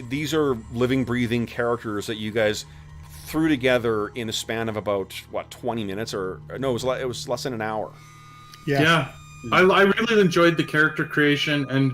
these are living, breathing characters that you guys threw together in the span of about 20 minutes, or no, it was less than an hour.
Yeah. I really enjoyed the character creation, and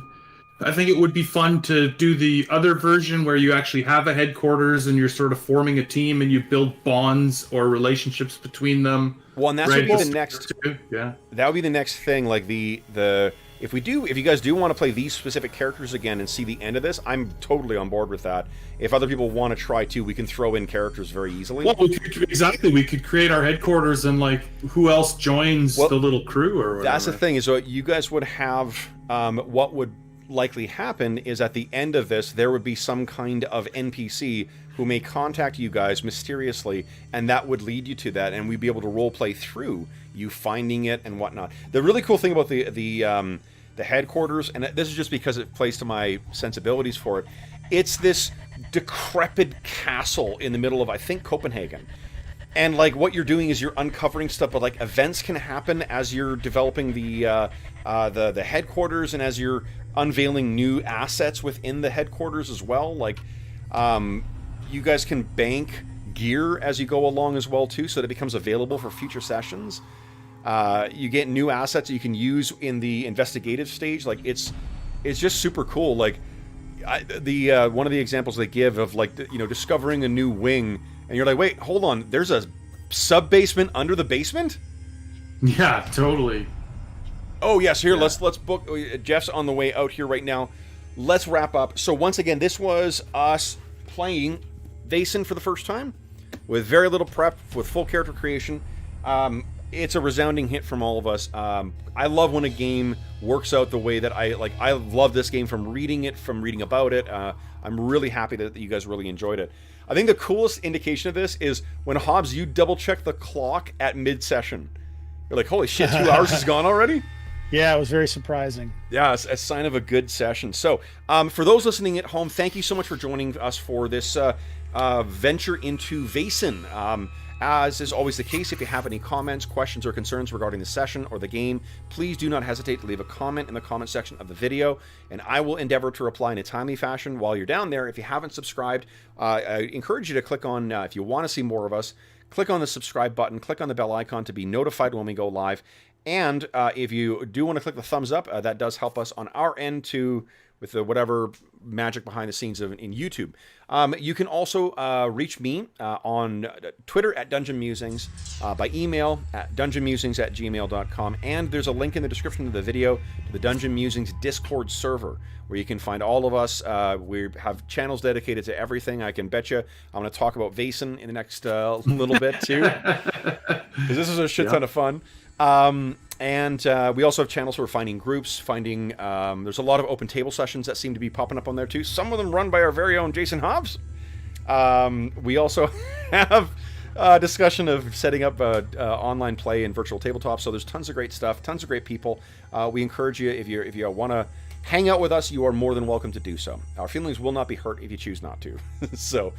I think it would be fun to do the other version where you actually have a headquarters and you're sort of forming a team and you build bonds or relationships between them.
Well, and that's
right?
would be the next.
Yeah,
that would be the next thing. Like if you guys do want to play these specific characters again and see the end of this, I'm totally on board with that. If other people want to try too, we can throw in characters very easily.
Well, we could create our headquarters and who else joins the little crew or whatever.
That's the thing, is what you guys would have. What would likely happen is at the end of this, there would be some kind of NPC who may contact you guys mysteriously, and that would lead you to that, and we'd be able to role play through you finding it and whatnot. The really cool thing about the headquarters, and this is just because it plays to my sensibilities for it, it's this decrepit castle in the middle of, I think, Copenhagen. And like what you're doing is you're uncovering stuff, but like events can happen as you're developing the headquarters and as you're unveiling new assets within the headquarters as well. Like you guys can bank gear as you go along as well too, so that it becomes available for future sessions. You get new assets that you can use in the investigative stage. Like it's just super cool. Like one of the examples they give of like discovering a new wing, and you're like, wait, hold on, there's a sub basement under the basement.
Yeah, totally.
Oh yes, here let's book. Jeff's on the way out here right now. Let's wrap up. So once again, this was us playing Vaesen for the first time with very little prep, with full character creation. It's a resounding hit from all of us. I love when a game works out the way that I like. I love this game from reading about it. I'm really happy that you guys really enjoyed it. I think the coolest indication of this is when Hobbs, you double check the clock at mid-session. You're like, holy shit, 2 hours is gone already?
Yeah, it was very surprising.
Yeah, it's a sign of a good session. So, for those listening at home, thank you so much for joining us for this venture into Vaesen. As is always the case, if you have any comments, questions, or concerns regarding the session or the game, please do not hesitate to leave a comment in the comment section of the video, and I will endeavor to reply in a timely fashion. While you're down there, if you haven't subscribed, I encourage you to click on, if you want to see more of us, click on the subscribe button, click on the bell icon to be notified when we go live, and if you do want to click the thumbs up, that does help us on our end too, with the whatever magic behind the scenes in YouTube. You can also reach me on Twitter at Dungeon Musings, by email at dungeonmusings@gmail.com, and there's a link in the description of the video to the Dungeon Musings Discord server, where you can find all of us. We have channels dedicated to everything. I can bet you I'm going to talk about Vaesen in the next little bit too, because this is a shit ton of fun. And we also have channels for finding groups, there's a lot of open table sessions that seem to be popping up on there too. Some of them run by our very own Jason Hobbs. We also have a discussion of setting up online play and virtual tabletop. So there's tons of great stuff, tons of great people. We encourage you, if you want to hang out with us, you are more than welcome to do so. Our feelings will not be hurt if you choose not to. So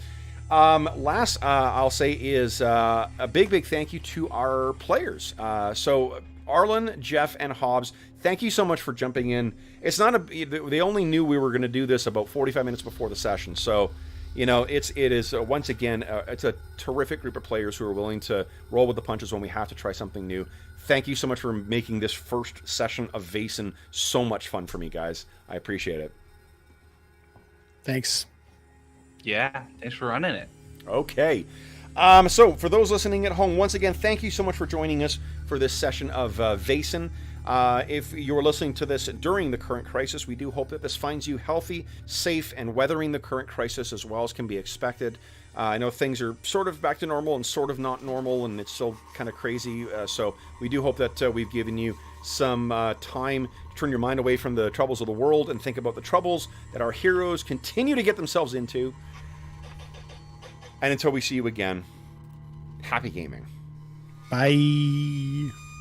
last I'll say is a big thank you to our players. So Arlen, Jeff, and Hobbs, thank you so much for jumping in. It's not they only knew we were going to do this about 45 minutes before the session, so it is once again it's a terrific group of players who are willing to roll with the punches when we have to try something new. Thank you so much for making this first session of Vaesen so much fun for me, guys. I appreciate it.
Thanks.
Yeah, thanks for running it.
Okay. So for those listening at home, once again, thank you so much for joining us for this session of Vaesen. If you're listening to this during the current crisis, we do hope that this finds you healthy, safe, and weathering the current crisis as well as can be expected. I know things are sort of back to normal and sort of not normal, and it's still kind of crazy. So we do hope that we've given you some time to turn your mind away from the troubles of the world and think about the troubles that our heroes continue to get themselves into. And until we see you again, happy gaming.
Bye.